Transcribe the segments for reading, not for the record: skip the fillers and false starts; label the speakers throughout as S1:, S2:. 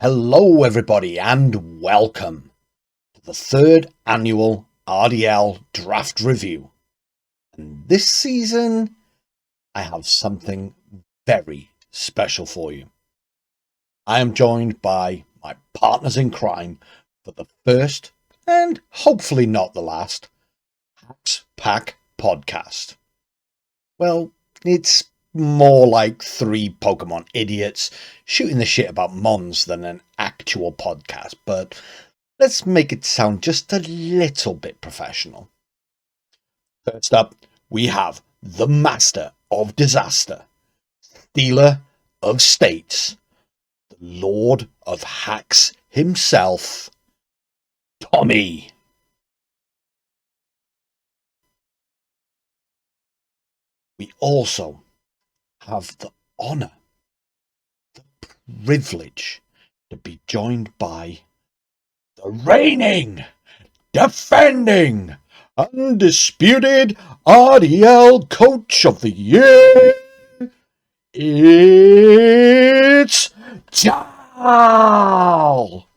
S1: Hello everybody and welcome to the third annual RDL Draft Review. And this season, I have something very special for you. I am joined by my partners in crime for the first, and hopefully not the last, Hacks Pack podcast. Well, it's more like three Pokemon idiots shooting the shit about Mons than an actual podcast, but let's make it sound just a little bit professional. First up, we have the Master of Disaster, Stealer of States, the Lord of Hacks himself, Tommy. We also have the honour, the privilege to be joined by the reigning, defending, undisputed RDL Coach of the Year. It's Jal.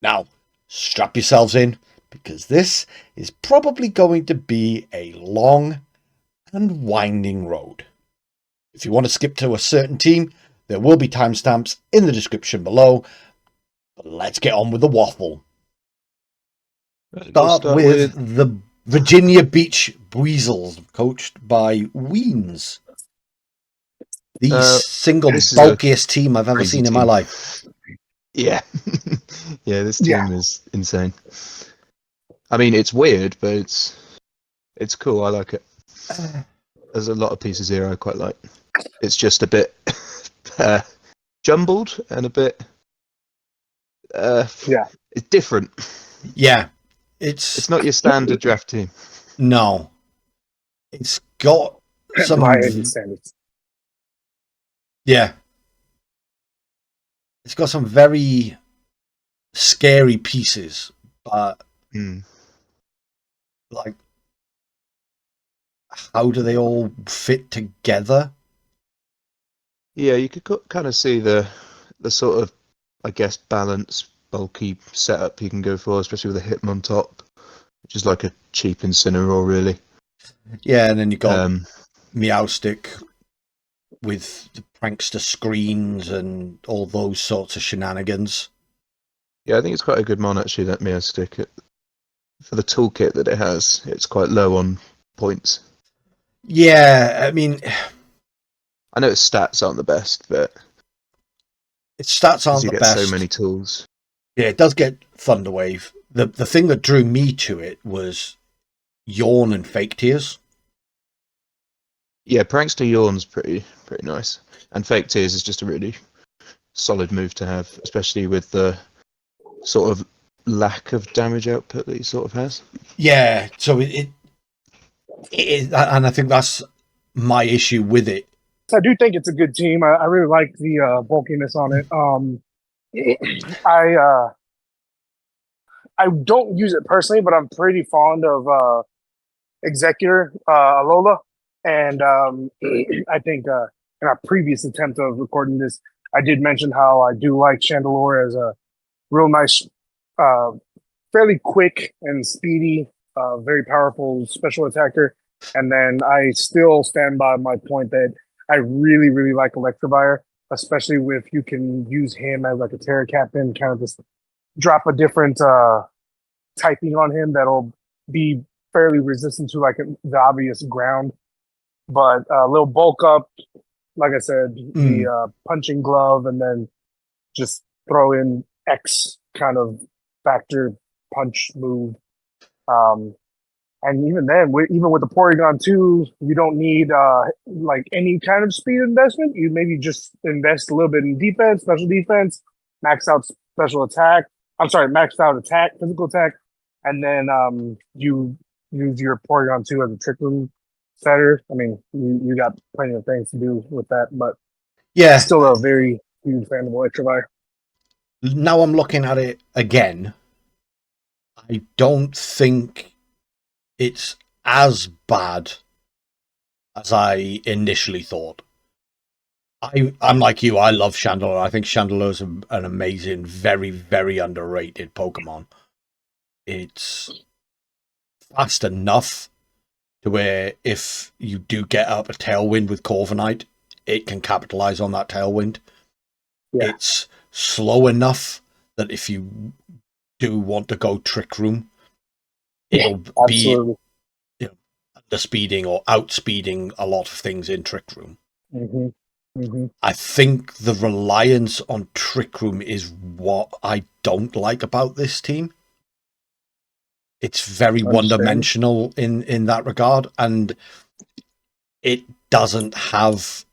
S1: Now, strap yourselves in, because this is probably going to be a long and winding road. If you want to skip to a certain team, there will be timestamps in the description below. But let's get on with the waffle. Start with the Virginia Beach Buizels, coached by Weens. The single bulkiest team I've ever seen in my life.
S2: Yeah. Yeah, this team is insane. I mean, it's weird, but it's cool. I like it. There's a lot of pieces here I quite like. It's just a bit jumbled and a bit it's different.
S1: Yeah.
S2: It's not your standard draft team.
S1: No. It's got some Yeah. It's got some very scary pieces, but like, how do they all fit together?
S2: Yeah, you could kind of see the sort of, I guess, balance, bulky setup you can go for, especially with a Hitmon top, which is like a cheap Incineroar, really.
S1: Yeah, and then you've got Meowstic with the prankster screens and all those sorts of shenanigans.
S2: Yeah, I think it's quite a good mon, actually, that Meowstic. For the toolkit that it has, it's quite low on points.
S1: Yeah, I mean,
S2: I know its stats aren't the best, but
S1: its stats aren't the best.
S2: So many tools.
S1: Yeah, it does get Thunderwave. The thing that drew me to it was Yawn and Fake Tears.
S2: Yeah, Prankster Yawn's pretty nice, and Fake Tears is just a really solid move to have, especially with the sort of lack of damage output that he sort of has.
S1: Yeah, so it is, and I think that's my issue with it.
S3: I do think it's a good team. I really like the bulkiness on it. I don't use it personally, but I'm pretty fond of Executor Alola, and I think in our previous attempt of recording this, I did mention how I do like Chandelure as a real nice, fairly quick and speedy, very powerful special attacker. And then I still stand by my point that I really, really like Electivire, especially if you can use him as like a Tera captain, kind of just drop a different typing on him that'll be fairly resistant to like the obvious ground. But a little bulk up, like I said, the punching glove, and then just throw in X kind of factor punch move. And even then, even with the Porygon 2, you don't need like any kind of speed investment. You maybe just invest a little bit in defense, special defense, max out special attack. I'm sorry, maxed out attack, physical attack, and then you use your Porygon 2 as a trick room setter. I mean, you got plenty of things to do with that, but
S1: yeah,
S3: still a very huge fan of Electivire.
S1: Now I'm looking at it again. I don't think it's as bad as I initially thought. I'm like you. I love Chandelure. I think Chandelure is an amazing, very, very underrated Pokemon. It's fast enough to where if you do get up a Tailwind with Corviknight, it can capitalize on that Tailwind.
S3: Yeah.
S1: It's slow enough that if you do want to go Trick Room, it'll be underspeeding or outspeeding a lot of things in Trick Room.
S3: Mm-hmm. Mm-hmm.
S1: I think the reliance on Trick Room is what I don't like about this team. It's very one-dimensional in that regard, and it doesn't have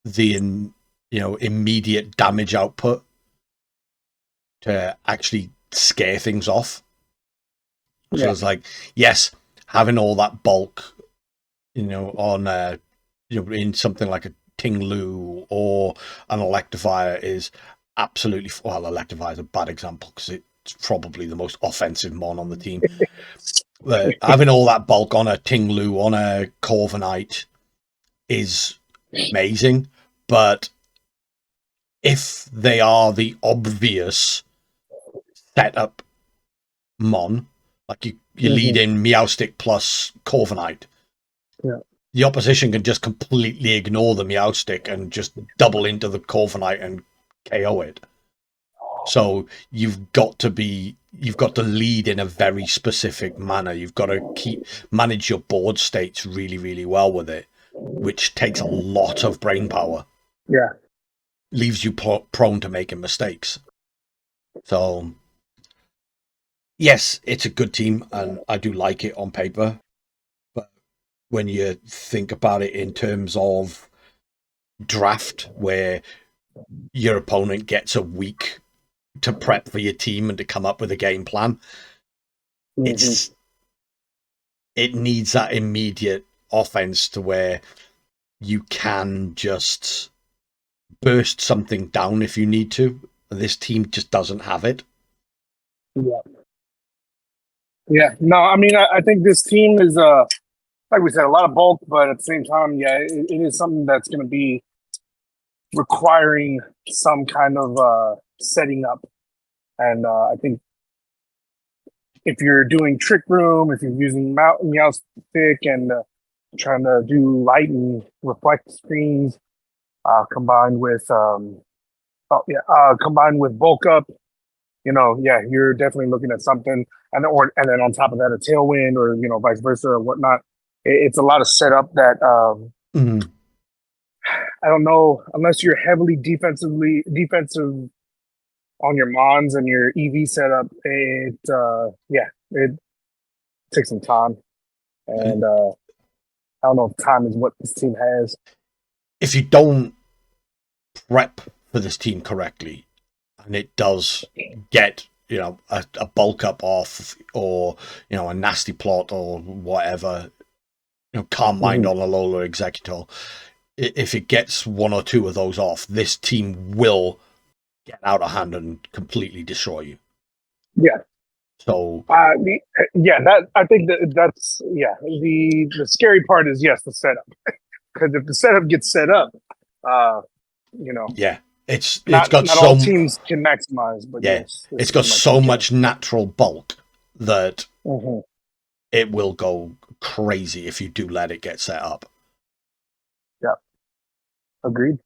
S1: the immediate damage output to actually scare things off. So it's like, yes, having all that bulk, on in something like a Ting-Lu or an Electivire is absolutely, well, Electivire is a bad example because it's probably the most offensive mon on the team. Having all that bulk on a Ting-Lu, on a Corviknight is amazing, but if they are the obvious setup mon, like you lead in Meowstic plus Corviknight, the opposition can just completely ignore the Meowstic and just double into the Corviknight and KO it. So you've got to lead in a very specific manner. You've got to manage your board states really, really well with it, which takes a lot of brain power.
S3: Yeah.
S1: Leaves you prone to making mistakes. So, yes, it's a good team, and I do like it on paper. But when you think about it in terms of draft, where your opponent gets a week to prep for your team and to come up with a game plan, it needs that immediate offense to where you can just burst something down if you need to. This team just doesn't have it.
S3: Yeah. No, I mean, I think this team is, like we said, a lot of bulk, but at the same time, it is something that's going to be requiring some kind of setting up. And I think if you're doing Trick Room, if you're using Meowstic and trying to do light and reflect screens, combined with bulk up, you're definitely looking at something, and then on top of that, a Tailwind, or vice versa or whatnot. It's a lot of setup that I don't know, unless you're heavily defensive on your Mons and your EV setup. It takes some time, and I don't know if time is what this team has.
S1: If you don't prep for this team correctly, and it does get a bulk up off, or a nasty plot or whatever, calm mind on a Alola Executor, if it gets one or two of those off, this team will get out of hand and completely destroy you.
S3: Yeah.
S1: So
S3: I think that's the scary part is the setup, because if the setup gets set up,
S1: it's
S3: not
S1: got
S3: all teams can maximize, but
S1: it's got so much natural bulk that it will go crazy if you do let it get set up.
S3: Yeah, agreed.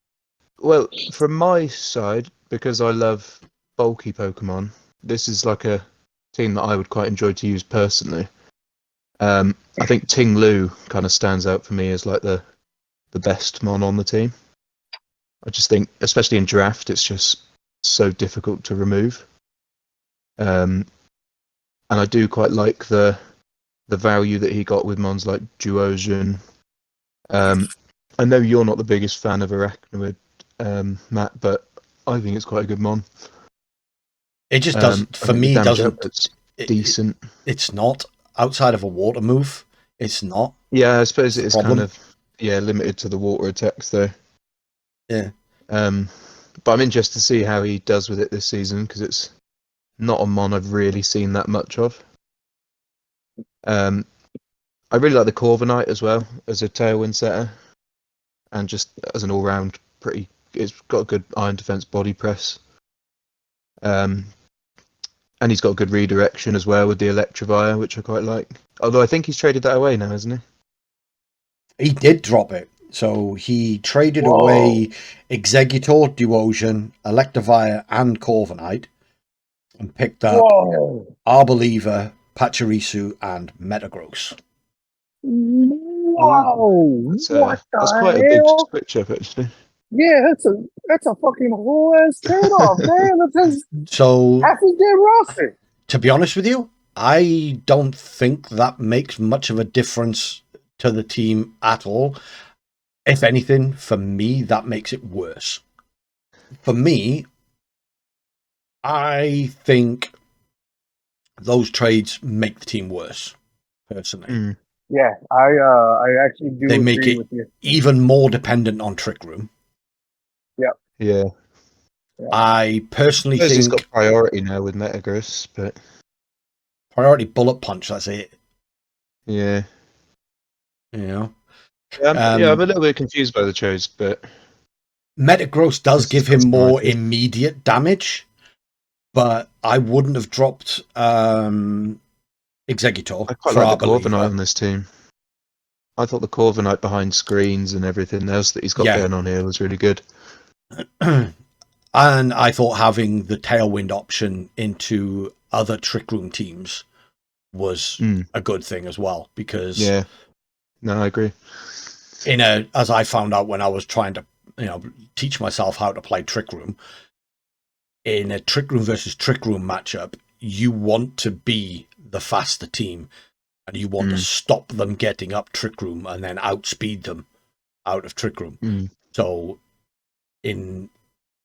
S2: Well, from my side, because I love bulky Pokemon, this is like a team that I would quite enjoy to use personally. I think Ting-Lu kind of stands out for me as like the best mon on the team. I just think, especially in draft, it's just so difficult to remove. And I do quite like the value that he got with mons like Duosion. I know you're not the biggest fan of Arachnoid, Matt, but I think it's quite a good mon.
S1: It just doesn't, for me,
S2: it's decent.
S1: It's not, outside of a water move, it's not.
S2: Yeah, I suppose it is kind of limited to the water attacks though.
S1: Yeah.
S2: But I'm interested to see how he does with it this season, because it's not a mon I've really seen that much of. I really like the Corviknight as well as a Tailwind setter, and just as an all-round pretty it's got a good iron defense body press. And he's got a good redirection as well with the Electivire, which I quite like. Although I think he's traded that away now, hasn't he?
S1: He did drop it. So he traded
S3: Whoa.
S1: away Exeggutor, Duosion, Electivire, and Corviknight, and picked up Arboliva, Pachirisu, and Metagross.
S3: Whoa!
S2: That's quite a big switch up, actually.
S3: Yeah, that's a fucking whole ass trade off, man. That's
S1: So
S3: half his damn roster.
S1: To be honest with you, I don't think that makes much of a difference to the team at all. If anything, for me, that makes it worse. For me, I think those trades make the team worse, personally.
S3: Yeah, I actually do.
S1: They make it
S3: with you.
S1: even more dependent on Trick Room.
S2: Yeah.
S1: I personally think
S2: he's got priority now with Metagross, but
S1: priority Bullet Punch. That's it.
S2: Yeah.
S1: You know.
S2: I'm a little bit confused by the trades, but
S1: Metagross does give him more
S2: idea.
S1: immediate damage, but I wouldn't have dropped Exeggutor
S2: I quite
S1: for
S2: like the
S1: Arboliva.
S2: Corviknight on this team. I thought the Corviknight behind screens and everything else that he's got going on here was really good.
S1: And I thought having the Tailwind option into other Trick Room teams was a good thing as well, because
S2: no, I agree.
S1: As I found out when I was trying to teach myself how to play Trick Room, in a Trick Room versus Trick Room matchup, you want to be the faster team, and you want to stop them getting up Trick Room and then outspeed them out of Trick Room. So in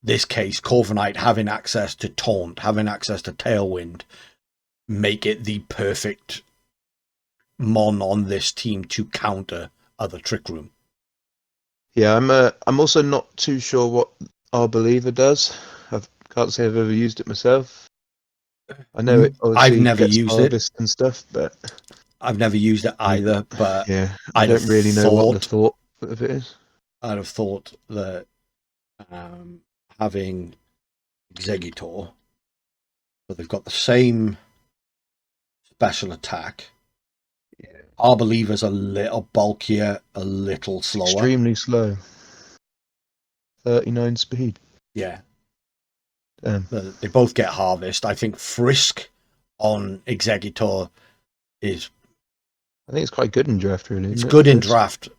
S1: this case, Corviknight having access to Taunt, having access to Tailwind, make it the perfect mon on this team to counter other Trick Room.
S2: Yeah, I'm also not too sure what Arboliva does. I can't say I've ever used it myself. I know it obviously
S1: I've never
S2: gets
S1: used
S2: harvest and stuff, but
S1: I've never used it either. But
S2: yeah, I don't really know what the thought of it is.
S1: I'd have thought that having Exeggutor, but they've got the same special attack. Arboliva's a little bulkier, a little slower.
S2: Extremely slow. 39 speed.
S1: Yeah. They both get harvest. I think Frisk on Exeggutor is...
S2: I think it's quite good in draft, really.
S1: It's good in draft.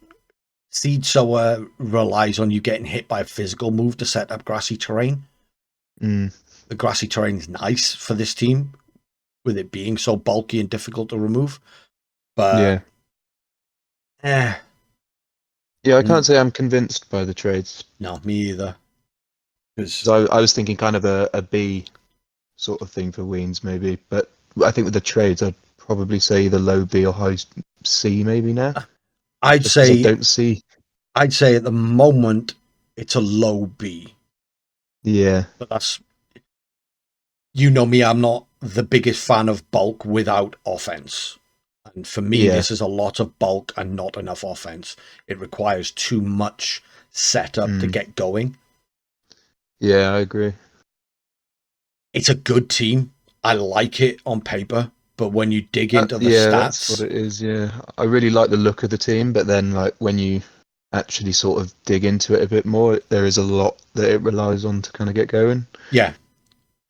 S1: Seed Sower relies on you getting hit by a physical move to set up grassy terrain. The grassy terrain is nice for this team, with it being so bulky and difficult to remove. But
S2: yeah, I can't say I'm convinced by the trades.
S1: No, me either. Because
S2: I was thinking kind of a B sort of thing for Weens, maybe. But I think with the trades, I'd probably say either low B or high C, maybe now.
S1: I'd say
S2: I don't see.
S1: I'd say at the moment it's a low B.
S2: Yeah,
S1: but that's, you know me, I'm not the biggest fan of bulk without offense. And for me, this is a lot of bulk and not enough offense. It requires too much setup to get going.
S2: Yeah, I agree.
S1: It's a good team. I like it on paper, but when you dig into the stats,
S2: that's what it is. Yeah, I really like the look of the team, but then like when you actually sort of dig into it a bit more, there is a lot that it relies on to kind of get going.
S1: Yeah,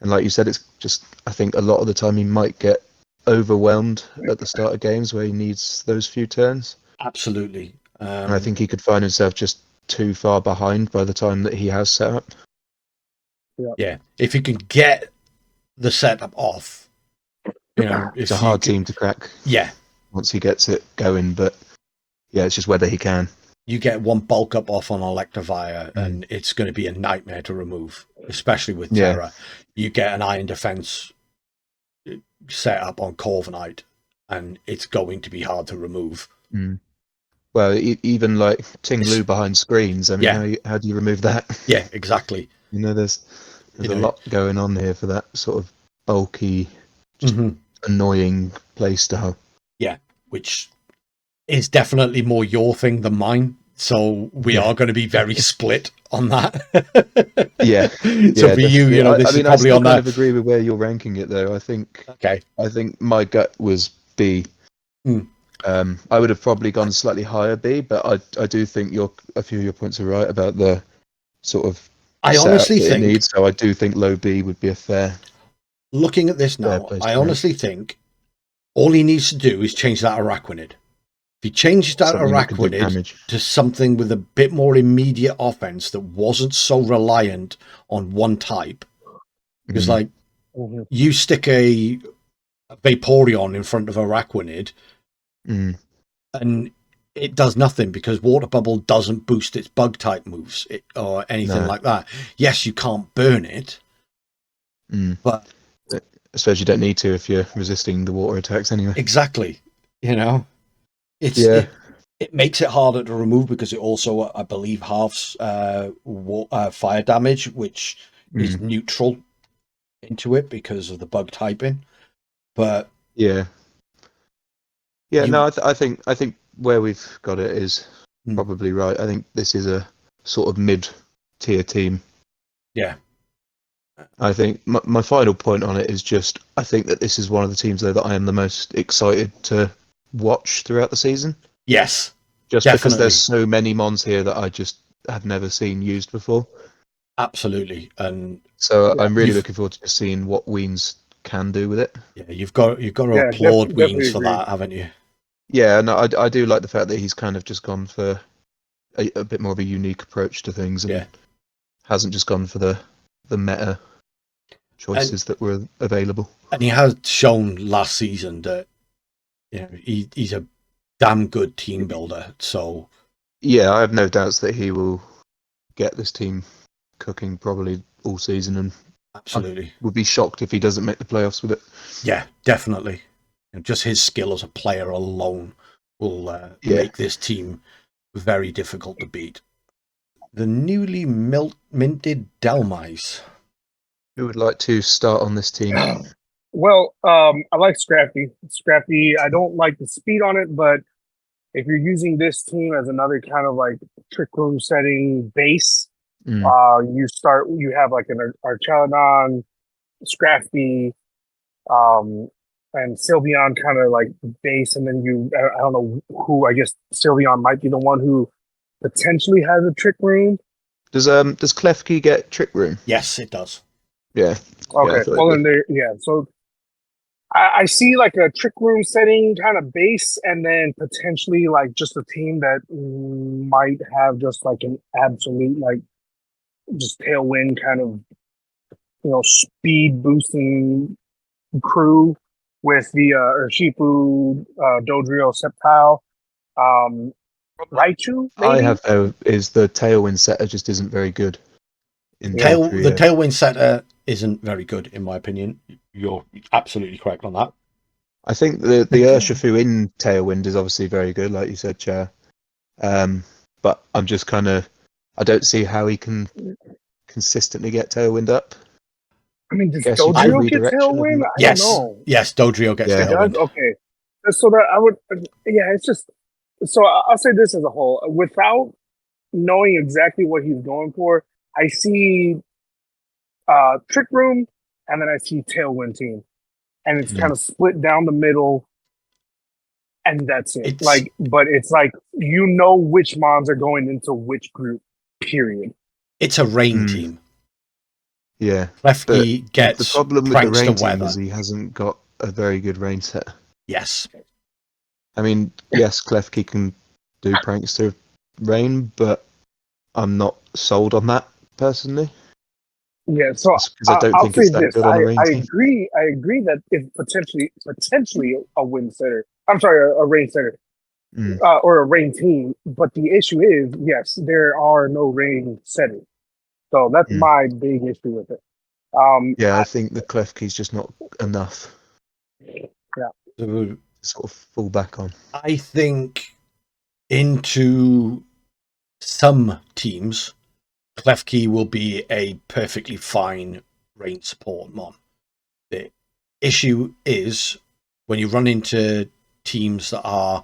S2: and like you said, it's just, I think a lot of the time he might get overwhelmed at the start of games where he needs those few turns.
S1: Absolutely.
S2: And I think he could find himself just too far behind by the time that he has set up.
S1: Yeah, if you can get the setup off, you know,
S2: it's a hard team to crack.
S1: Yeah,
S2: once he gets it going, but yeah, it's just whether he can.
S1: You get one bulk up off on Electivire, and it's going to be a nightmare to remove, especially with Tera. You get an iron defense set up on Corviknight, and it's going to be hard to remove.
S2: Well, even like Ting Lu behind screens, I mean, how do you remove that?
S1: Yeah, exactly.
S2: You know, there's a lot going on here for that sort of bulky, annoying play style.
S1: Yeah, which is definitely more your thing than mine, So we are going to be very split on that.
S2: Yeah.
S1: So for you, this is probably
S2: I
S1: on
S2: kind
S1: that.
S2: of agree with where you're ranking it, though. I think my gut was B. I would have probably gone slightly higher B, but I do think a few of your points are right about the sort of
S1: I
S2: setup
S1: honestly
S2: that it
S1: think,
S2: needs. So I do think low B would be a fair.
S1: looking at this now,
S2: place
S1: I
S2: to rank.
S1: honestly think all he needs to do is change that Araquanid. If he changes that
S2: Something that can do
S1: Araquanid
S2: damage.
S1: to something with a bit more immediate offense that wasn't so reliant on one type, because like you stick a Vaporeon in front of Araquanid, and it does nothing because Water Bubble doesn't boost its bug type moves or anything like that. Yes, you can't burn it, but
S2: I suppose you don't need to if you're resisting the water attacks anyway.
S1: exactly, it makes it harder to remove because it also, I believe, halves fire damage, which is neutral into it because of the bug typing. But
S2: no, I think where we've got it is probably right. I think this is a sort of mid-tier team.
S1: Yeah.
S2: I think my final point on it is just I think that this is one of the teams though that I am the most excited to watch throughout the season.
S1: Yes.
S2: Just
S1: definitely.
S2: because there's so many mons here that I just have never seen used before.
S1: Absolutely. And
S2: so I'm really looking forward to just seeing what Weens can do with it.
S1: Yeah, you've got to applaud Weens for that, haven't you?
S2: Yeah, no, I do like the fact that he's kind of just gone for a bit more of a unique approach to things and hasn't just gone for the meta choices that were available.
S1: And he has shown last season that he's a damn good team builder. So
S2: yeah, I have no doubts that he will get this team cooking probably all season, and
S1: absolutely
S2: I would be shocked if he doesn't make the playoffs with it.
S1: Yeah, definitely. Just his skill as a player alone will make this team very difficult to beat. The newly minted Dhelmise.
S2: Who would like to start on this team?
S3: Well, I like Scrafty. Scrafty, I don't like the speed on it, but if you're using this team as another kind of like trick room setting base, you have like an Archaludon, Scrafty, and Sylveon kind of like base, and then I don't know who, I guess Sylveon might be the one who potentially has a trick room.
S2: Does Klefki get trick room?
S1: Yes, it does.
S2: Yeah.
S3: Okay. Well, then so I see like a trick room setting kind of base, and then potentially like just a team that might have just like an absolute like just tailwind kind of speed boosting crew with the Urshifu, Dodrio, Sceptile, Raichu. Maybe?
S2: I have is the tailwind setter just isn't very good.
S1: The tailwind setter isn't very good, in my opinion. You're absolutely correct on that.
S2: I think the Urshifu in tailwind is obviously very good, like you said, Chair. But I'm just kind of, I don't see how he can consistently get tailwind up.
S3: I mean, does Dodrio get tailwind?
S1: Yes.
S3: I don't know.
S1: Yes, Dodrio gets tailwind.
S3: Okay. So that I would, it's just, so I'll say this as a whole. Without knowing exactly what he's going for, I see Trick Room, and then I see Tailwind Team. And it's kind of split down the middle, and that's it. But it's like, which mons are going into which group, period.
S1: It's a rain team.
S2: Yeah.
S1: Klefki gets
S2: the problem with the rain team is he hasn't got a very good rain set.
S1: Yes.
S2: I mean, yes, Klefki can do prankster rain, but I'm not sold on that personally.
S3: Yeah, so
S2: I don't think it's that good on the rain team.
S3: I agree that it's potentially a wind setter. I'm sorry, a rain setter. Or a rain team. But the issue is, yes, there are no rain setters. So that's my big issue with it.
S2: I think the Klefki's just not enough.
S3: Yeah.
S2: To sort of fall back on.
S1: I think into some teams, Klefki will be a perfectly fine rain support mon. The issue is when you run into teams that are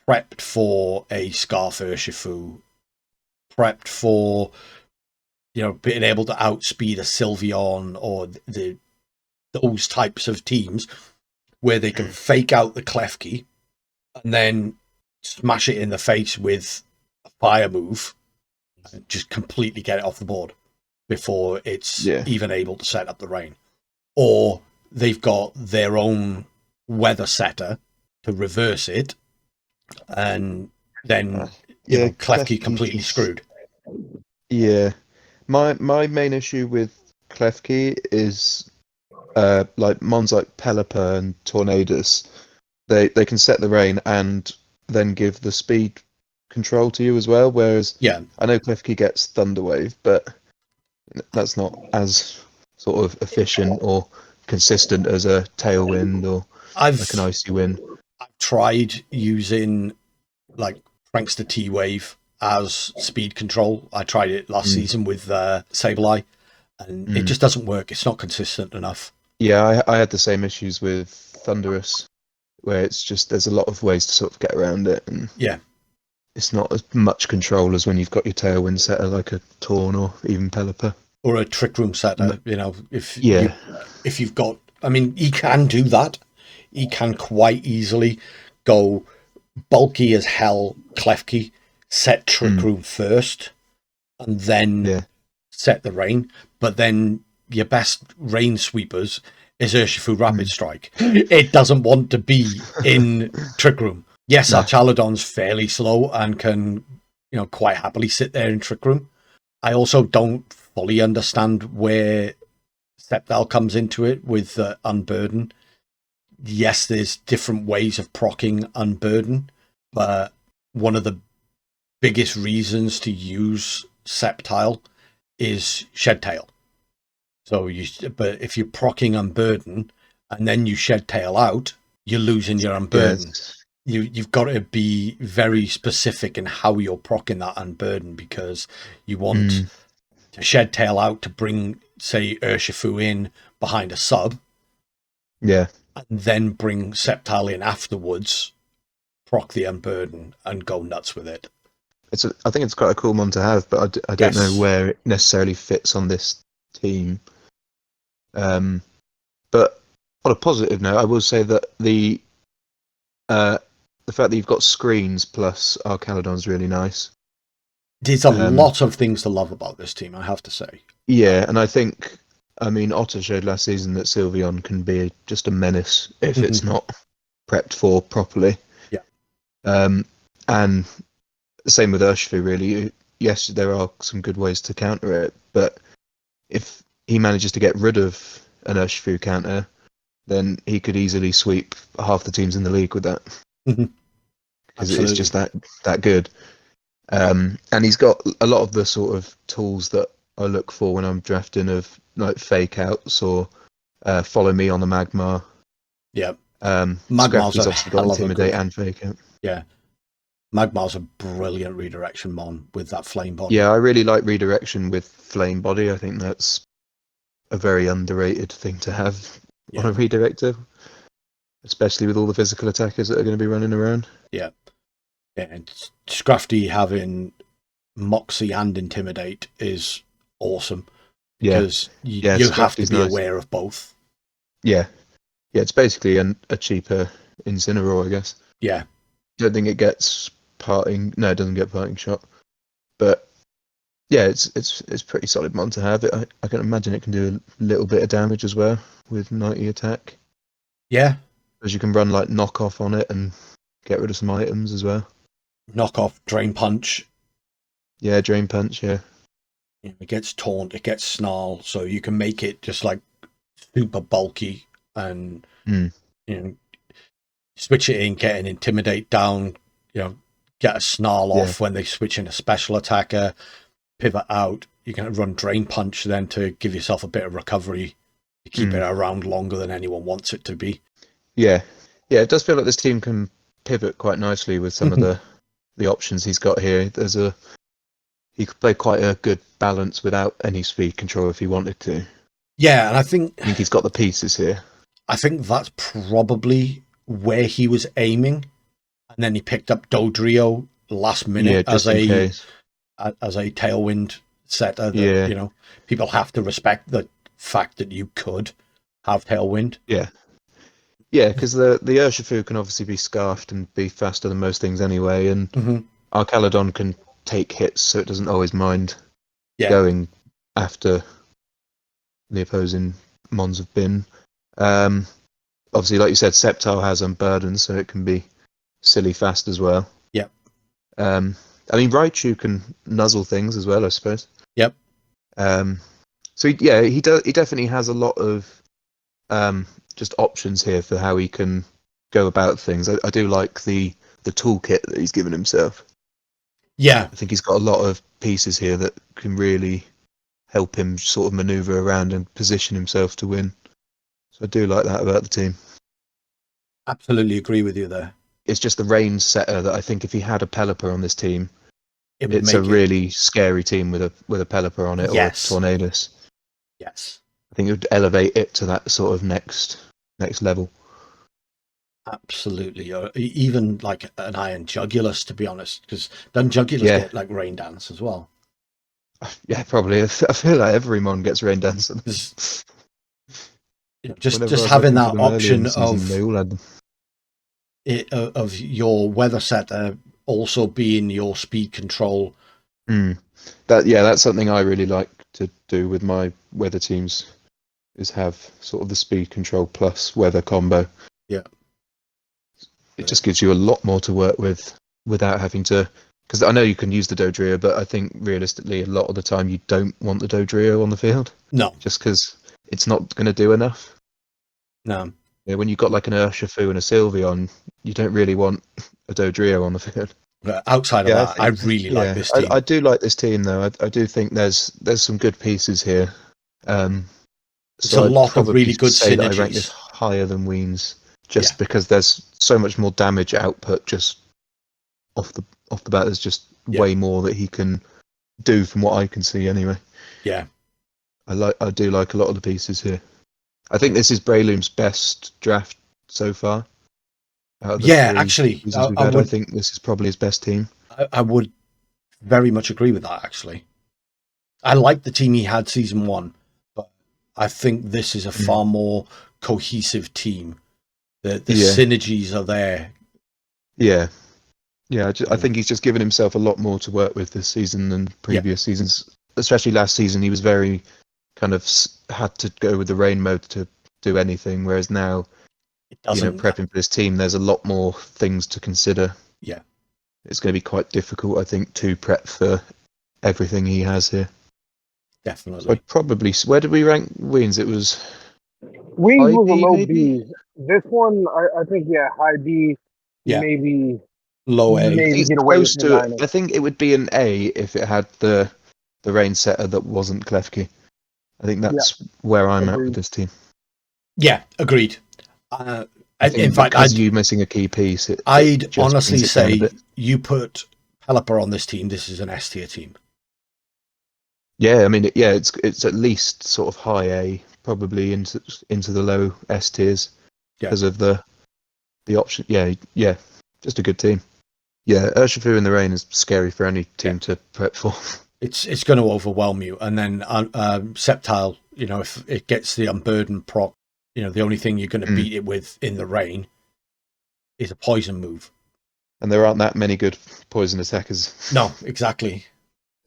S1: prepped for a Scarf Urshifu, prepped for, you know, being able to outspeed a Sylveon or those types of teams where they can fake out the Klefki and then smash it in the face with a fire move and just completely get it off the board before it's even able to set up the rain. Or they've got their own weather setter to reverse it, and then you know, Klefki completely screwed.
S2: Yeah. My main issue with Klefki is like mons like Pelipper and Tornadus. They can set the rain and then give the speed control to you as well, whereas I know Klefki gets Thunderwave, but that's not as sort of efficient or consistent as a Tailwind or like an Icy Wind.
S1: I've tried using like Prankster T-Wave as speed control. I tried it last season with Sableye, and it just doesn't work. It's not consistent enough.
S2: Yeah, I had the same issues with Thunderous, where it's just there's a lot of ways to sort of get around it, and it's not as much control as when you've got your Tailwind setter like a Torn or even Pelipper.
S1: Or a Trick Room setter, you know, if you've got, I mean, he can do that. He can quite easily go bulky as hell Klefki, set Trick Room first, and then set the rain. But then your best rain sweepers is Urshifu Rapid Strike. It doesn't want to be in Trick Room. Yes, Archaludon's fairly slow and can, you know, quite happily sit there in Trick Room. I also don't fully understand where Sceptile comes into it with Unburden. Yes, there's different ways of proccing Unburden, but one of the biggest reasons to use Sceptile is Shed Tail. So but if you're proccing Unburden and then you Shed Tail out, you're losing your Unburden. You've got to be very specific in how you're proccing that Unburden, because you want to Shed Tail out to bring, say, Urshifu in behind a sub.
S2: Yeah.
S1: And then bring Sceptile in afterwards, proc the Unburden, and go nuts with it.
S2: I think it's quite a cool one to have, but I don't know where it necessarily fits on this team. But on a positive note, I will say that the fact that you've got screens plus Archaludon's really nice.
S1: There's a lot of things to love about this team, I have to say.
S2: Yeah, and I think, I mean, Otter showed last season that Sylveon can be just a menace if it's not prepped for properly.
S1: Yeah.
S2: And same with Urshifu, really. Yes, there are some good ways to counter it, but if he manages to get rid of an Urshifu counter, then he could easily sweep half the teams in the league with that. Because it's just that good. And he's got a lot of the sort of tools that I look for when I'm drafting, of like fake outs or follow me on the Magmar.
S1: Yeah.
S2: Magmar's obviously got Intimidate and fake out.
S1: Yeah. Magmar's a brilliant redirection mon with that flame body.
S2: Yeah, I really like redirection with flame body. I think that's a very underrated thing to have on a redirector, especially with all the physical attackers that are going to be running around.
S1: Yeah. And Scrafty having Moxie and Intimidate is awesome. Because you have to be aware of both. Yeah.
S2: Yeah, it's basically a cheaper Incineroar, I guess.
S1: Yeah.
S2: Don't think it gets parting. No, it doesn't get parting shot. But yeah, it's pretty solid mon to have. I can imagine it can do a little bit of damage as well with 90 attack.
S1: Yeah.
S2: Because you can run like Knock Off on it and get rid of some items as well.
S1: Knock Off, Drain Punch.
S2: Yeah, Drain Punch, yeah.
S1: It gets Taunt, it gets Snarl, so you can make it just like super bulky and you know, switch it in, get an Intimidate down, you know, get a Snarl off when they switch in a special attacker, pivot out. You can run Drain Punch then to give yourself a bit of recovery to keep it around longer than anyone wants it to be.
S2: Yeah. Yeah, it does feel like this team can pivot quite nicely with some of the options he's got here. He could play quite a good balance without any speed control if he wanted to.
S1: Yeah, and I think
S2: he's got the pieces here.
S1: I think that's probably where he was aiming and then he picked up Dodrio last minute
S2: Yeah, just in case.
S1: as a tailwind setter. That,
S2: Yeah.
S1: you know, people have to respect the fact that you could have tailwind.
S2: Yeah. Yeah, because the Urshifu can obviously be scarfed and be faster than most things anyway, and our Caledon can take hits, so it doesn't always mind going after the opposing Mons have been. Obviously, like you said, Sceptile has Unburden, so it can be silly fast as well.
S1: Yep.
S2: I mean, Raichu can nuzzle things as well, I suppose.
S1: Yep.
S2: So he definitely has a lot of just options here for how he can go about things. I do like the toolkit that he's given himself.
S1: Yeah.
S2: I think he's got a lot of pieces here that can really help him sort of maneuver around and position himself to win. So I do like that about the team.
S1: Absolutely agree with you there.
S2: It's just the range setter that I think if he had a Pelipper on this team,
S1: It's
S2: a really scary team with a Pelipper on it, or a Tornadus.
S1: Yes.
S2: I think it would elevate it to that sort of next level.
S1: Absolutely. Or even like an Iron Jugulus, to be honest, because then Jugulus get like Rain Dance as well.
S2: Yeah, probably. I feel like every mon gets Rain Dance.
S1: Just having that option
S2: they all had them.
S1: Of your weather setter also being your speed control.
S2: That's something I really like to do with my weather teams, is have sort of the speed control plus weather combo.
S1: Yeah.
S2: It just gives you a lot more to work with without having to, because I know you can use the Dodrio, but I think realistically a lot of the time you don't want the Dodrio on the field.
S1: No.
S2: Just because it's not going to do enough.
S1: No.
S2: Yeah, when you've got like an Urshifu and a Sylveon, you don't really want a Dodrio on the field.
S1: But outside of that, I really like this team.
S2: I do like this team, though. I do think there's some good pieces here.
S1: It's a lot of really good synergies.
S2: That I rank this higher than Weens, just because there's so much more damage output just off the bat. There's just way more that he can do from what I can see, anyway.
S1: Yeah,
S2: I do like a lot of the pieces here. I think this is Breloom's best draft so far.
S1: Actually,
S2: I think this is probably his best team.
S1: I would very much agree with that, actually. I like the team he had season 1, but I think this is a far more cohesive team. The synergies are there.
S2: Yeah. Yeah, I think he's just given himself a lot more to work with this season than previous seasons. Especially last season, he was very kind of had to go with the rain mode to do anything, whereas now, prepping for this team, there's a lot more things to consider.
S1: Yeah.
S2: It's going to be quite difficult, I think, to prep for everything he has here.
S1: Definitely.
S2: So I'd probably... Where did we rank Weens? It was...
S3: Weens was a low B. This one, I think, high B, maybe...
S1: Low A.
S3: Maybe get away with
S2: I think it would be an A if it had the rain setter that wasn't Klefki. I think that's where I'm at with this team.
S1: Yeah, agreed. In fact,
S2: you missing a key piece.
S1: I'd honestly say you put Pelipper on this team. This is an S tier team.
S2: Yeah, I mean, it's at least sort of high A, probably into the low S tiers because of the option. Yeah, just a good team. Yeah, Urshifu in the rain is scary for any team to prep for.
S1: It's going to overwhelm you, and then Sceptile. If it gets the Unburden proc, the only thing you're going to beat it with in the rain is a poison move.
S2: And there aren't that many good poison attackers.
S1: No, exactly.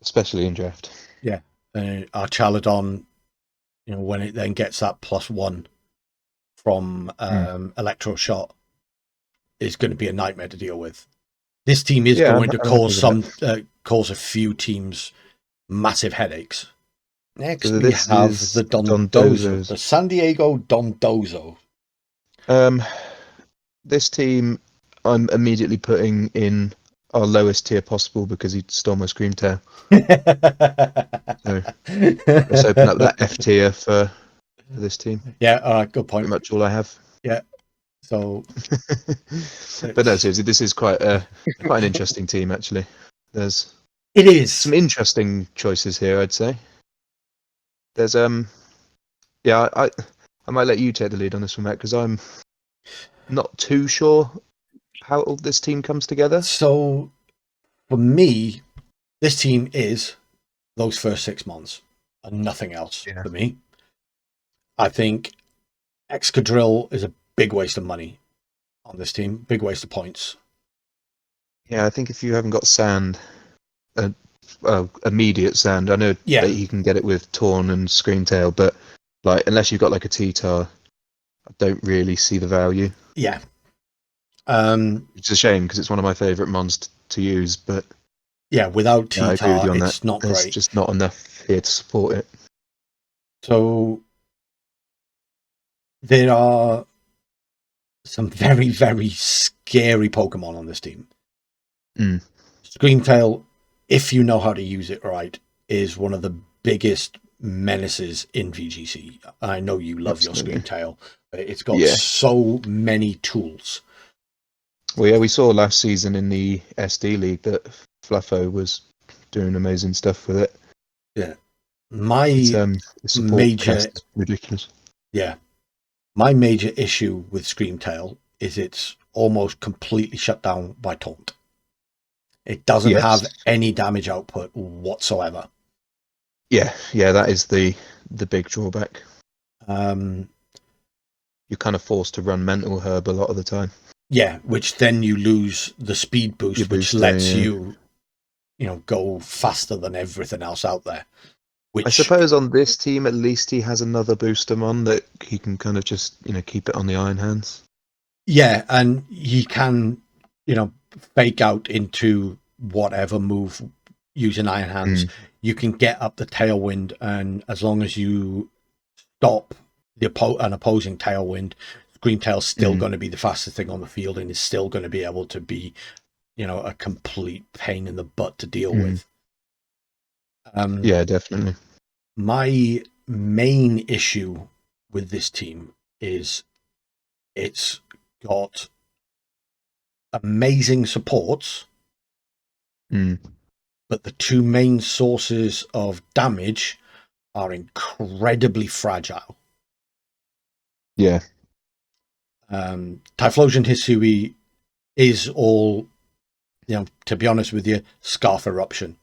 S2: Especially in draft.
S1: Yeah. Our Chaladon, when it then gets that +1 from Electro Shot, is going to be a nightmare to deal with. This team is going to cause a few teams massive headaches. Next, we have the Dondozo, the San Diego Dondozo.
S2: This team, I'm immediately putting in our lowest tier possible because he stole my Scream Tail. So let's open up that F tier for this team.
S1: Yeah, all right, good point.
S2: Pretty much all I have.
S1: Yeah. So,
S2: but no, seriously, this is quite an interesting team. Actually, it
S1: is
S2: some interesting choices here. I'd say there's I might let you take the lead on this one, Matt, because I'm not too sure how all this team comes together?
S1: So, for me, this team is those first 6 months and nothing else for me. I think Excadrill is a big waste of money on this team, big waste of points.
S2: Yeah, I think if you haven't got sand, immediate sand, I know that you can get it with Torn and Screamtail, but like unless you've got like a T-Tar, I don't really see the value.
S1: Yeah.
S2: Which is a shame because it's one of my favourite mons to use, but
S1: yeah, without T-Tar, it's not
S2: There's
S1: great.
S2: just not enough here to support it.
S1: So there are some very, very scary Pokemon on this team. Screamtail, if you know how to use it right, is one of the biggest menaces in VGC. I know you love your Screamtail. It's got so many tools.
S2: Well, yeah, we saw last season in the SD League that Fluffo was doing amazing stuff with it.
S1: Yeah. My
S2: major is ridiculous.
S1: Yeah. My major issue with Screamtail is it's almost completely shut down by Taunt. It doesn't have any damage output whatsoever.
S2: Yeah, that is the big drawback.
S1: You're
S2: kind of forced to run Mental Herb a lot of the time.
S1: Yeah, which then you lose the speed boost, which lets you go faster than everything else out there. Which,
S2: I suppose on this team, at least he has another booster mon that he can kind of just, keep it on the Iron Hands.
S1: Yeah, and he can, fake out into whatever move using Iron Hands. You can get up the Tailwind, and as long as you stop an opposing Tailwind, Screamtail's still going to be the fastest thing on the field and is still going to be able to be, a complete pain in the butt to deal with.
S2: Yeah, definitely.
S1: My main issue with this team is it's got amazing supports, but the two main sources of damage are incredibly fragile.
S2: Yeah.
S1: Typhlosion Hisui is all, to be honest with you, Scarf Eruption.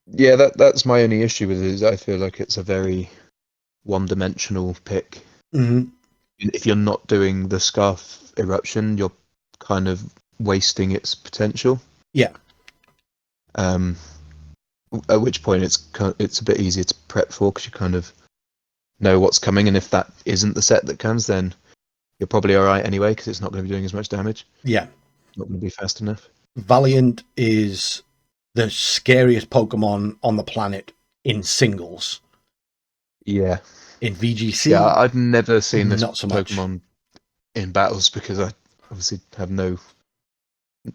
S2: Yeah, that's my only issue with it, is I feel like it's a very one-dimensional pick. If you're not doing the Scarf Eruption, you're kind of wasting its potential.
S1: Yeah.
S2: At which point it's a bit easier to prep for because you kind of know what's coming, and if that isn't the set that comes, then you're probably all right anyway because it's not going to be doing as much damage.
S1: Yeah.
S2: Not going to be fast enough.
S1: Valiant is the scariest Pokemon on the planet in singles.
S2: Yeah.
S1: In VGC,
S2: yeah, I've never seen this
S1: not so much.
S2: Pokemon in battles because I obviously have no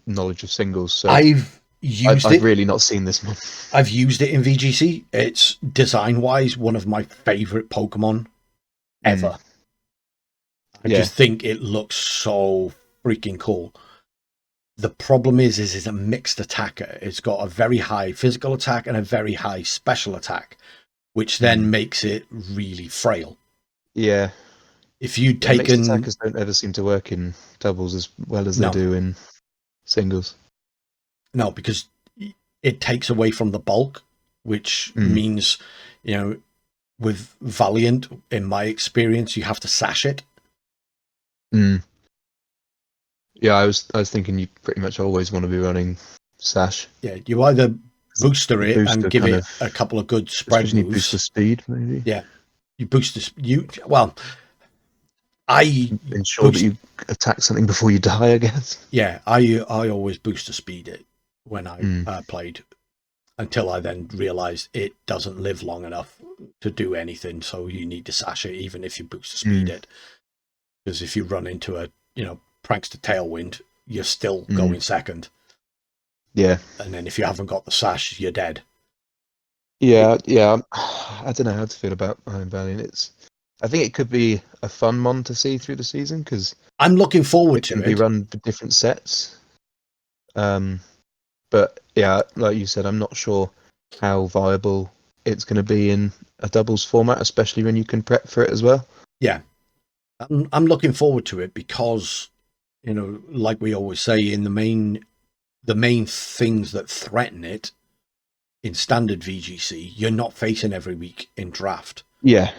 S2: knowledge of singles. So
S1: I've
S2: really not seen this one.
S1: I've used it in VGC. It's design-wise one of my favorite Pokemon ever. I just think it looks so freaking cool. The problem is it's a mixed attacker. It's got a very high physical attack and a very high special attack, which then makes it really frail. Yeah. If you'd taken...
S2: Mixed attackers don't ever seem to work in doubles as well as they do in singles.
S1: No, because it takes away from the bulk, which means, with Valiant, in my experience, you have to sash it.
S2: Yeah, I was thinking you pretty much always want to be running sash.
S1: Yeah, you either booster it and give it a couple of good spread moves.
S2: Boost the speed, maybe.
S1: Yeah, you boost I
S2: ensure that you attack something before you die, I guess.
S1: Yeah, I always boost the speed it when I played, until I then realised it doesn't live long enough to do anything, so you need to sash it even if you boost the speed it. Because if you run into a Prankster Tailwind, you're still going second.
S2: Yeah.
S1: And then if you haven't got the sash, you're dead.
S2: Yeah. I don't know how to feel about Iron Valiant. I think it could be a fun mon to see through the season because
S1: I'm looking forward to it.
S2: It can be run for different sets. But yeah, like you said, I'm not sure how viable it's going to be in a doubles format, especially when you can prep for it as well.
S1: Yeah. I'm looking forward to it because like we always say, in the main things that threaten it in standard VGC, you're not facing every week in draft.
S2: Yeah.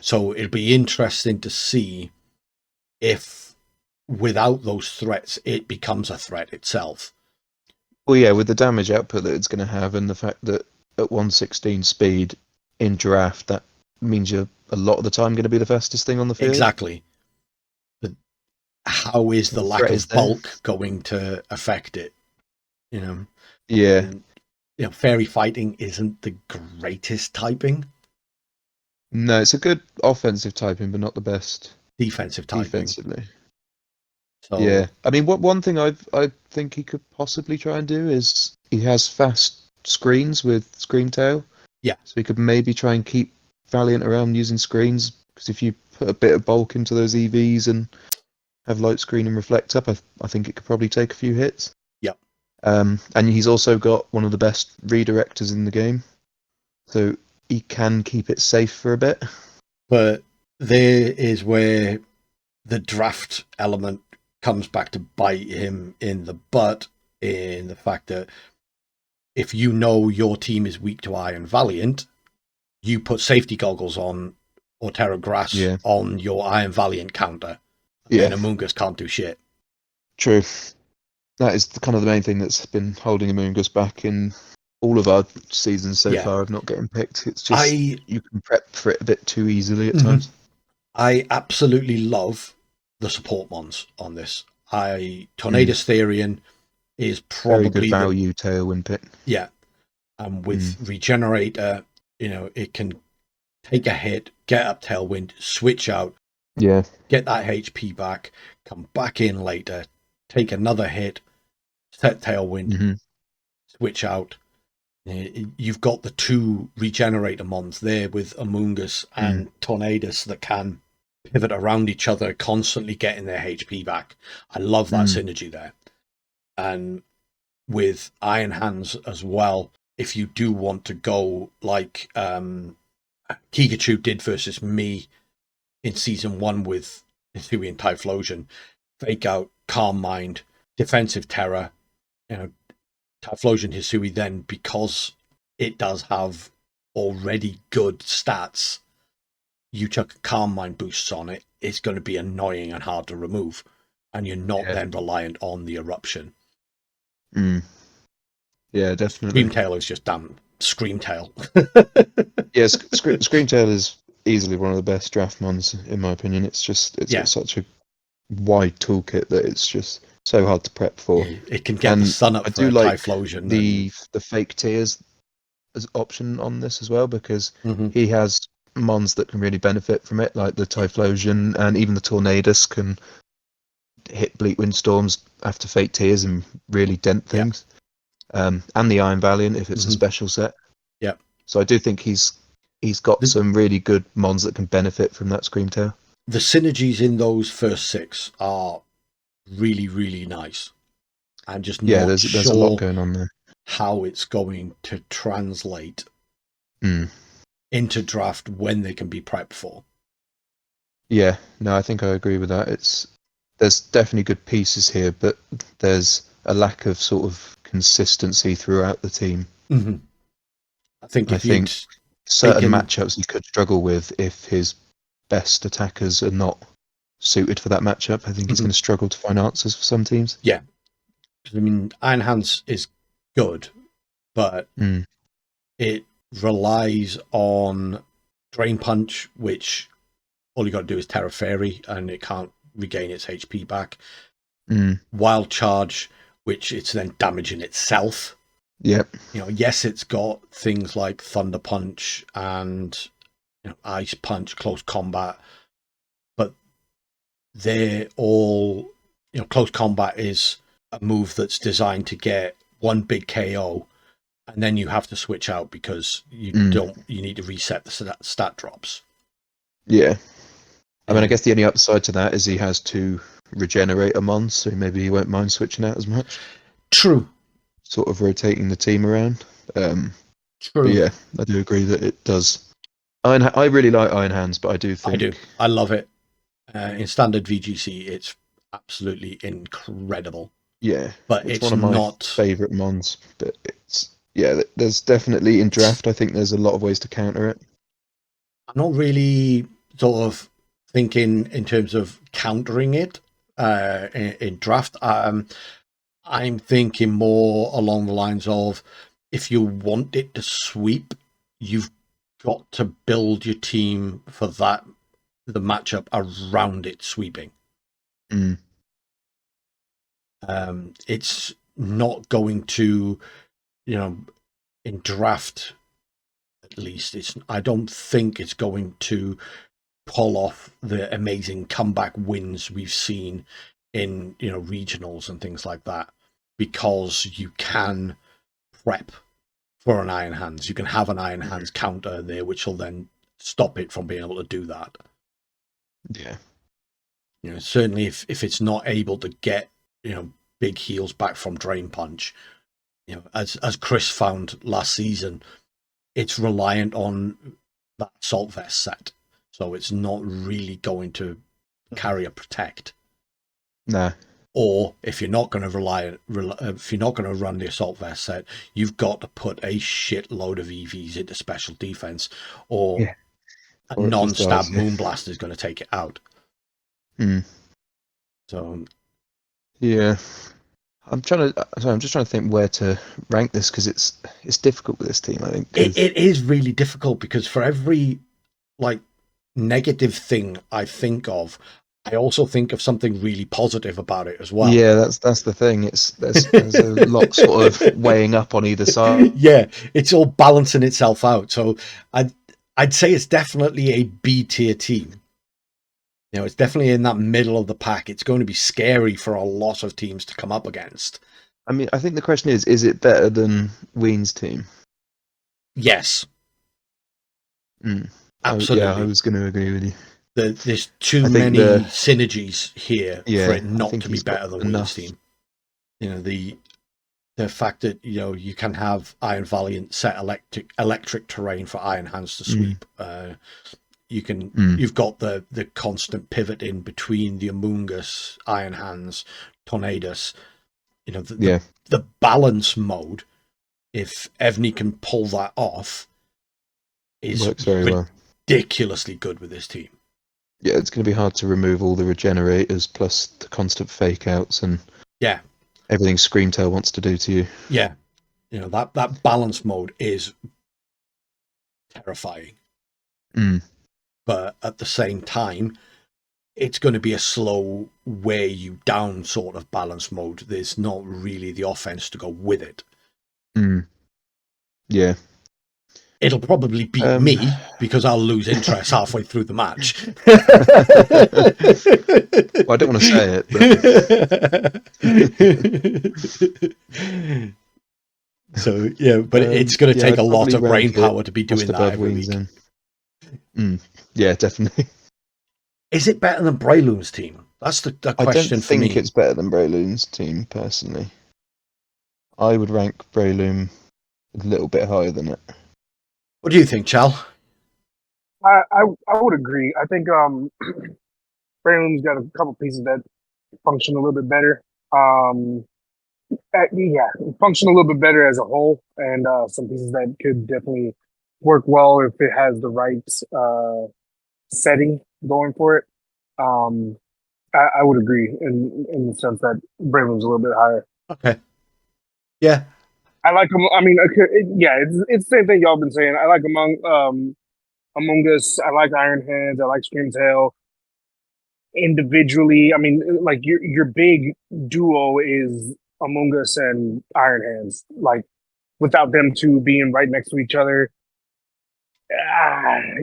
S1: So it'll be interesting to see if without those threats, it becomes a threat itself.
S2: Well, yeah, with the damage output that it's going to have and the fact that at 116 speed in draft, that means you're a lot of the time going to be the fastest thing on the field.
S1: Exactly. But how is the lack of bulk going to affect it?
S2: Yeah.
S1: And, fairy fighting isn't the greatest typing.
S2: No, it's a good offensive typing, but not the best
S1: defensive typing.
S2: Defensively.
S1: So,
S2: yeah. I mean, one thing I think he could possibly try and do is he has fast screens with Screamtail.
S1: Yeah.
S2: So he could maybe try and keep Valiant around using screens, because if you put a bit of bulk into those EVs and have light screen and reflect up, I think it could probably take a few hits.
S1: Yep.
S2: And he's also got one of the best redirectors in the game, so he can keep it safe for a bit.
S1: But there is where the draft element comes back to bite him in the butt, in the fact that if you know your team is weak to Iron Valiant, you put safety goggles on or Terra Grass on your Iron Valiant counter. And Amoongus can't do shit.
S2: True. That is kind of the main thing that's been holding Amoongus back in all of our seasons so far of not getting picked. It's just you can prep for it a bit too easily at times.
S1: I absolutely love the support mons on this. Tornadus Therian is probably
S2: very good value tailwind pick.
S1: Yeah. And with Regenerator, it can take a hit, get up tailwind, switch out, get that HP back, come back in later, take another hit, set tailwind, switch out. You've got the two Regenerator mons there with Amoongus and Tornadus that can pivot around each other, constantly getting their HP back. I love that synergy there. And with Iron Hands as well, if you do want to go like Pikachu did versus me in season 1 with Hisui and Typhlosion, fake out, Calm Mind, defensive Terror, Typhlosion Hisui, then because it does have already good stats, you chuck Calm Mind boosts on it, it's going to be annoying and hard to remove, and you're not then reliant on the eruption.
S2: Yeah, definitely.
S1: Screamtail is just damn Screamtail.
S2: Yes, Screamtail is easily one of the best draft mons in my opinion. It's got such a wide toolkit that it's just so hard to prep for.
S1: Yeah, it can get the sun up. I do like
S2: the fake tears as option on this as well, because he has mons that can really benefit from it, like the Typhlosion, and even the Tornadus can hit Bleakwind Storms after fake tears and really dent things. And the Iron Valiant if it's a special set.
S1: Yeah.
S2: So I do think he's got some really good mons that can benefit from that Screamtail.
S1: The synergies in those first 6 are really, really nice. I'm just not
S2: there's
S1: sure
S2: a lot going on there.
S1: How it's going to translate into draft when they can be prepped for.
S2: Yeah, no, I think I agree with that. There's definitely good pieces here, but there's a lack of sort of consistency throughout the team.
S1: I think
S2: certain matchups he could struggle with if his best attackers are not suited for that matchup. I think he's going to struggle to find answers for some teams.
S1: Yeah. I mean, Iron Hands is good, but it relies on Drain Punch, which all you got to do is Terra Fairy and it can't regain its HP back. Wild Charge, which it's then damaging itself.
S2: Yep.
S1: Yes, it's got things like Thunder Punch and Ice Punch, Close Combat, but they're all, Close Combat is a move that's designed to get one big KO, and then you have to switch out because you need to reset the stat drops.
S2: Yeah. I mean, I guess the only upside to that is he has 2 Regenerator mons, so maybe he won't mind switching out as much.
S1: True.
S2: Sort of rotating the team around.
S1: True.
S2: But yeah, I do agree that it does. I really like Iron Hands, but I do think...
S1: I love it. In standard VGC, it's absolutely incredible.
S2: Yeah,
S1: But it's
S2: one of my
S1: not
S2: favourite mons. But there's definitely in draft. I think there's a lot of ways to counter it.
S1: I'm not really sort of thinking in terms of countering it in draft. I'm thinking more along the lines of, if you want it to sweep, you've got to build your team for the matchup around it sweeping. It's not going to, in draft at least, I don't think it's going to pull off the amazing comeback wins we've seen in regionals and things like that, because you can prep for an Iron Hands. You can have an Iron Hands counter there, which will then stop it from being able to do that.
S2: Yeah.
S1: Certainly if it's not able to get, big heals back from Drain Punch, as Chris found last season, it's reliant on that Assault Vest set. So it's not really going to carry a Protect.
S2: No.
S1: Or if you're not going to if you're not going to run the Assault Vest set, you've got to put a shitload of EVs into special defense, or a non-stab Moonblast is going to take it out. So
S2: yeah, I'm just trying to think where to rank this, because it's difficult with this team. I think
S1: it is really difficult, because for every negative thing I think of, I also think of something really positive about it as well.
S2: Yeah, that's the thing. There's a lot sort of weighing up on either side.
S1: Yeah, it's all balancing itself out. So I'd say it's definitely a B tier team. It's definitely in that middle of the pack. It's going to be scary for a lot of teams to come up against.
S2: I mean, I think the question is it better than Ween's team?
S1: Yes. Absolutely.
S2: I was going to agree with you.
S1: There's too many synergies here for it not to be better than Ween's team. The fact that you can have Iron Valiant set electric terrain for Iron Hands to sweep. You've got the constant pivot in between the Amoongus, Iron Hands, Tornadus. The balance mode, if Evney can pull that off, is
S2: works very well.
S1: Ridiculously good with this team.
S2: Yeah, it's going to be hard to remove all the regenerators plus the constant fake outs and everything Screamtail wants to do to you.
S1: Yeah, that balance mode is terrifying. But at the same time, it's going to be a slow wear you down sort of balance mode. There's not really the offense to go with it.
S2: Yeah.
S1: It'll probably beat me, because I'll lose interest halfway through the match.
S2: Well, I don't want to say
S1: it. So, but it's going to take a lot of brain power to be doing that every week.
S2: Yeah, definitely.
S1: Is it better than Breloom's team? That's the question for me.
S2: I don't think it's better than Breloom's team, personally. I would rank Breloom a little bit higher than it.
S1: What do you think, Chal?
S3: I would agree. I think Breloom's got a couple pieces that function a little bit better. Function a little bit better as a whole, and some pieces that could definitely work well if it has the right setting going for it. I would agree in the sense that Breloom's a little bit higher.
S1: Okay. Yeah.
S3: I like him. I mean, it's the same thing y'all been saying. I like Among Us. I like Iron Hands. I like Screamtail. Individually, I mean, like your big duo is Among Us and Iron Hands. Like, without them two being right next to each other,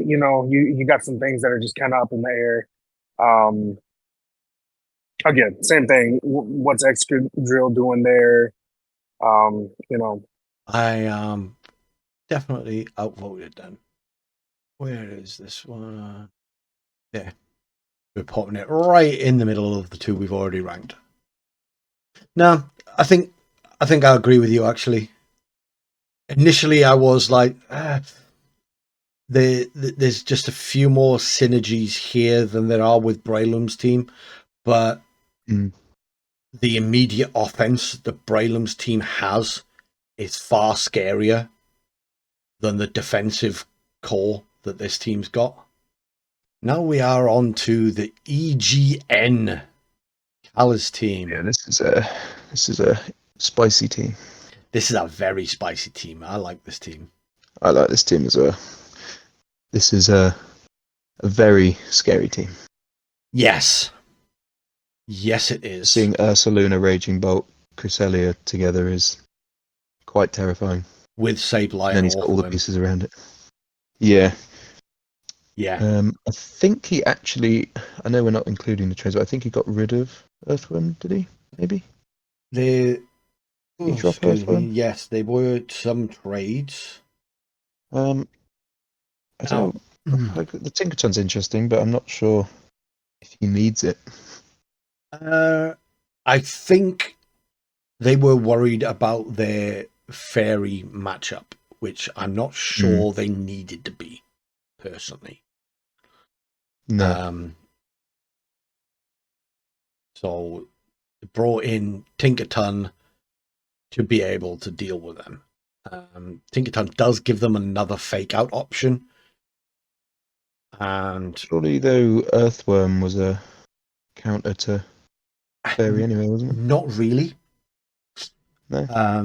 S3: you got some things that are just kind of up in the air. Again, same thing. What's Extra Drill doing there?
S1: I definitely outvoted them. Where is this one? Yeah, we're putting it right in the middle of the two we've already ranked. No, I think I agree with you, actually. Initially, I was like, there's just a few more synergies here than there are with Breloom's team, but the immediate offense that Breloom's team has is far scarier than the defensive core that this team's got. Now we are on to the EGN Cal's team.
S2: Yeah, this is a spicy team.
S1: This is a very spicy team. I like this team.
S2: I like this team as well. This is a very scary team.
S1: Yes. Yes, it is.
S2: Seeing Ursaluna, Raging Bolt, Cresselia together is quite terrifying.
S1: With Sableye
S2: And he's got all the pieces around it. Yeah.
S1: Yeah.
S2: I think he actually, I know we're not including the trades, but I think he got rid of Earthworm, did he? Maybe?
S1: He
S2: dropped Earthworm?
S1: Yes, they were some trades.
S2: I don't know. Like, the Tinkerton's interesting, but I'm not sure if he needs it.
S1: I think they were worried about their fairy matchup, which I'm not sure they needed to be, personally.
S2: No.
S1: So they brought in Tinkerton to be able to deal with them. Tinkerton does give them another fake out option. And
S2: surely, though, Earthworm was a counter to fairy anyway, wasn't it?
S1: Not really.
S2: No.
S1: I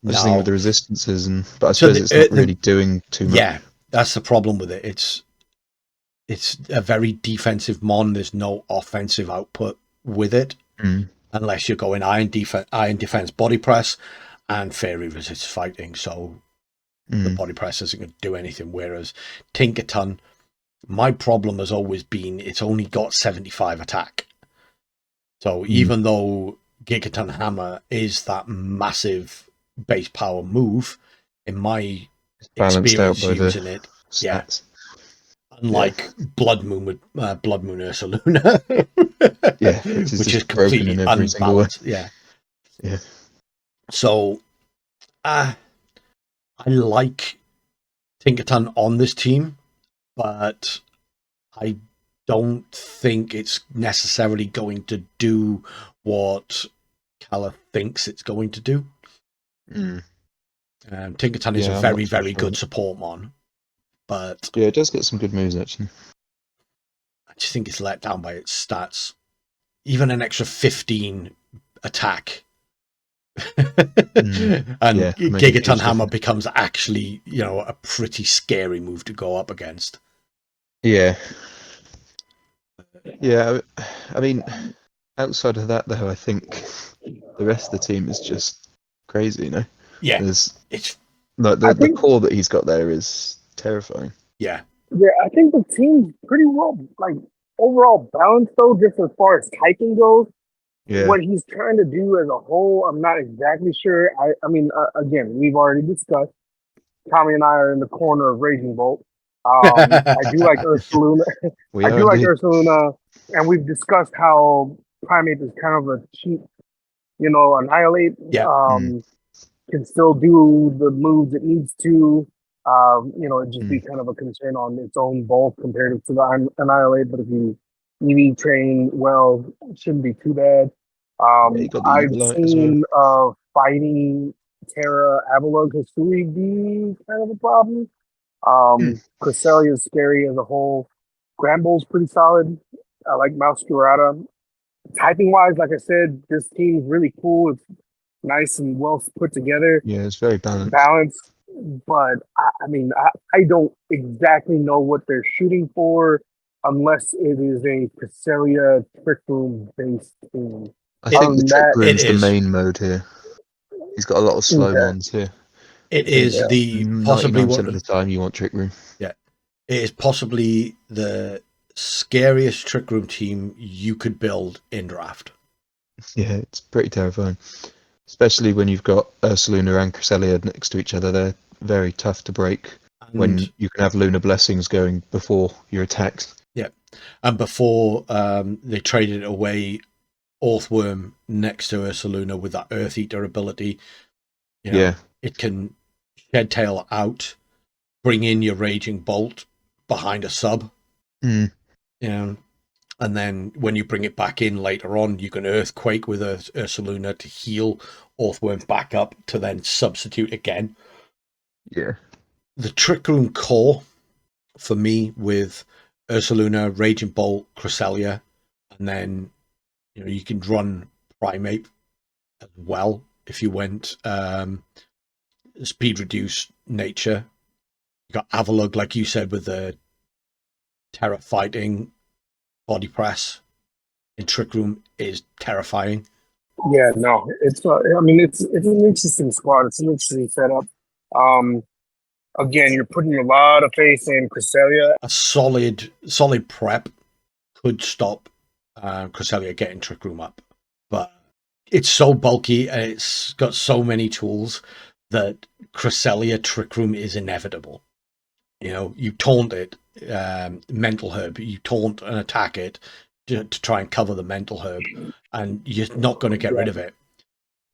S2: was just thinking with the resistances, but I suppose it's not really doing too much.
S1: Yeah, that's the problem with it. It's a very defensive mon. There's no offensive output with it, unless you're going iron defense body press, and fairy resists fighting. So the body press isn't going to do anything. Whereas Tinkerton, my problem has always been it's only got 75 attack. So even though Gigaton Hammer is that massive base power move, in my experience using it,
S2: stats.
S1: Unlike Blood Moon with Blood Moon Ursaluna, which is completely unbalanced. Yeah. So, I like Tinkerton on this team, but I don't think it's necessarily going to do what Kala thinks it's going to do. Tinkerton is a very, very good support mon, but
S2: it does get some good moves actually.
S1: I just think it's let down by its stats. Even an extra 15 attack, and Gigaton Hammer becomes actually, a pretty scary move to go up against.
S2: Yeah. I mean, outside of that, though, I think the rest of the team is just crazy,
S1: Yeah,
S2: it's like the core that he's got there is terrifying.
S3: Yeah, I think the team's pretty well, overall balanced, though, just as far as typing goes. Yeah. What he's trying to do as a whole, I'm not exactly sure. I mean, again, we've already discussed. Tommy and I are in the corner of Raging Bolt. I do like Ursaluna. Ursaluna, and we've discussed how Primate is kind of a cheap, Annihilate.
S1: Yeah.
S3: Can still do the moves it needs to. It just be kind of a concern on its own bulk compared to the Annihilate. But if you EV train well, it shouldn't be too bad. I've seen fighting Tera Avalug Hisui be kind of a problem. Cresselia is scary as a whole. Granbull's pretty solid. I like Mouscurata. Typing wise, like I said, this team's really cool. It's nice and well put together.
S2: Yeah, it's very balanced.
S3: But I don't exactly know what they're shooting for unless it is a Cresselia Trick Room based team.
S2: I think the Trick Room's the main mode here. He's got a lot of slow mons here.
S1: It is possibly
S2: 99% of the time you want Trick Room.
S1: Yeah, it is possibly the scariest Trick Room team you could build in draft.
S2: Yeah, it's pretty terrifying, especially when you've got Ursaluna and Cresselia next to each other. They're very tough to break when you can have Lunar Blessings going before your attacks.
S1: Yeah, and before they traded away Earthworm next to Ursaluna with that Earth Eater ability. It can Shed Tail out, bring in your Raging Bolt behind a sub. And then when you bring it back in later on, you can Earthquake with Ursaluna to heal Orthworm back up to then substitute again.
S2: Yeah.
S1: The Trick Room core for me with Ursaluna, Raging Bolt, Cresselia, and then you can run Primate as well if you went speed reduce nature. You got Avalug, like you said, with the Tera fighting body press in Trick Room is terrifying.
S3: Yeah, no, it's. I mean, it's an interesting squad. It's an interesting setup. Again, you're putting a lot of faith in Cresselia.
S1: A solid prep could stop Cresselia getting Trick Room up, but it's so bulky and it's got so many tools that Cresselia Trick Room is inevitable. You taunt it, Mental Herb, you taunt and attack it to try and cover the Mental Herb, and you're not going to get rid of it.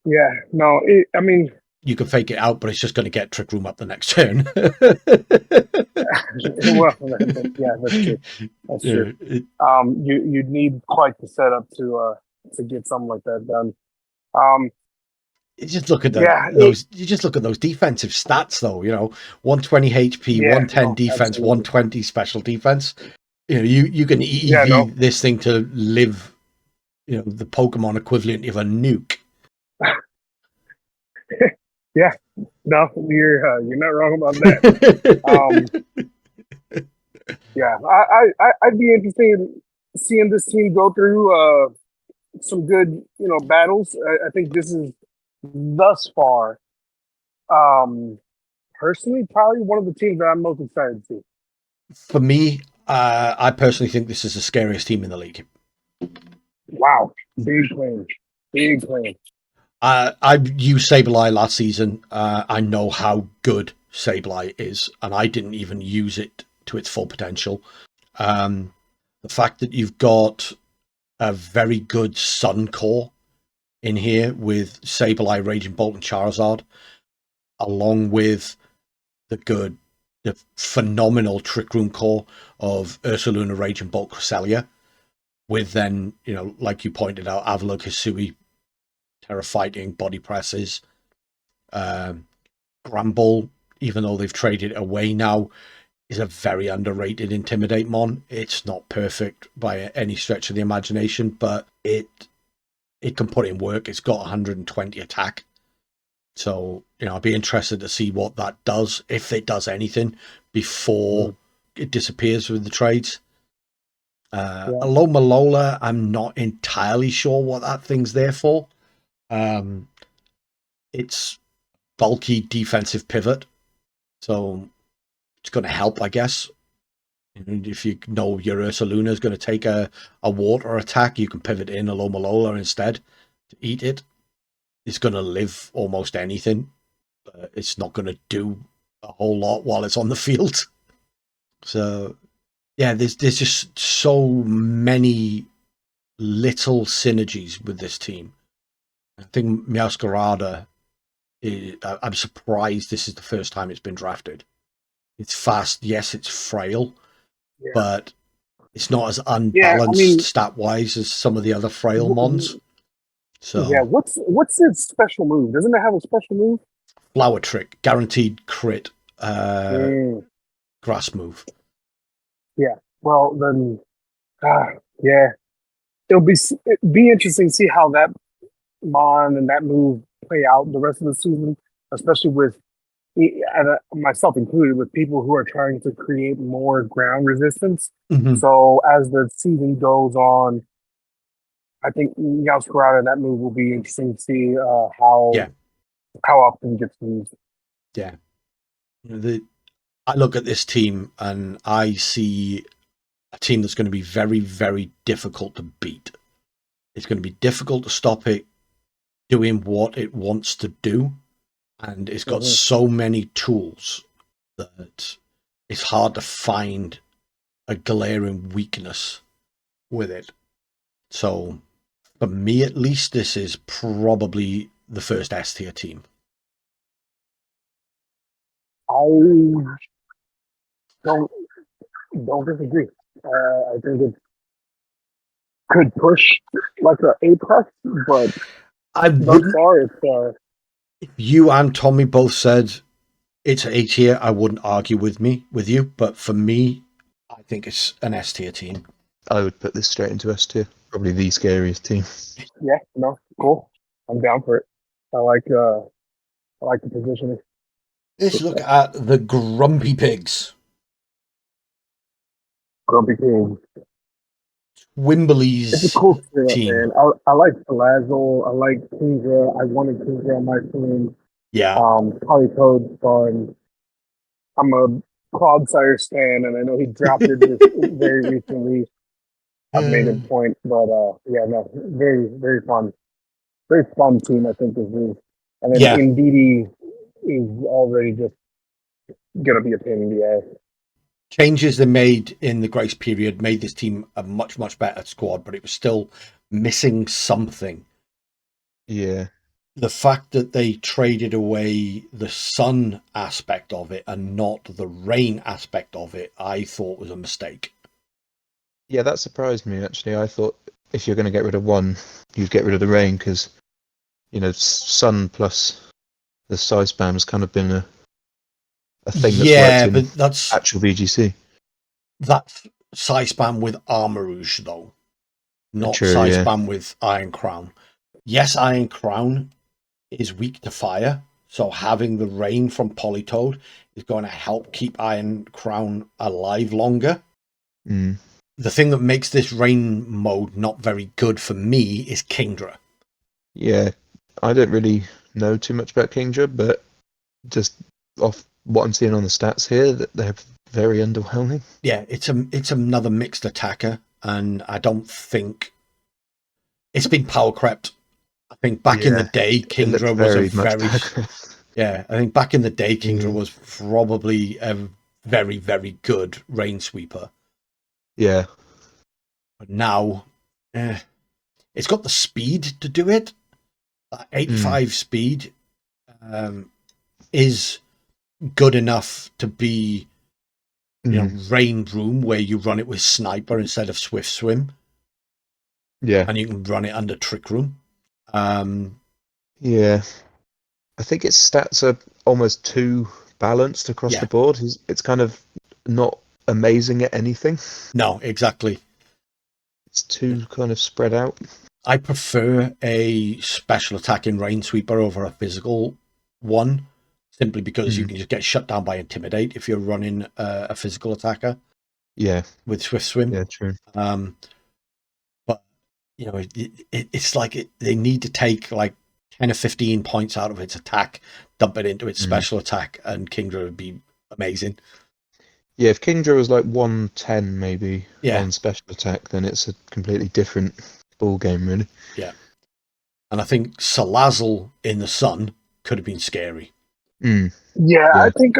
S3: Yeah, no, I mean,
S1: you can fake it out, but it's just going to get Trick Room up the next turn.
S3: Well, yeah, that's true. That's true. You'd need quite the setup to get something like that done.
S1: You just look at those. You just look at those defensive stats, though. 120 HP, 110 defense, absolutely. 120 special defense. You can EV this thing to live. The Pokemon equivalent of a nuke.
S3: Yeah, no, you're not wrong about that. Yeah, I'd be interested in seeing this team go through some good battles. I think this is thus far, personally, probably one of the teams that I'm most excited to see.
S1: For me, I personally think this is the scariest team in the league.
S3: Wow, big claim, big claim.
S1: I used Sableye last season. I know how good Sableye is, and I didn't even use it to its full potential. The fact that you've got a very good Sun core in here with Sableye, Raging Bolt, and Charizard, along with the phenomenal Trick Room core of Ursaluna, Raging Bolt, Cresselia, with then, like you pointed out, Avalugg, Hisui, Tera fighting, body presses. Gramble, even though they've traded away now, is a very underrated Intimidate mon. It's not perfect by any stretch of the imagination, but it can put in work. It's got 120 attack. So, I'd be interested to see what that does, if it does anything, before it disappears with the trades. Aloma Lola, I'm not entirely sure what that thing's there for. It's bulky defensive pivot, so it's going to help, I guess. And if you know your Ursaluna is going to take a water attack, you can pivot in Aloma Lola instead to eat it. It's going to live almost anything, but it's not going to do a whole lot while it's on the field. So, yeah, there's just so many little synergies with this team. I think Meowscarada, I'm surprised this is the first time it's been drafted. It's fast, yes, it's frail, but it's not as unbalanced stat-wise as some of the other frail mons. So
S3: yeah, what's its special move? Doesn't it have a special move?
S1: Flower Trick, guaranteed crit, grass move.
S3: Yeah, well then, yeah, it'll be interesting to see how that mon and that move play out the rest of the season, especially with myself included, with people who are trying to create more ground resistance.
S1: Mm-hmm.
S3: So as the season goes on, I think Meowscarada and that move will be interesting to see how often it gets used.
S1: Yeah. I look at this team and I see a team that's going to be very, very difficult to beat. It's going to be difficult to stop it doing what it wants to do. And it's got so many tools that it's hard to find a glaring weakness with it. So, for me at least, this is probably the first S tier team.
S3: I don't disagree. I think could push like an Apex, but
S1: I
S3: thus
S1: wouldn't.
S3: far it's
S1: If you and Tommy both said it's an A tier, I wouldn't argue with you. But for me, I think it's an S tier team.
S2: I would put this straight into S tier. Probably the scariest team.
S3: yeah, no, cool. I'm down for it. I like the positioning.
S1: Let's look at the Grumpy Pigs.
S3: Grumpy King.
S1: Wimberley's
S3: It's a cool
S1: team.
S3: man. I like Palazzo. I like Kingdra. I wanted Kingdra on my team.
S1: Yeah.
S3: Politoeds fun. I'm a Clodsire stan, and I know he dropped it just very recently. I've made a point, but yeah, no, very, very fun. Very fun team, I think, this is. And then
S1: Yeah.
S3: Ndidi is already just going to be a pain in the ass.
S1: Changes they made in the grace period made this team a much, much better squad, but it was still missing something.
S2: Yeah.
S1: The fact that they traded away the sun aspect of it and not the rain aspect of it, I thought was a mistake.
S2: Yeah, that surprised me, actually. I thought if you're going to get rid of one, you'd get rid of the rain, because, you know, sun plus the size spam has kind of been a thing that's worked in
S1: but that's
S2: actual VGC.
S1: That's size spam with Armor Rouge, though. Not
S2: True,
S1: size
S2: yeah.
S1: spam with Iron Crown. Yes, Iron Crown is weak to fire, so having the rain from Politoed is going to help keep Iron Crown alive longer.
S2: Mm.
S1: The thing that makes this rain mode not very good for me is Kingdra.
S2: Yeah, I don't really know too much about Kingdra, but just off what I'm seeing on the stats here, that they're very underwhelming.
S1: Yeah, it's another mixed attacker, and I don't think it's been power crept. I think back in the day, Kingdra was a very yeah. I think back in the day, Kingdra was probably a very, very good rain sweeper.
S2: Yeah,
S1: but now it's got the speed to do it. 85 speed is good enough to be, you know, rain room where you run it with sniper instead of swift swim.
S2: Yeah,
S1: and you can run it under trick room.
S2: Yeah, I think its stats are almost too balanced across the board. It's kind of not amazing at anything.
S1: No, exactly.
S2: It's too kind of spread out.
S1: I prefer a special attacking rain sweeper over a physical one, simply because you can just get shut down by Intimidate if you're running a physical attacker.
S2: Yeah,
S1: with Swift Swim.
S2: Yeah, true.
S1: But you know, it's like they need to take like 10 or 15 points out of its attack, dump it into its special attack, and Kingdra would be amazing.
S2: Yeah, if Kingdra was like 110 maybe on special attack, then it's a completely different ball game, really.
S1: Yeah. And I think Salazzle in the sun could have been scary.
S3: Yeah, I think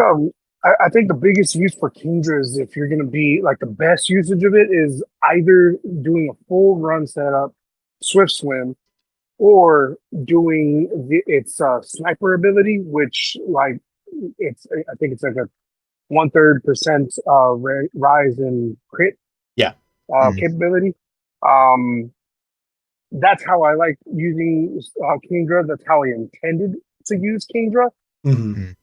S3: I think the biggest use for Kingdra is if you're going to be like the best usage of it is either doing a full run setup, Swift Swim, or doing its sniper ability, which like I think it's like a 1/3% rise in crit capability. That's how I like using Kingdra. That's how I intended to use Kingdra. But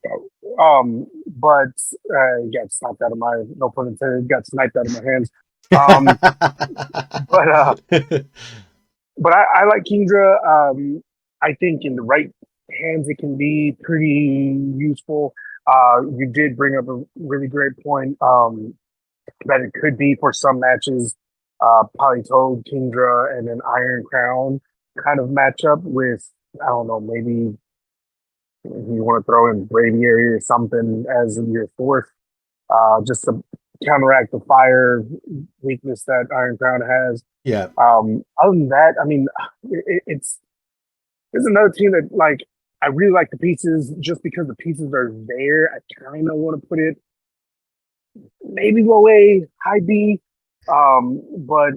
S3: got sniped out of my, no pun intended, got sniped out of my hands. But I like Kingdra. I think in the right hands it can be pretty useful. You did bring up a really great point that it could be for some matches, Politoed, Kingdra, and an Iron Crown kind of matchup with, I don't know, maybe you want to throw in Braviary or something as your fourth, just to counteract the fire weakness that Iron Crown has.
S1: Yeah.
S3: Other than that, I mean, it's another team that like I really like the pieces just because the pieces are there. I kind of want to put it maybe low A, high B, but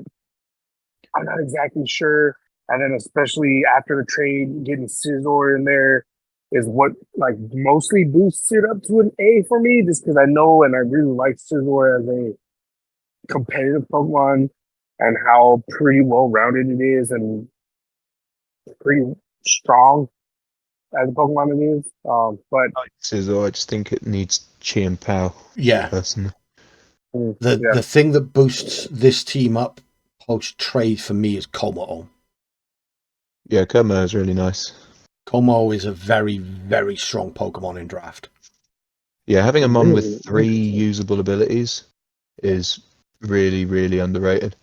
S3: I'm not exactly sure. And then especially after the trade, getting Scizor in there is what like mostly boosts it up to an A for me, just because I know and I really like Scizor as a competitive Pokemon. and how pretty well-rounded it is and pretty strong as a Pokemon it is. But
S2: I just think it needs chi and pow.
S1: Yeah.
S2: Personally.
S1: The thing that boosts this team up post-trade for me is Komodo.
S2: Yeah, Komodo is really nice.
S1: Komodo is a very, very strong Pokemon in draft.
S2: Yeah, having a Mon with 3 usable abilities is really, really underrated.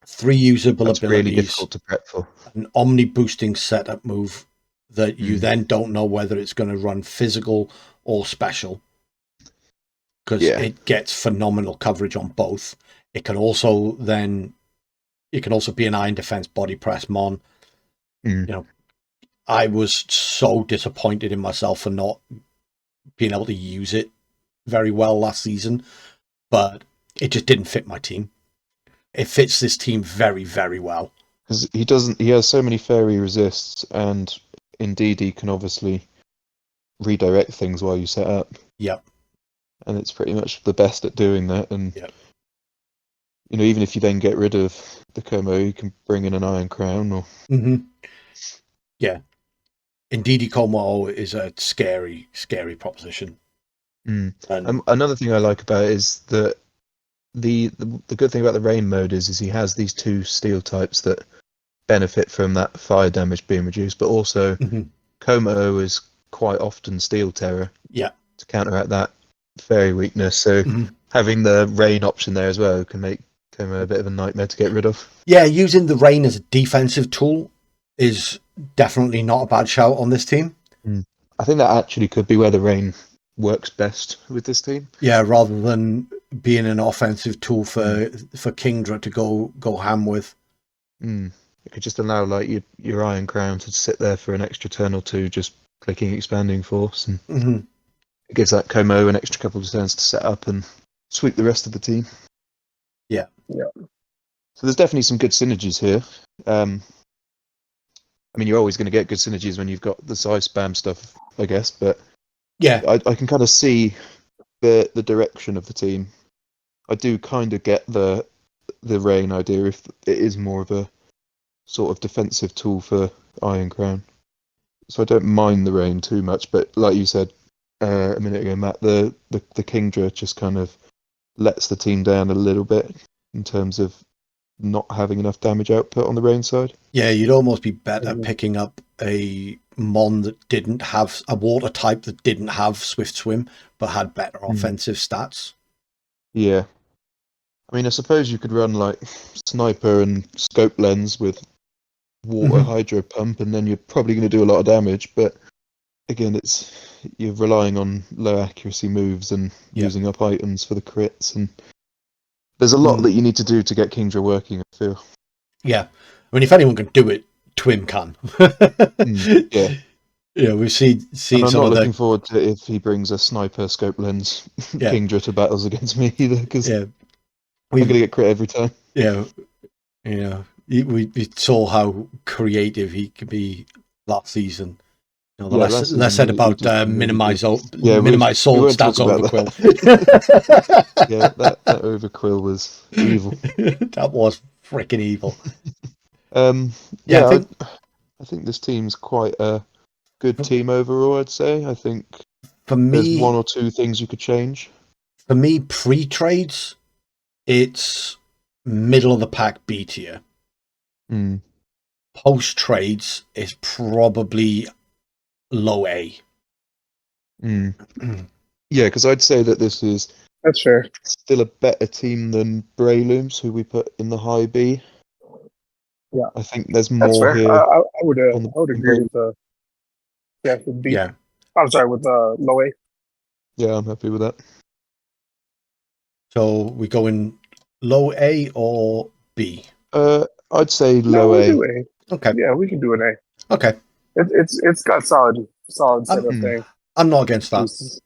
S1: 3 usable
S2: That's
S1: abilities.
S2: Really difficult to prep for.
S1: An Omni boosting setup move that you then don't know whether it's going to run physical or special. Because it gets phenomenal coverage on both. It can also be an Iron Defense Body Press Mon. You know, I was so disappointed in myself for not being able to use it very well last season, but it just didn't fit my team. It fits this team very, very well.
S2: Because he has so many fairy resists, and indeed he can obviously redirect things while you set up.
S1: Yep.
S2: And it's pretty much the best at doing that. And you know, even if you then get rid of the Como, you can bring in an Iron Crown or.
S1: Yeah. Indeed, Como is a scary, scary proposition.
S2: And another thing I like about it is that the good thing about the rain mode is he has these 2 steel types that benefit from that fire damage being reduced, but also Como is quite often steel Tera to counteract that fairy weakness. So having the rain option there as well can make Como a bit of a nightmare to get rid of.
S1: Yeah, using the rain as a defensive tool is definitely not a bad shout on this team.
S2: I think that actually could be where the rain works best with this team. Yeah,
S1: rather than being an offensive tool for Kingdra to go ham with.
S2: It could just allow like your Iron Crown to sit there for an extra turn or 2, just clicking Expanding Force, and it gives that Como an extra couple of turns to set up and sweep the rest of the team.
S1: Yeah.
S2: So there's definitely some good synergies here. I mean, you're always going to get good synergies when you've got the size spam stuff, I guess, but I can kind of see the direction of the team. I do kind of get the rain idea if it is more of a sort of defensive tool for Iron Crown. So I don't mind the rain too much, but like you said a minute ago, Matt, the Kingdra just kind of lets the team down a little bit in terms of not having enough damage output on the rain side.
S1: Yeah, you'd almost be better picking up a Mon that didn't have a water type that didn't have Swift Swim but had better offensive stats.
S2: Yeah. I mean, I suppose you could run like Sniper and Scope Lens with water Hydro Pump, and then you're probably going to do a lot of damage, but again, you're relying on low accuracy moves and using up items for the crits, and there's a lot that you need to do to get Kingdra working, I feel. Yeah.
S1: I mean, if anyone can do it, Twim can.
S2: Yeah.
S1: Yeah, we've seen
S2: I'm not looking forward to if he brings a Sniper Scope Lens Kingdra to battles against me either, because I'm going to get crit every time.
S1: Yeah. We saw how creative he could be last season. You know, less said about minimize sword stats overquill.
S2: Yeah, that overquill was evil.
S1: That was freaking evil.
S2: I think this team's quite a good team overall, I'd say. I think
S1: for me,
S2: there's 1 or 2 things you could change.
S1: For me, pre-trades, it's middle of the pack B tier. Post-trades is probably low A.
S2: Yeah, because I'd say that
S3: that's fair.
S2: Still a better team than Breloom's, who we put in the high B.
S3: Yeah,
S2: I think there's more here.
S3: I would agree with the with B.
S1: Yeah,
S3: I'm sorry, with low A.
S2: Yeah, I'm happy with that.
S1: So we go in low A or B?
S2: I'd say low A.
S1: Okay.
S3: Yeah, we can do an A.
S1: Okay.
S3: It's got solid setup thing.
S1: I'm not against that.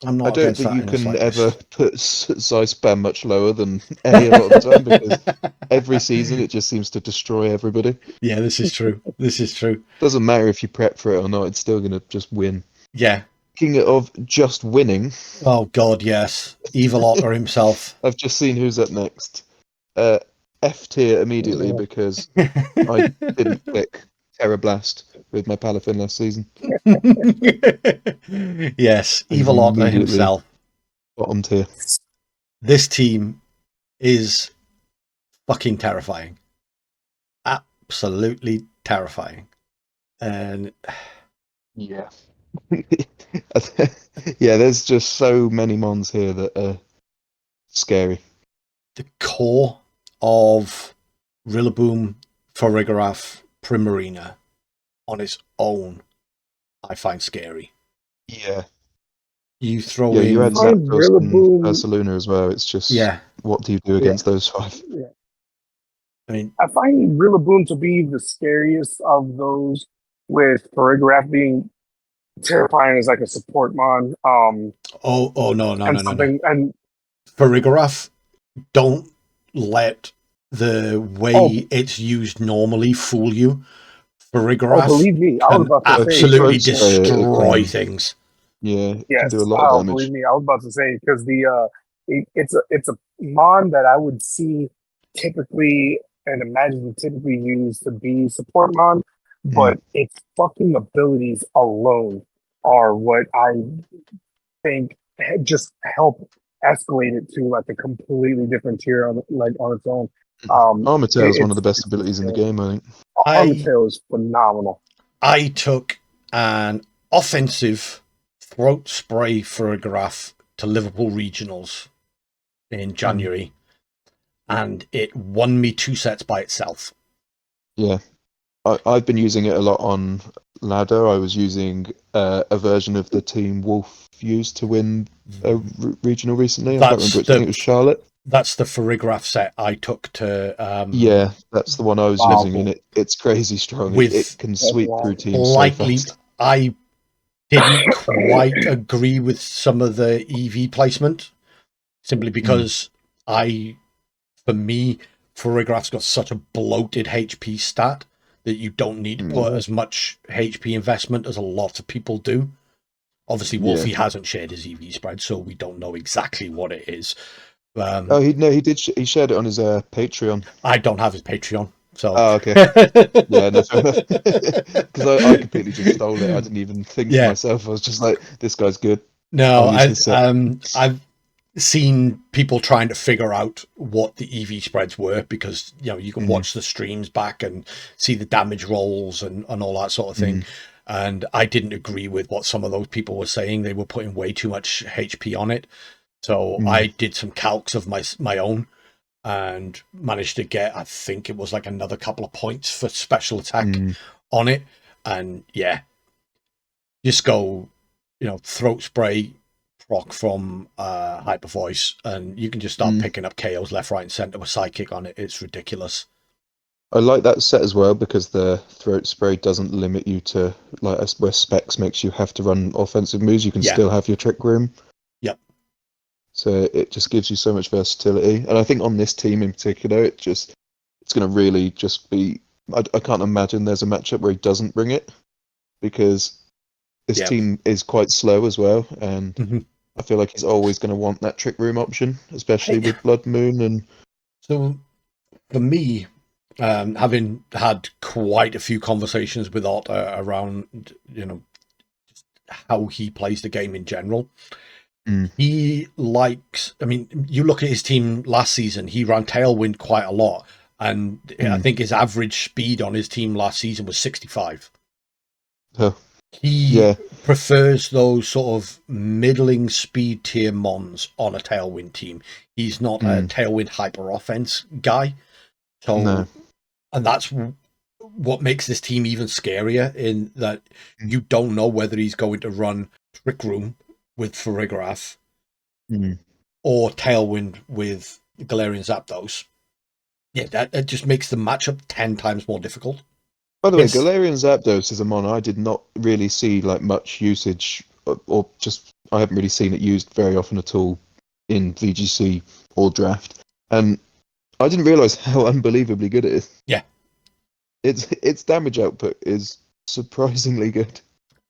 S2: I don't think you can ever put size spam much lower than A lot of the time, because every season it just seems to destroy everybody.
S1: Yeah, this is true.
S2: Doesn't matter if you prep for it or not, it's still going to just win.
S1: Yeah.
S2: Speaking of just winning.
S1: Oh, God, yes. Evil Otter himself.
S2: I've just seen who's up next. F tier immediately because I didn't click Tera Blast with my Palafin last season.
S1: Yes,
S2: He's
S1: Evil Otter
S2: immediately
S1: himself.
S2: Bottom tier.
S1: This team is fucking terrifying. Absolutely terrifying. And
S2: yeah. Yeah, there's just so many mons here that are scary.
S1: The core of Rillaboom, Farigiraf, Primarina on its own, I find scary.
S2: Yeah.
S1: You throw
S2: Yeah,
S1: in...
S2: you had Zapdos and
S3: Rillaboom...
S2: Ursaluna as well. It's just, what do you do against those 5?
S3: Yeah.
S1: I mean,
S3: I find Rillaboom to be the scariest of those, with Farigiraf being terrifying as like a support mon.
S1: no.
S3: And
S1: Farigiraf, don't let the way it's used normally fool you. Farigiraf
S3: believe me, I was
S1: can
S3: about to say,
S1: absolutely destroy things.
S2: Yeah, it
S3: yes,
S2: can do a lot of damage.
S3: believe me, I was about to say, because it's a mon that I would see typically and imagine typically used to be support mon, but its fucking abilities alone are what I think just help escalate it to like a completely different tier on its own.
S2: Armatail is one of the best abilities in the game, I think.
S3: Armatail is phenomenal.
S1: I took an offensive throat spray for a graph to Liverpool Regionals in January, and it won me 2 sets by itself.
S2: Yeah. I've been using it a lot on ladder. I was using a version of the Team Wolf used to win a regional recently. I can't remember which. I think it was Charlotte.
S1: That's the Farigiraf set I took to...
S2: yeah, that's the one I was using, and it's crazy strong. It can sweep through teams so fast.
S1: I didn't quite agree with some of the EV placement, simply because for me, Farigiraf's got such a bloated HP stat that you don't need to put as much HP investment as a lot of people do. Obviously, Wolfie hasn't shared his EV spread, so we don't know exactly what it is.
S2: He did. He shared it on his Patreon.
S1: I don't have his Patreon, so.
S2: Oh, okay. Yeah, no, fair enough. Because I completely just stole it. I didn't even think to myself. I was just like, this guy's good.
S1: No, I've seen people trying to figure out what the EV spreads were, because you can watch the streams back and see the damage rolls and all that sort of thing. And I didn't agree with what some of those people were saying. They were putting way too much HP on it. So I did some calcs of my own and managed to get, I think it was like another couple of points for special attack on it. And just go, throat spray, proc from Hyper Voice, and you can just start picking up KOs left, right, and center with Psychic on it. It's ridiculous.
S2: I like that set as well because the throat spray doesn't limit you to like where Specs makes you have to run offensive moves. You can still have your Trick Room.
S1: Yep.
S2: So it just gives you so much versatility, and I think on this team in particular, it's going to really just be. I can't imagine there's a matchup where he doesn't bring it, because this team is quite slow as well, and I feel like he's always going to want that Trick Room option, especially with Blood Moon. And
S1: so for me, having had quite a few conversations with Otter around, how he plays the game in general. He likes, you look at his team last season, he ran Tailwind quite a lot. And I think his average speed on his team last season was 65. He prefers those sort of middling speed tier mons on a Tailwind team. He's not a Tailwind hyper offense guy. So, and that's what makes this team even scarier, in that you don't know whether he's going to run Trick Room with Farigiraf or Tailwind with Galarian Zapdos. Yeah, that just makes the matchup 10 times more difficult.
S2: By the way, Galarian Zapdos is a mon I did not really see like much usage, or just I haven't really seen it used very often at all in VGC or draft, and I didn't realize how unbelievably good it is.
S1: Yeah,
S2: its damage output is surprisingly good.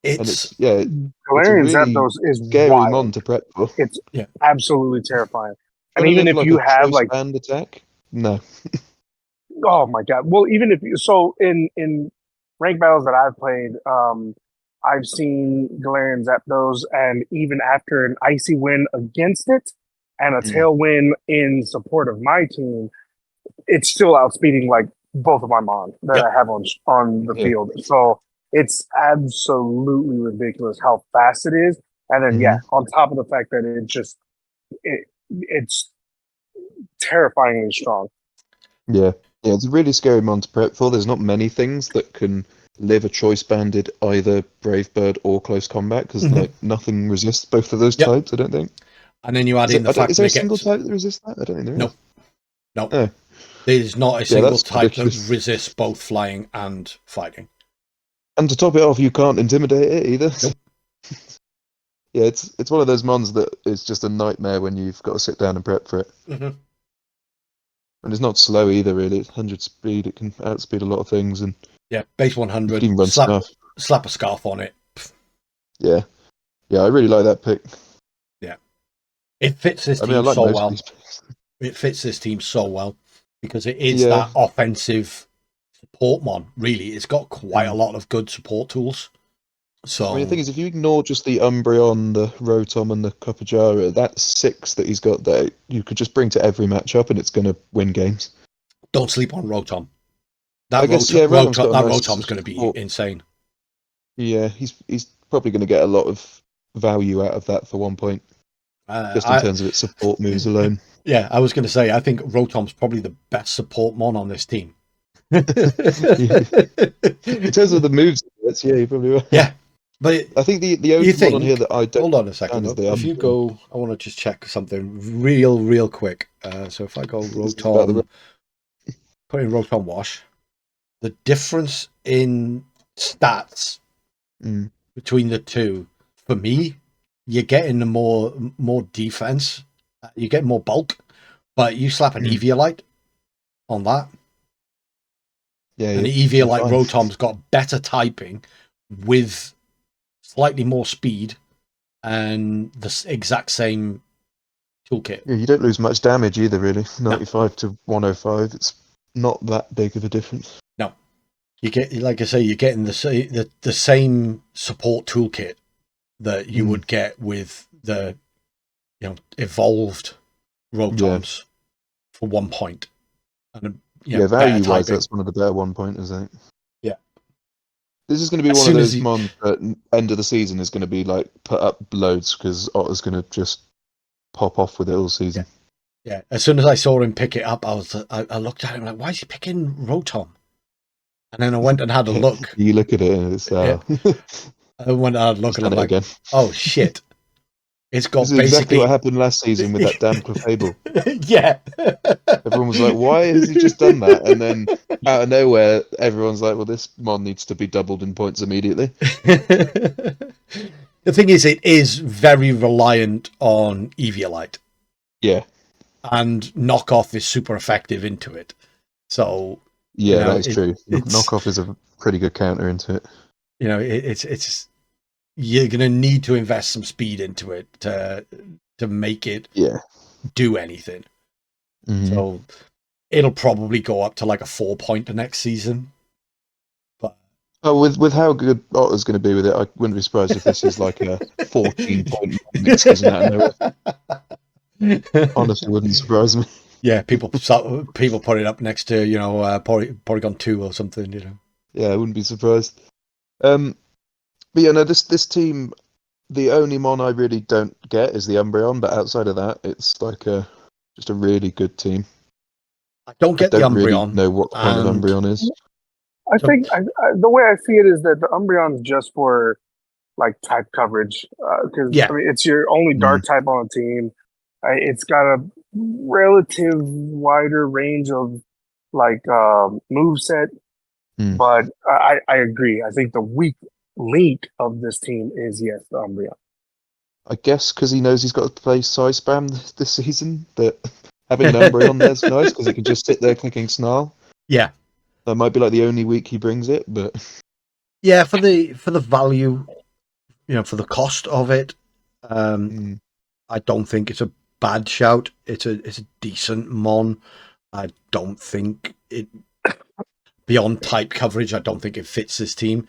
S1: It's
S3: Galarian Zapdos is
S2: scary
S3: wild.
S2: mon to prep for.
S3: It's absolutely terrifying. And
S2: Gonna
S3: even if
S2: like
S3: you
S2: a
S3: have
S2: choice band attack, no.
S3: Oh my god! Well, even if in ranked battles that I've played, I've seen Galarian Zapdos, and even after an icy win against it and a tail win in support of my team, it's still outspeeding like both of my Mon that I have on the field. So it's absolutely ridiculous how fast it is. And then on top of the fact that it's terrifyingly strong.
S2: Yeah, it's a really scary mon to prep for. There's not many things that can live a choice banded either Brave Bird or close combat because like nothing resists both of those types. I don't think.
S1: And then you add in the fact
S2: is there a single type that resists that? I don't think there is.
S1: No.
S2: Oh.
S1: There's not a single type
S2: ridiculous.
S1: that resists both flying and fighting.
S2: And to top it off, you can't intimidate it either.
S1: Nope.
S2: Yeah, it's one of those mons that is just a nightmare when you've got to sit down and prep for it. And it's not slow either, really. It's 100 speed. It can outspeed a lot of things. And
S1: base 100.
S2: You can run
S1: slap a scarf on it.
S2: Yeah, I really like that pick.
S1: Yeah, it fits this team so well. It fits this team so well because it is that offensive support mon. Really, it's got quite a lot of good support tools. So
S2: I mean, the thing is, if you ignore just the Umbreon, the Rotom, and the Copajara, that 6 that he's got there, you could just bring to every matchup, and it's going to win games.
S1: Don't sleep on Rotom.
S2: Rotom's
S1: going to be insane.
S2: Yeah, he's probably going to get a lot of value out of that for 1 point, just in terms of its support moves alone.
S1: Yeah, I was going to say, I think Rotom's probably the best support mon on this team.
S2: In terms of the moves, you're probably right.
S1: Yeah. But
S2: I think the only one on here that I don't...
S1: Hold on a second. If you go... I want to just check something real quick. So if I go Rotom... Put in Rotom Wash. The difference in stats between the two, for me, you're getting the more defense. You get more bulk. But you slap an Eviolite on that.
S2: Yeah,
S1: and the Eviolite Rotom's got better typing with slightly more speed and the exact same toolkit.
S2: Yeah, you don't lose much damage either, really. 95 to 105, it's not that big of a difference.
S1: No. You get, like I say, you're getting the same support toolkit that you would get with the evolved Rotoms for 1 point. And
S2: value-wise, that's one of the better 1 pointers, I think.
S1: Yeah.
S2: This is going to be one of those mons that end of the season is going to be like put up loads because Otter's going to just pop off with it all season.
S1: Yeah. As soon as I saw him pick it up, I looked at him like, why is he picking Rotom? And then I went and had a look.
S2: You look at it and it's...
S1: I went and had a look and I'm like, oh shit. It's got
S2: basically exactly what happened last season with that damn Clefable.
S1: Yeah.
S2: Everyone was like, why has he just done that? And then out of nowhere, everyone's like, well, this mon needs to be doubled in points immediately.
S1: The thing is, it is very reliant on Eviolite.
S2: Yeah.
S1: And Knockoff is super effective into it. So...
S2: Yeah, that is true. Knockoff is a pretty good counter into it.
S1: It's you're going to need to invest some speed into it to make it do anything. So it'll probably go up to like a 4 point next season. But
S2: with how good Otter's going to be with it, I wouldn't be surprised if this is like a 14 point next season out of nowhere. Honestly, wouldn't surprise me.
S1: Yeah, people put it up next to Porygon 2 or something.
S2: Yeah, I wouldn't be surprised. But this team, the only mon I really don't get is the Umbreon, but outside of that, it's like just a really good team.
S1: I don't get the Umbreon.
S2: Really know what the point of Umbreon is.
S3: I think the way I see it is that the Umbreon's just for like type coverage because it's your only dark type on the team. It's got a relative wider range of like moveset, but I agree. I think the weak link of this team is the Umbreon.
S2: I guess because he knows he's got to play Psy Spam this season, that having an Umbreon there's nice because he can just sit there clicking Snarl.
S1: Yeah,
S2: that might be like the only week he brings it, but
S1: for the value, for the cost of it, I don't think it's a bad shout. It's a decent mon. I don't think it, beyond type coverage, I don't think it fits this team.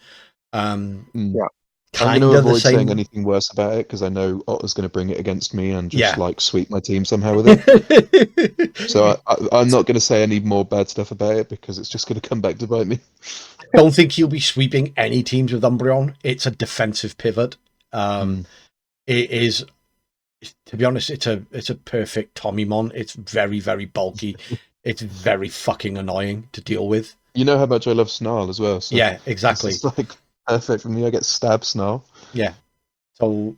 S2: I'm going to avoid saying anything worse about it because I know Otter's going to bring it against me and just like sweep my team somehow with it. So I'm not going to say any more bad stuff about it because it's just going to come back to bite me.
S1: I don't think he'll be sweeping any teams with Umbreon. It's a defensive pivot. It is, to be honest, it's a perfect Tommymon. It's very, very bulky. It's very fucking annoying to deal with.
S2: You know how much I love Snarl as well. So
S1: yeah, exactly.
S2: It's like perfect for me. I get stabbed Snarl.
S1: Yeah. So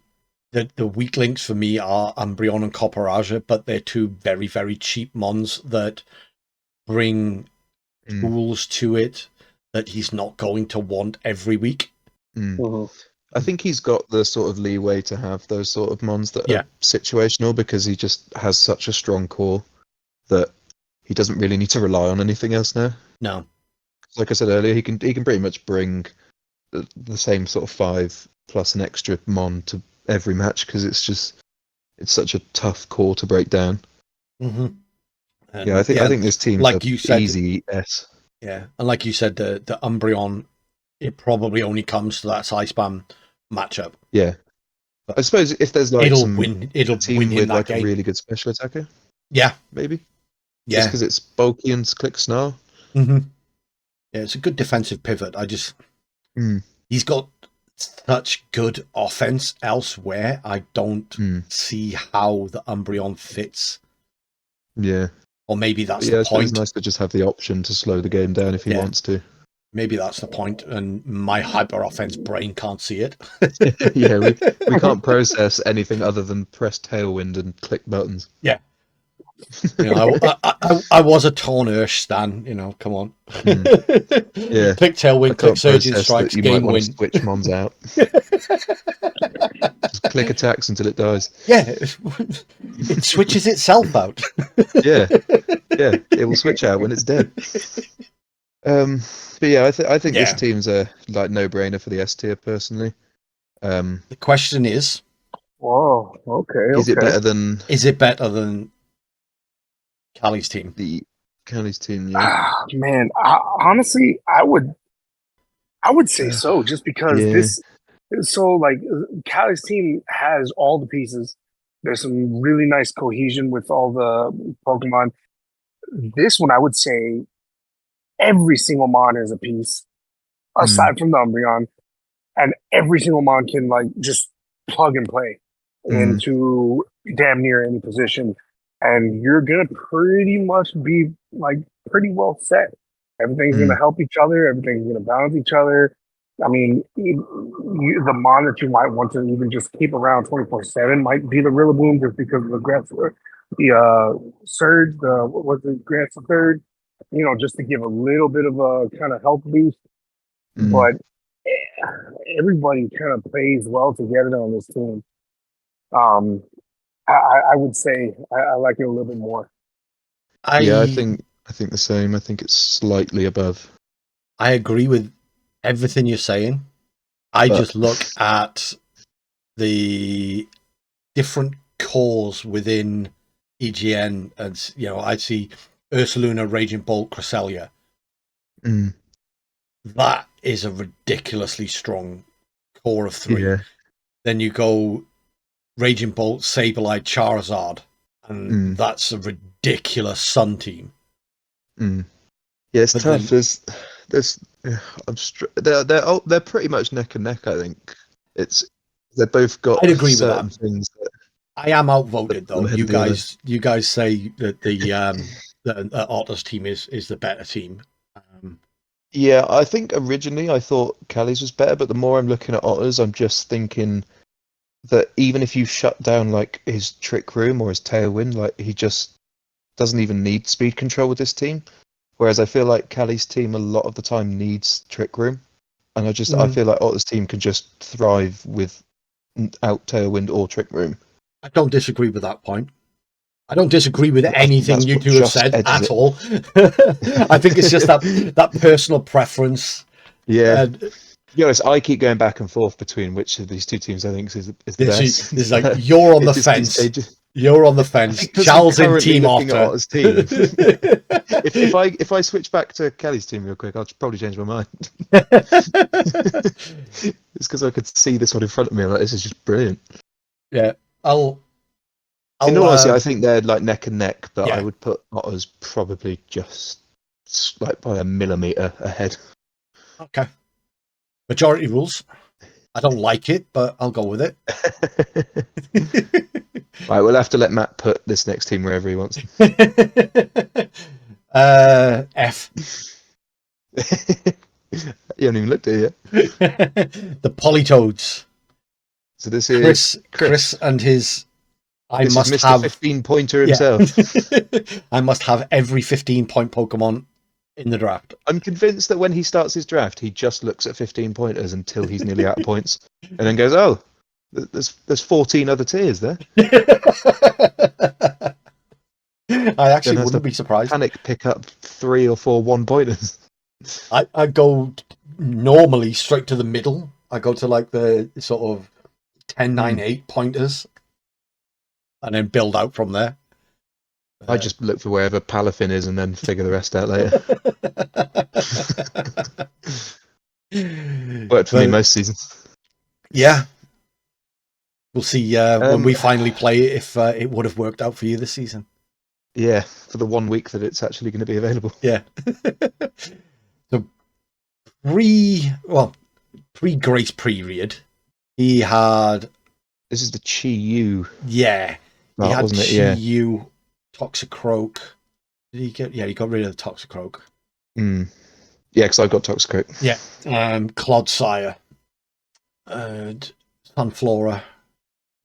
S1: the weak links for me are Umbreon and Copperaja, but they're two very, very cheap mons that bring tools to it that he's not going to want every week.
S2: I think he's got the sort of leeway to have those sort of mons that are situational because he just has such a strong core that he doesn't really need to rely on anything else now.
S1: No.
S2: Like I said earlier, he can pretty much bring the same sort of 5 plus an extra mon to every match because it's such a tough core to break down. I think this team's
S1: like you said,
S2: easy S.
S1: Yeah, and like you said, the Umbreon, it probably only comes to that Psyspam matchup.
S2: Yeah, I suppose if there's like
S1: it'll
S2: team
S1: win
S2: with like
S1: game.
S2: a really good special attacker.
S1: Yeah,
S2: maybe.
S1: Yeah,
S2: just because it's bulky and click Snarl.
S1: Yeah, it's a good defensive pivot. He's got such good offense elsewhere. I don't see how the Umbreon fits.
S2: Yeah.
S1: Or maybe that's the point.
S2: It's nice to just have the option to slow the game down if he wants to.
S1: Maybe that's the point, and my hyper offense brain can't see it.
S2: Yeah, we can't process anything other than press tailwind and click buttons.
S1: Yeah. I was a Tornursh stan, come on.
S2: Yeah.
S1: Click tailwind, click surging strikes,
S2: you
S1: game
S2: might
S1: win.
S2: Switch mons out. Just click attacks until it dies.
S1: Yeah, it switches itself out.
S2: Yeah, it will switch out when it's dead. But yeah, I think this team's a like no-brainer for the S tier personally.
S1: The question is,
S3: whoa, okay,
S2: is it better than?
S1: Is it better than Callie's team?
S2: The Callie's team, yeah.
S3: Man, honestly, I would say so, just because this. So, like, Callie's team has all the pieces. There's some really nice cohesion with all the Pokemon. This one, I would say, every single mon is a piece, aside from the Umbreon, and every single mon can like just plug and play into damn near any position, and you're gonna pretty much be like pretty well set. Everything's gonna help each other. Everything's gonna balance each other. I mean, the mon that you might want to even just keep around 24/7 might be the Rillaboom, just because of the Surge, what was it, Grants the Third, just to give a little bit of a kind of health boost. But everybody kind of plays well together on this team. I would say I like it a little bit more.
S2: I think the same. I think it's slightly above.
S1: I agree with everything you're saying. I just look at the different cores within EGN, and I see Ursaluna, Raging Bolt, Cresselia. That is a ridiculously strong core of 3.
S2: Yeah.
S1: Then you go Raging Bolt, Sableye, Charizard, and that's a ridiculous Sun team.
S2: Yeah, it's tough. They're pretty much neck and neck. I think they've both got.
S1: I'd agree with
S2: certain
S1: that.
S2: Things
S1: I am outvoted though. You guys say that the Otter's team is the better team.
S2: Yeah, I think originally I thought Callie's was better, but the more I'm looking at Otter's, I'm just thinking that even if you shut down like his Trick Room or his Tailwind, like he just doesn't even need speed control with this team. Whereas I feel like Callie's team a lot of the time needs Trick Room, and I feel like Otter's team can just thrive without Tailwind or Trick Room.
S1: I don't disagree with that point. I don't disagree with anything you two have said at all. I think it's just that personal preference.
S2: Yeah. To be honest, I keep going back and forth between which of these two teams I think is the best.
S1: This is like you're on the fence. You're on the fence.
S2: Because
S1: Charles
S2: I'm
S1: in
S2: currently
S1: Team
S2: looking at
S1: Otter.
S2: Otter's team. if I switch back to Kelly's team real quick, I'll probably change my mind. It's because I could see this one in front of me. I'm like, this is just brilliant.
S1: Yeah,
S2: In all honesty, I think they're like neck and neck, but
S1: yeah.
S2: I would put Otters probably just like by a millimetre ahead.
S1: Okay. Majority rules. I don't like it, but I'll go with it.
S2: Right, we'll have to let Matt put this next team wherever he wants.
S1: F.
S2: You haven't even looked at it yet.
S1: The Politoeds.
S2: So this is
S1: Chris and his.
S2: This is Mr. 15-pointer himself.
S1: I must have every 15-point Pokemon in the draft.
S2: I'm convinced that when he starts his draft, he just looks at 15-pointers until he's nearly out of points, and then goes, "Oh, there's 14 other tiers there."
S1: I actually wouldn't be surprised.
S2: Panic pick up 3 or 4 1-pointers.
S1: I go normally straight to the middle. I go to like the sort of 10, 9, 8 pointers, and then build out from there.
S2: I just look for wherever Palafin is and then figure the rest out later. Worked for me most seasons.
S1: Yeah. We'll see when we finally play it if it would have worked out for you this season.
S2: Yeah, for the 1 week that it's actually going to be available.
S1: Yeah. So pre-grace period, he had...
S2: This is the Chi-Yu.
S1: Yeah. He had
S2: wasn't it? Yeah.
S1: Chi-Yu, Toxicroak. Did he get... Yeah, he got rid of the Toxicroak.
S2: Yeah, because I've got Toxicroak.
S1: Yeah. Clodsire. And Sunflora.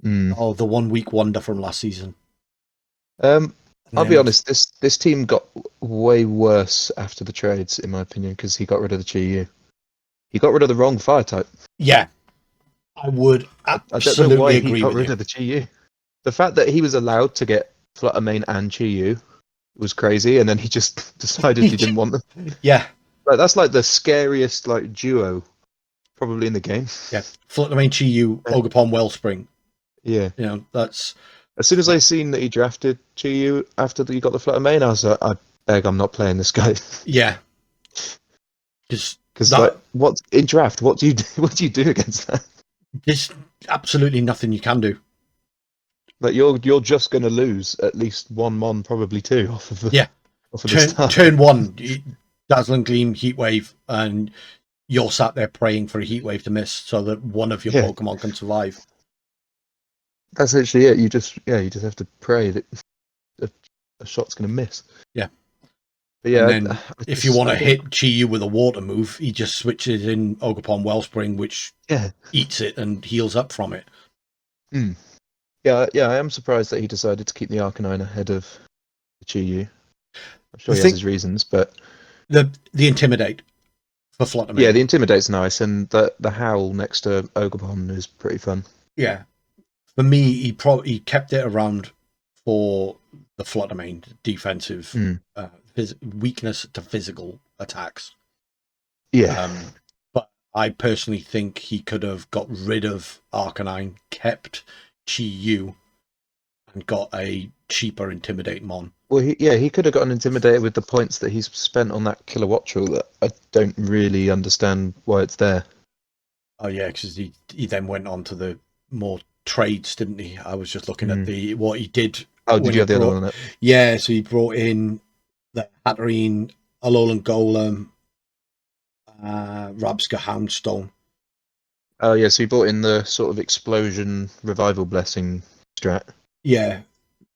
S1: Oh, the 1 week wonder from last season.
S2: I'll be honest, this team got way worse after the trades, in my opinion, because he got rid of the Chi-Yu. He got rid of the wrong fire type.
S1: Yeah. I would absolutely
S2: I don't know why
S1: agree
S2: he got
S1: with
S2: rid
S1: you.
S2: of the Chi-Yu. The fact that he was allowed to get Fluttermane and Chi-Yu was crazy, and then he just decided he didn't want them.
S1: Yeah.
S2: Like, that's like the scariest like duo probably in the game.
S1: Yeah. Fluttermane, Chi-Yu, Ogerpon, Wellspring.
S2: Yeah.
S1: You know, that's...
S2: As soon as I seen that he drafted Chi-Yu after he got the Fluttermane, I was like, I beg I'm not playing this guy.
S1: Yeah.
S2: Because like, what in draft? What do you do against that?
S1: There's absolutely nothing you can do.
S2: Like you're just going to lose at least 1 mon, probably 2 off of the the start.
S1: Turn 1, Dazzling Gleam, Heatwave, and you're sat there praying for a Heatwave to miss so that one of your Pokemon can survive.
S2: That's literally it. You just have to pray that a shot's going to miss.
S1: Yeah.
S2: But yeah.
S1: And then if you want to hit Chi-Yu with a water move, he just switches in Ogerpon Wellspring, which eats it and heals up from it.
S2: Yeah, I am surprised that he decided to keep the Arcanine ahead of the Chi-Yu. I'm sure he has his reasons, but
S1: the Intimidate for Fluttermane.
S2: Yeah, the Intimidate's nice, and the Howl next to Ogerpon is pretty fun.
S1: Yeah. For me, he kept it around for the Fluttermane defensive weakness to physical attacks.
S2: Yeah.
S1: But I personally think he could have got rid of Arcanine, kept Chi-Yu, and got a cheaper Intimidate Mon.
S2: Well, he could have gotten intimidated with the points that he's spent on that kilowatt rule that I don't really understand why it's there.
S1: Oh yeah, because he then went on to the more trades, didn't he? I was just looking at what he did.
S2: Oh, did you have the other one on it?
S1: Yeah, so he brought in the Hatterene, Alolan Golem, Rabska Houndstone.
S2: Oh yeah, so he brought in the sort of explosion revival blessing strat.
S1: Yeah,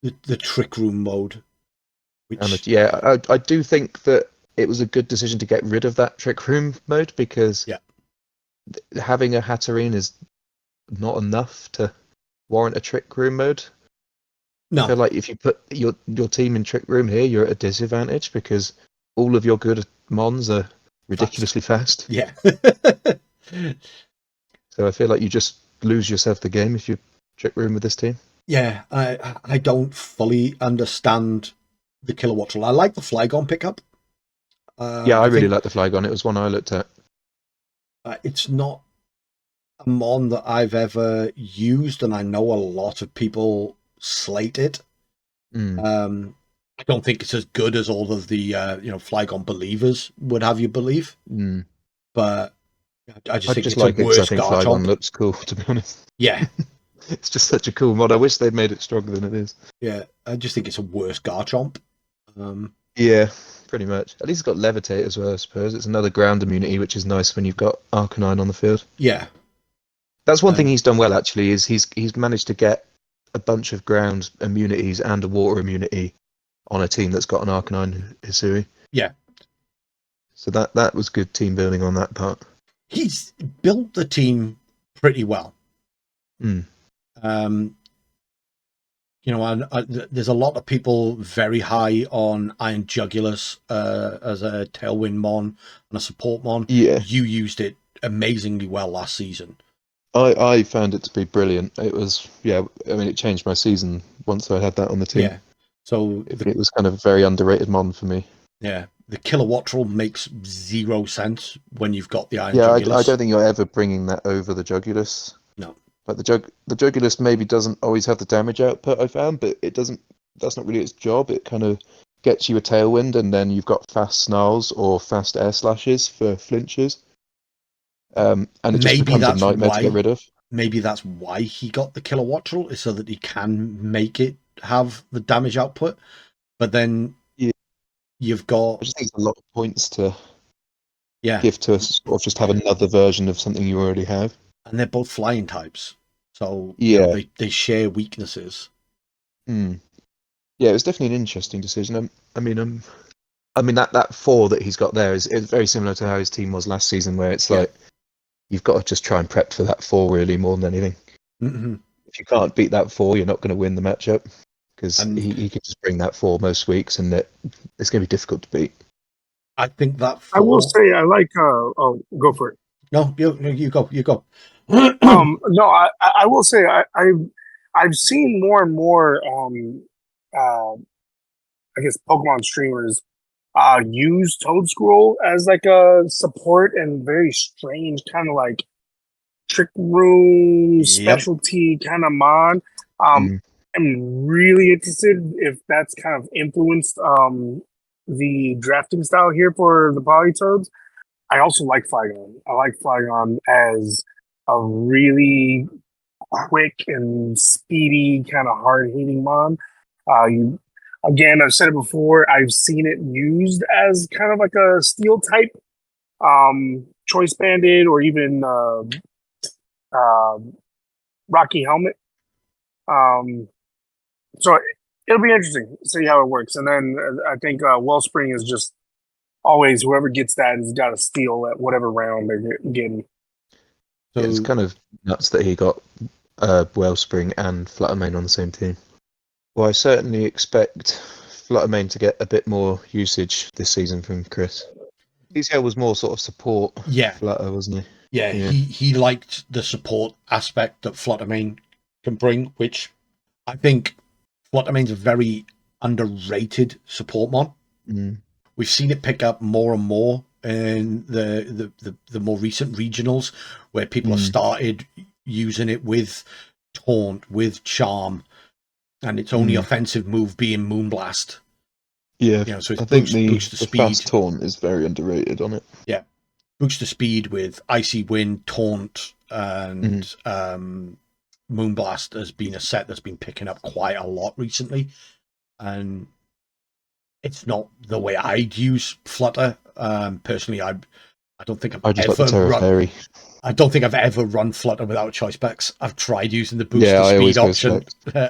S1: the Trick Room mode. Which...
S2: I do think that it was a good decision to get rid of that Trick Room mode because having a Hatterene is not enough to warrant a Trick Room mode.
S1: No.
S2: I feel like if you put your team in Trick Room here, you're at a disadvantage because all of your good Mons are ridiculously fast.
S1: Yeah.
S2: So I feel like you just lose yourself the game if you Trick Room with this team.
S1: Yeah, I don't fully understand the kilowatt rule. I like the Flygon pickup.
S2: I really like the Flygon. It was one I looked at.
S1: It's not a mon that I've ever used, and I know a lot of people slate it.
S2: Mm.
S1: I don't think it's as good as all of the Flygon believers would have you believe.
S2: Mm.
S1: But I just
S2: I
S1: think
S2: just
S1: it's
S2: like
S1: a
S2: it because I
S1: worse
S2: think
S1: Garchomp.
S2: Flygon looks cool, to be honest.
S1: Yeah.
S2: It's just such a cool mod. I wish they'd made it stronger than it is.
S1: Yeah, I just think it's a worse Garchomp.
S2: Yeah, pretty much. At least it's got Levitate as well, I suppose. It's another ground immunity, which is nice when you've got Arcanine on the field.
S1: Yeah.
S2: That's one thing he's done well, actually, is he's managed to get a bunch of ground immunities and a water immunity on a team that's got an Arcanine Hisui.
S1: Yeah.
S2: So that was good team building on that part.
S1: He's built the team pretty well.
S2: Mm.
S1: There's a lot of people very high on Iron Jugulus as a Tailwind Mon and a support Mon.
S2: Yeah.
S1: You used it amazingly well last season.
S2: I found it to be brilliant. It was, it changed my season once I had that on the team.
S1: Yeah. So
S2: it was kind of a very underrated Mon for me.
S1: Yeah. The Kilowattrel makes zero sense when you've got the Iron
S2: Jugulus.
S1: Jugulus.
S2: I don't think you're ever bringing that over the Jugulus.
S1: No.
S2: Like the Jugulus maybe doesn't always have the damage output I found, but that's not really its job. It kind of gets you a Tailwind, and then you've got fast Snarls or fast Air Slashes for flinches. And it just becomes a nightmare to get rid of.
S1: Maybe that's why he got the Kilowattrel, is so that he can make it have the damage output. But then you've got...
S2: I just think it's a lot of points to
S1: give
S2: to us, or just have another version of something you already have.
S1: And they're both flying types. So they share weaknesses.
S2: Mm. Yeah, it was definitely an interesting decision. I mean that 4 that he's got there is very similar to how his team was last season, where it's like you've got to just try and prep for that 4 really more than anything.
S1: Mm-hmm.
S2: If you can't beat that 4, you're not going to win the matchup, because he could just bring that 4 most weeks, and it's going to be difficult to beat.
S1: I think that 4...
S3: I will say I like. Go for it.
S1: No, you go. You go.
S3: No, I will say I've seen more and more I guess Pokemon streamers use Toadscroll as like a support and very strange kind of like trick room specialty kind of mod. I'm really interested if that's kind of influenced the drafting style here for the Politoeds. I also like Flygon. I like Flygon as a really quick and speedy, kind of hard-hitting mon. Again, I've said it before, I've seen it used as kind of like a steel type, Choice Bandit, or even Rocky Helmet. So it'll be interesting to see how it works. And then I think Wellspring is just always, whoever gets that has got to steal at whatever round they're getting.
S2: So it's kind of nuts that he got Wellspring and Fluttermane on the same team. Well, I certainly expect Fluttermane to get a bit more usage this season from Chris. DCL was more sort of support Flutter, wasn't he?
S1: Yeah, he liked the support aspect that Fluttermane can bring, which I think Fluttermane's a very underrated support mon.
S2: Mm.
S1: We've seen it pick up more and more in the more recent regionals, where people have started using it with Taunt, with Charm, and its only offensive move being Moonblast.
S2: Yeah,
S1: so it's
S2: I think
S1: boost the speed.
S2: Fast Taunt is very underrated on it.
S1: Yeah, boost the speed with Icy Wind, Taunt, and Moonblast has been a set that's been picking up quite a lot recently, and it's not the way I'd use Flutter. Personally, I don't think
S2: I just like the Tera Fairy.
S1: I don't think I've ever run Flutter without choice specs. I've tried using the boost the speed option,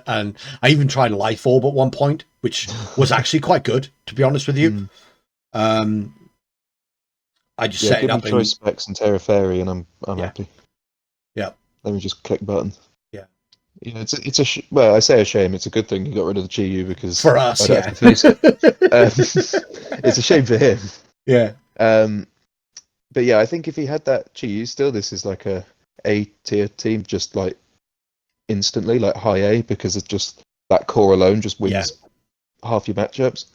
S1: and I even tried Life Orb at one point, which was actually quite good, to be honest with you. I just set it up
S2: in choice specs and Tera Fairy, and I'm happy.
S1: Yeah.
S2: Let me just click buttons.
S1: Yeah.
S2: It's I say a shame. It's a good thing you got rid of the GU, because
S1: for us,
S2: I don't have to face it. It's a shame for him.
S1: Yeah.
S2: But yeah, I think if he had that GU still, this is like a tier team, just like instantly, like high A, because it's just that core alone just wins half your matchups.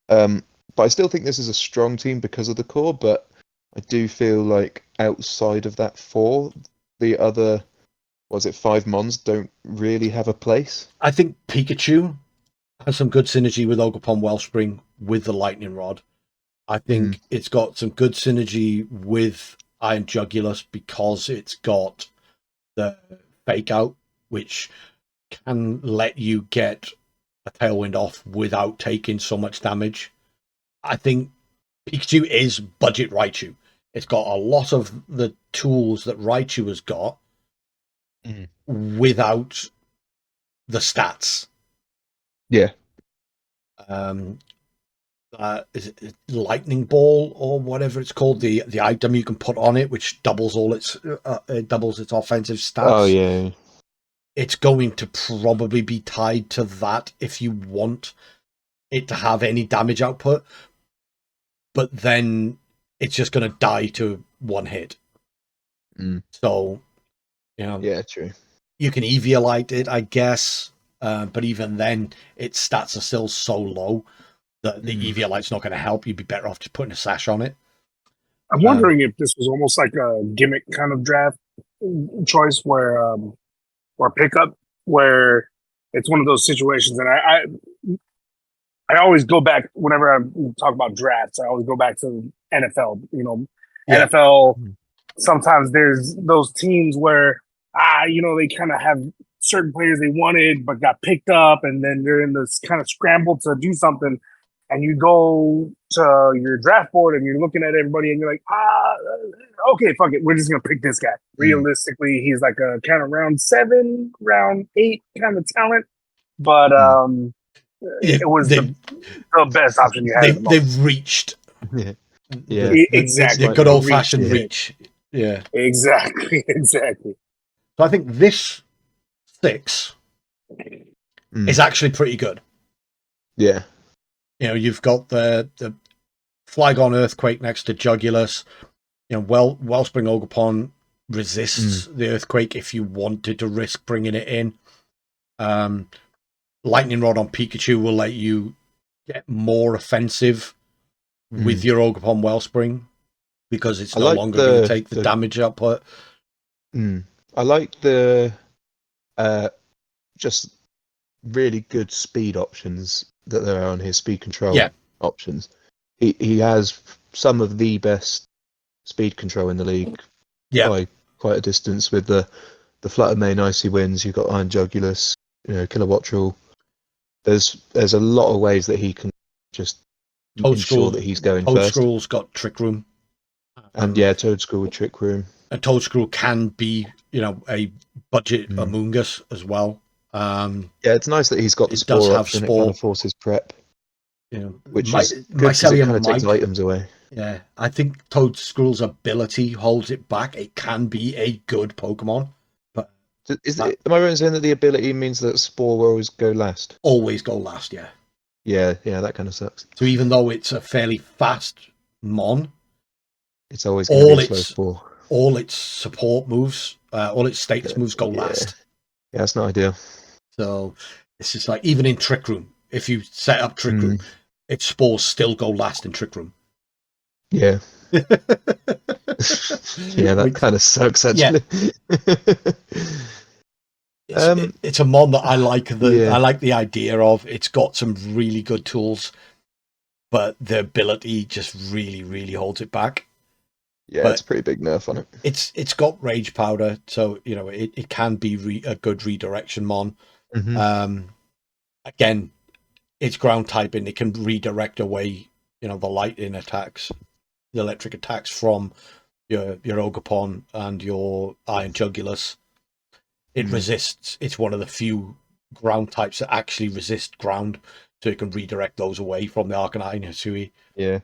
S2: But I still think this is a strong team because of the core, but I do feel like outside of that 4, the other was it 5 mons don't really have a place.
S1: I think Pikachu has some good synergy with Ogerpon Wellspring with the Lightning Rod. I think it's got some good synergy with Iron Jugulus because it's got the Fake Out, which can let you get a Tailwind off without taking so much damage. I think Pikachu is budget Raichu. It's got a lot of the tools that Raichu has got without the stats.
S2: Yeah.
S1: Is it Lightning Ball or whatever it's called? The item you can put on it, which doubles its offensive stats.
S2: Oh yeah.
S1: It's going to probably be tied to that if you want it to have any damage output. But then it's just going to die to one hit. So,
S2: yeah, true.
S1: You can Eviolite it, I guess, but even then, its stats are still so low that the Eviolite's not going to help. You'd be better off just putting a sash on it.
S3: I'm wondering if this was almost like a gimmick kind of draft choice where or pickup, where it's one of those situations, and I always go back whenever I talk about drafts. I always go back to NFL. NFL. Sometimes there's those teams where they kind of have certain players they wanted but got picked up, and then they're in this kind of scramble to do something. And you go to your draft board and you're looking at everybody and you're like, okay, fuck it, we're just gonna pick this guy. Realistically, he's like a kind of round 7, round 8 kind of talent, but it was the best option you had.
S1: They've reached,
S3: exactly,
S1: the good old fashioned reach. Yeah,
S3: exactly.
S1: So I think this 6 is actually pretty good.
S2: Yeah.
S1: You've got the Flygon Earthquake next to Jugulus. Wellspring Ogerpon resists the Earthquake if you wanted to risk bringing it in. Lightning Rod on Pikachu will let you get more offensive with your Ogerpon Wellspring because it's no longer going to take the damage output.
S2: I like the just really good speed options that there are on his speed control options. He has some of the best speed control in the league by quite a distance with the Flutter Mane Icy Winds. You've got Iron Jugulus, Kilowattrel. There's a lot of ways that he can just ensure that he's going first.
S1: Toadscruel's got Trick Room.
S2: And Toadscruel with Trick Room.
S1: And Toadscruel can be, a budget Amoonguss as well.
S2: It's nice that he's got the Spore option. It kind of forces prep, which is good because it kind of takes items away.
S1: Yeah, I think Toadscruel's ability holds it back. It can be a good Pokemon, but
S2: am I right in saying that the ability means that Spore will always go last?
S1: Always go last, yeah.
S2: Yeah, that kind of sucks.
S1: So even though it's a fairly fast Mon,
S2: it's always going to be a slow Spore.
S1: All its support moves, all its status moves go last.
S2: Yeah, that's not ideal.
S1: So it's just like, even in Trick Room, if you set up Trick Room, its Spores still go last in Trick Room.
S2: Yeah. That kind of sucks, actually.
S1: Yeah. It's a Mon that I like. I like the idea of. It's got some really good tools, but the ability just really, really holds it back.
S2: Yeah, it's a pretty big nerf on it.
S1: It's got Rage Powder, so it can be a good redirection Mon. Again, it's ground typing. It can redirect away, the lightning attacks, the electric attacks from your Ogerpon and your Iron Jugulus. It resists. It's one of the few ground types that actually resist ground, so it can redirect those away from the Arcanine Hisui.
S2: Yeah.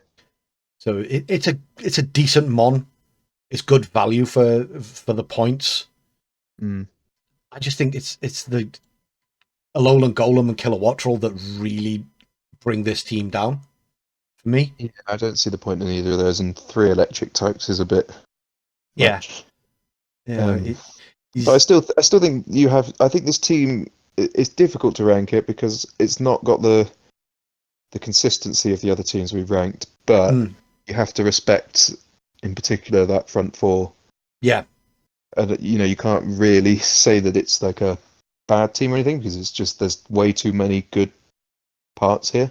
S1: So it's a decent Mon. It's good value for the points. I just think it's the Alolan Golem and Kilowattrel that really bring this team down for me.
S2: Yeah, I don't see the point in either of those, and 3 electric types is a bit much. But I still think you have. I think this team, it's difficult to rank it because it's not got the consistency of the other teams we've ranked, but you have to respect, in particular, that front 4.
S1: Yeah.
S2: and you can't really say that it's like a bad team or anything, because it's just there's way too many good parts here.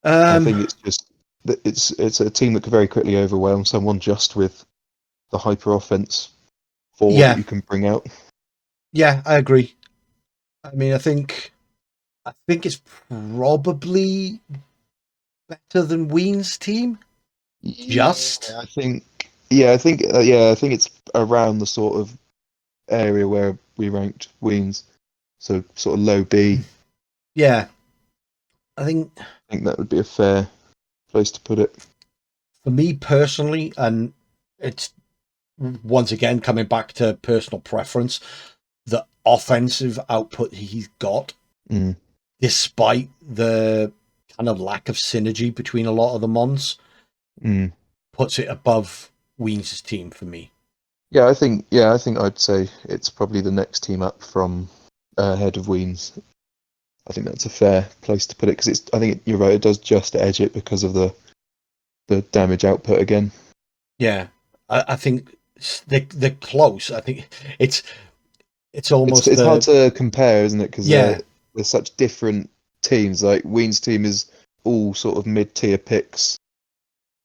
S2: I think it's just that it's a team that could very quickly overwhelm someone just with the hyper offense that you can bring out.
S1: Yeah, I agree. I mean, I think it's probably better than Ween's team. Just,
S2: I think it's around the sort of area where we ranked Weens, so sort of low B.
S1: Yeah, I think
S2: that would be a fair place to put it.
S1: For me personally, and it's once again coming back to personal preference, the offensive output he's got, despite the kind of lack of synergy between a lot of the Mons, puts it above Weens' team for me.
S2: Yeah, I think I'd say it's probably the next team up from ahead of Weens. I think that's a fair place to put it, because I think you're right. It does just edge it because of the damage output again.
S1: Yeah, I think they're close. I think it's almost
S2: it's hard to compare, isn't it? Because
S1: they're
S2: such different teams. Like Ween's team is all sort of mid-tier picks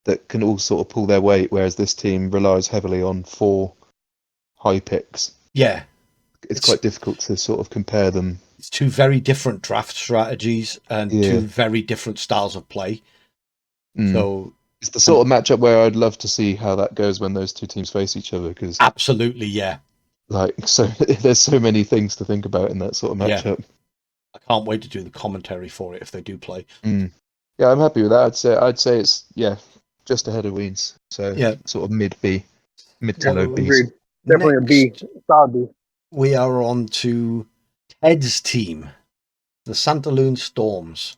S2: that can all sort of pull their weight, whereas this team relies heavily on 4 high picks.
S1: Yeah,
S2: it's quite difficult to sort of compare them.
S1: It's 2 very different draft strategies and 2 very different styles of play. So
S2: it's the sort of matchup where I'd love to see how that goes when those 2 teams face each other. Because
S1: absolutely, yeah.
S2: Like, so there's so many things to think about in that sort of matchup.
S1: I can't wait to do the commentary for it if they do play.
S2: Yeah, I'm happy with that. I'd say it's just ahead of Weens. So sort of mid B, mid to low B.
S3: Definitely a B. Solid B.
S1: We are on to Ted's team, the Santalune Storms.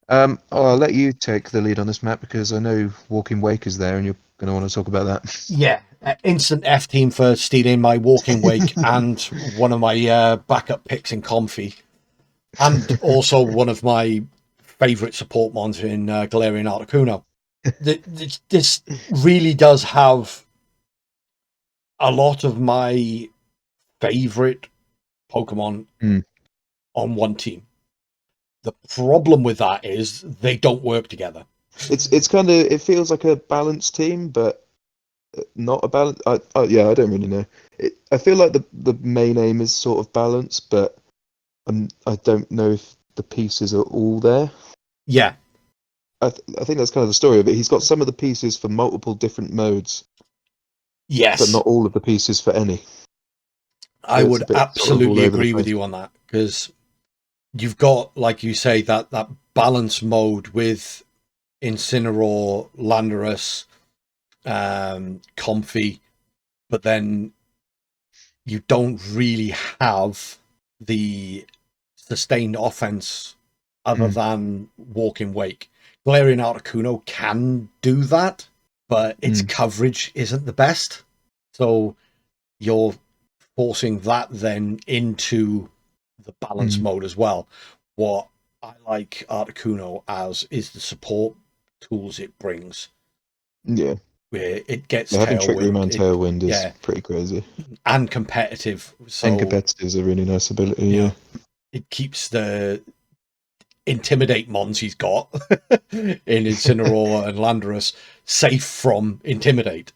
S2: I'll let you take the lead on this, Matt, because I know Walking Wake is there and you're going to want to talk about that.
S1: Yeah, instant F team for stealing my Walking Wake and one of my backup picks in Comfy. And also one of my favourite support mons in Galarian Articuno. This really does have a lot of my favourite Pokemon on one team. The problem with that is they don't work together.
S2: It's kind of, it feels like a balanced team, but not a balance. I don't really know. I feel like the main aim is sort of balance, but I don't know if the pieces are all there.
S1: Yeah.
S2: I think that's kind of the story of it. He's got some of the pieces for multiple different modes.
S1: Yes.
S2: But not all of the pieces for any.
S1: I would absolutely agree with you on that, because you've got, like you say, that balance mode with Incineroar, Landorus, Comfy, but then you don't really have the sustained offense other than Walking Wake. Galarian Articuno can do that, but its coverage isn't the best. So you're forcing that then into the balance mode as well. What I like Articuno as is the support tools it brings.
S2: Yeah.
S1: Where it gets
S2: having Trick Room and Tailwind is pretty crazy.
S1: And competitive.
S2: And competitive is a really nice ability, yeah.
S1: It keeps the Intimidate mons he's got in Incineroar and Landorus safe from Intimidate.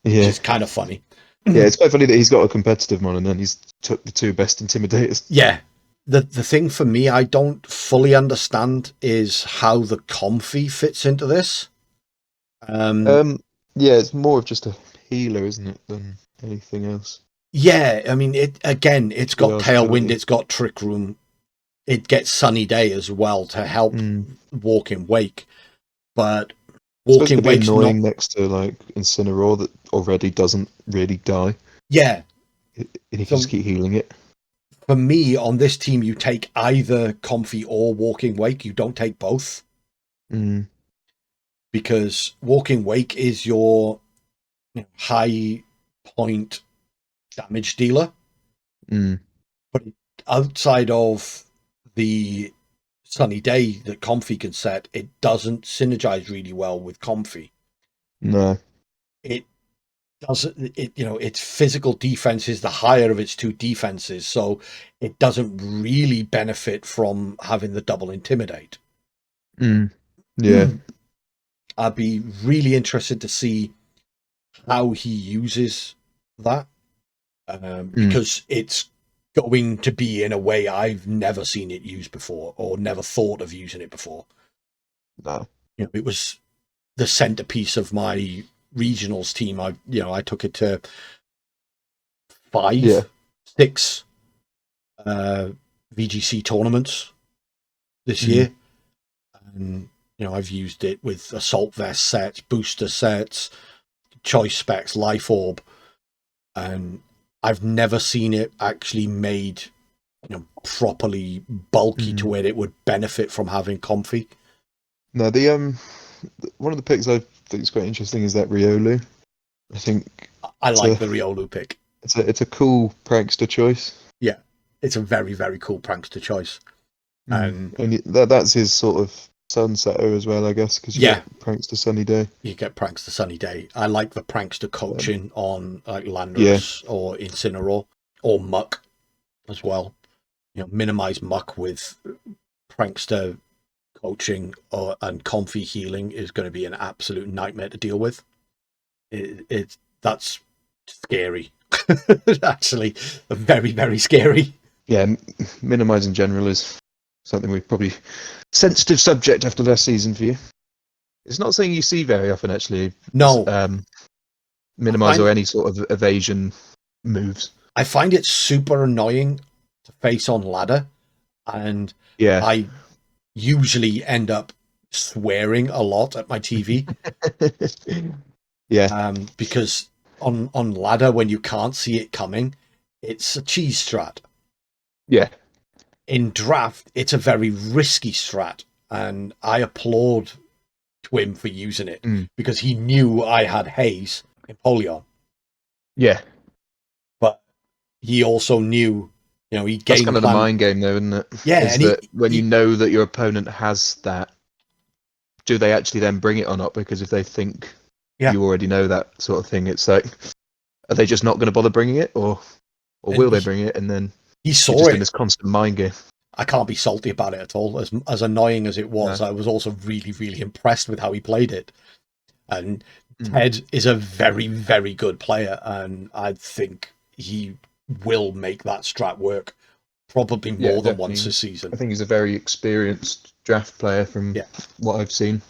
S1: Which is kind of funny.
S2: Yeah, it's quite funny that he's got a competitive mon and then he's took the 2 best Intimidators.
S1: Yeah. The thing for me I don't fully understand is how the Comfy fits into this.
S2: Yeah, it's more of just a healer, isn't it, than anything else.
S1: Yeah, I mean, it's got Tailwind, it's got Trick Room, it gets Sunny Day as well to help Walking Wake, but Walking Wake's
S2: annoying next to like Incineroar that already doesn't really die.
S1: Yeah,
S2: and you can just keep healing it.
S1: For me, on this team, you take either Comfy or Walking Wake. You don't take both. Because Walking Wake is your high point damage dealer. But outside of the Sunny Day that Comfy can set, it doesn't synergize really well with Comfy.
S2: No.
S1: It doesn't it, its physical defense is the higher of its two defenses, so it doesn't really benefit from having the double intimidate.
S2: Yeah.
S1: I'd be really interested to see how he uses that, because it's going to be in a way I've never seen it used before, or never thought of using it before.
S2: No.
S1: It was the centerpiece of my regionals team. I took it to 6 VGC tournaments this year, and I've used it with assault vest sets, booster sets, choice specs, life orb, and I've never seen it actually made properly bulky to where it would benefit from having comfy.
S2: No, the one of the picks I think is quite interesting is that Riolu. I think
S1: I like the Riolu pick.
S2: It's a cool prankster choice.
S1: Yeah, it's a very, very cool prankster choice.
S2: And that's his sort of sunsetter as well, I guess, because you get Prankster Sunny Day.
S1: You get Prankster Sunny Day. I like the Prankster coaching on like Landorus or Incineroar or Muck as well. Minimize Muck with Prankster coaching and comfy healing is going to be an absolute nightmare to deal with. That's scary. Actually, very, very scary.
S2: Yeah, minimize in general is something we've probably sensitive subject after last season for you. It's not something you see very often, actually.
S1: No,
S2: minimize or any sort of evasion moves.
S1: I find it super annoying to face on ladder, and I usually end up swearing a lot at my TV. Because on ladder, when you can't see it coming, it's a cheese strat.
S2: Yeah.
S1: In draft, it's a very risky strat, and I applaud to him for using it because he knew I had Haze in Polion.
S2: Yeah.
S1: But he also knew, he
S2: That's kind of the mind game, though, isn't it?
S1: Yeah.
S2: When you know that your opponent has that, do they actually then bring it or not? Because if they think you already know that sort of thing, it's like, are they just not going to bother bringing it, or will they bring it? And then
S1: he saw
S2: just
S1: it
S2: in this constant mind game.
S1: I can't be salty about it at all. As annoying as it was, I was also really, really impressed with how he played it. And Ted is a very, very good player, and I think he will make that strat work probably more than once a season.
S2: I think he's a very experienced draft player from what I've seen.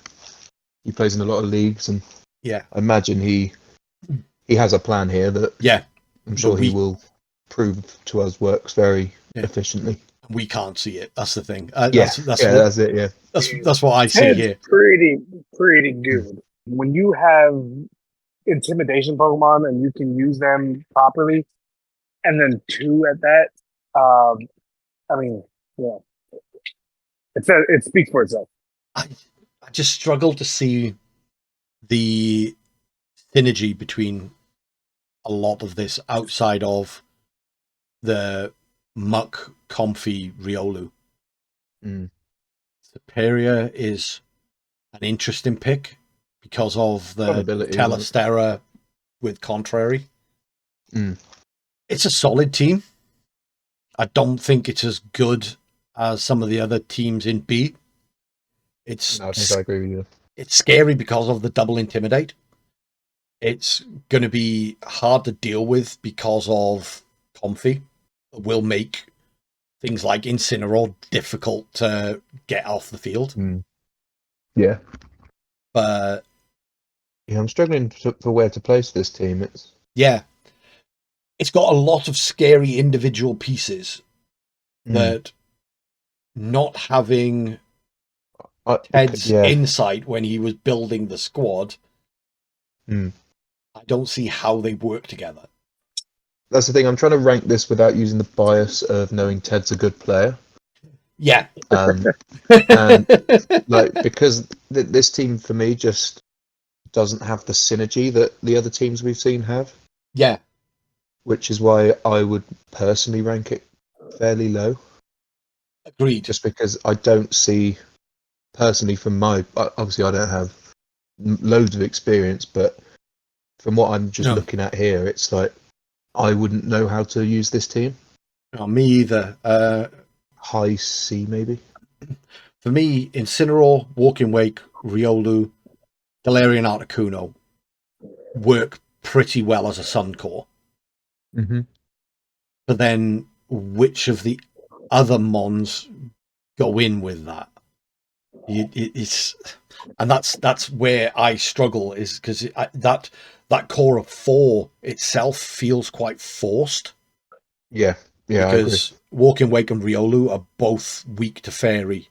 S2: He plays in a lot of leagues, and I imagine he has a plan here that I'm sure he will prove to us works very efficiently.
S1: We can't see it. That's the thing.
S2: That's it. Yeah,
S1: that's what I see here.
S3: Pretty good. When you have intimidation Pokemon and you can use them properly, and then 2 at that, it speaks for itself.
S1: I just struggle to see the synergy between a lot of this outside of the Muck comfy Riolu. Superior is an interesting pick because of the Telestera with Contrary. It's a solid team. I don't think it's as good as some of the other teams in B.
S2: I agree with you.
S1: It's scary because of the double intimidate. It's going to be hard to deal with because of comfy. It will make things like Incineroar difficult to get off the field.
S2: Yeah.
S1: But
S2: I'm struggling for where to place this team.
S1: It's got a lot of scary individual pieces that not having Ted's insight when he was building the squad, I don't see how they work together.
S2: That's the thing. I'm trying to rank this without using the bias of knowing Ted's a good player.
S1: Yeah.
S2: And because this team for me just doesn't have the synergy that the other teams we've seen have.
S1: Yeah.
S2: Which is why I would personally rank it fairly low.
S1: Agreed.
S2: Just because I don't see, personally, obviously I don't have loads of experience, but from what I'm just
S1: No.
S2: looking at here, it's like I wouldn't know how to use this team.
S1: No, me either.
S2: High C maybe.
S1: For me, Incineroar, Walking Wake, Riolu, Galarian Articuno work pretty well as a Sun Core.
S2: Mm-hmm.
S1: But then which of the other Mons go in with that? And that's where I struggle, is because that core of 4 itself feels quite forced.
S2: Yeah,
S1: because Walking Wake and Riolu are both weak to Fairy.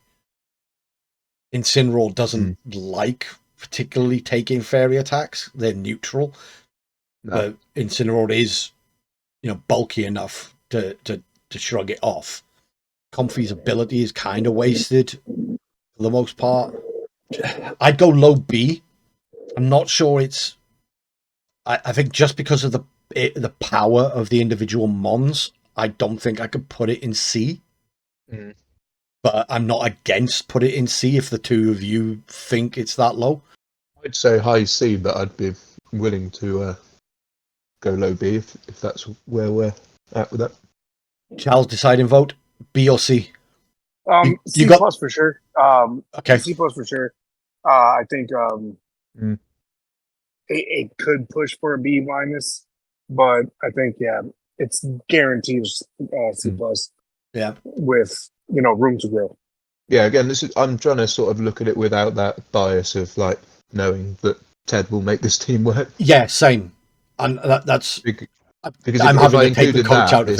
S1: Incineroar doesn't like particularly taking Fairy attacks; they're neutral.
S2: No.
S1: But Incineroar is, bulky enough to shrug it off. Comfy's ability is kind of wasted for the most part. I'd go low B. I'm not sure it's. I think just because of the power of the individual Mons, I don't think I could put it in C. But I'm not against put it in C if the two of you think it's that low.
S2: I'd say high C, but I'd be willing to go low B if that's where we're at with that.
S1: Charles, deciding vote, B or C?
S3: C plus for sure.
S1: Okay.
S3: C plus for sure. I think it could push for a B minus, but I think it's guaranteed C plus.
S1: Yeah,
S3: with room to grow.
S2: Yeah, again, I'm trying to sort of look at it without that bias of like knowing that Ted will make this team work.
S1: Yeah, same. And that's
S2: because
S1: I'm
S2: if
S1: having
S2: I
S1: to take the
S2: included
S1: coach
S2: that,
S1: out of it.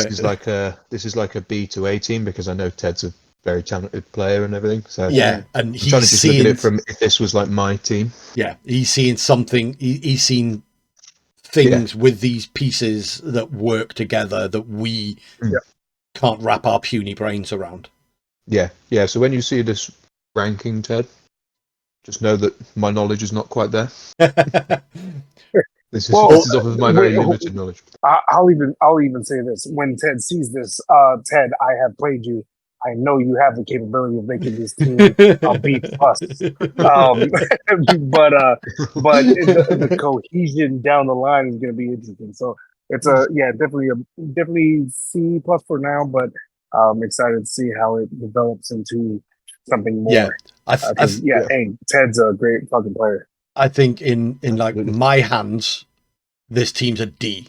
S2: This is like a B to A team because I know Ted's a very talented player and everything. So
S1: yeah, and
S2: I'm
S1: he's
S2: trying to just
S1: seeing
S2: look at it from if this was like my team.
S1: Yeah, he's seeing something. He's seen things with these pieces that work together that we can't wrap our puny brains around.
S2: Yeah. So when you see this ranking, Ted, just know that my knowledge is not quite there. This is off of my very limited knowledge.
S3: I'll even say this: when Ted sees this, Ted, I have played you. I know you have the capability of making this team a B plus. But the cohesion down the line is going to be interesting. So it's definitely C plus for now. But I'm excited to see how it develops into something more.
S1: Yeah,
S3: Ted's a great fucking player.
S1: I think in like my hands, this team's a D.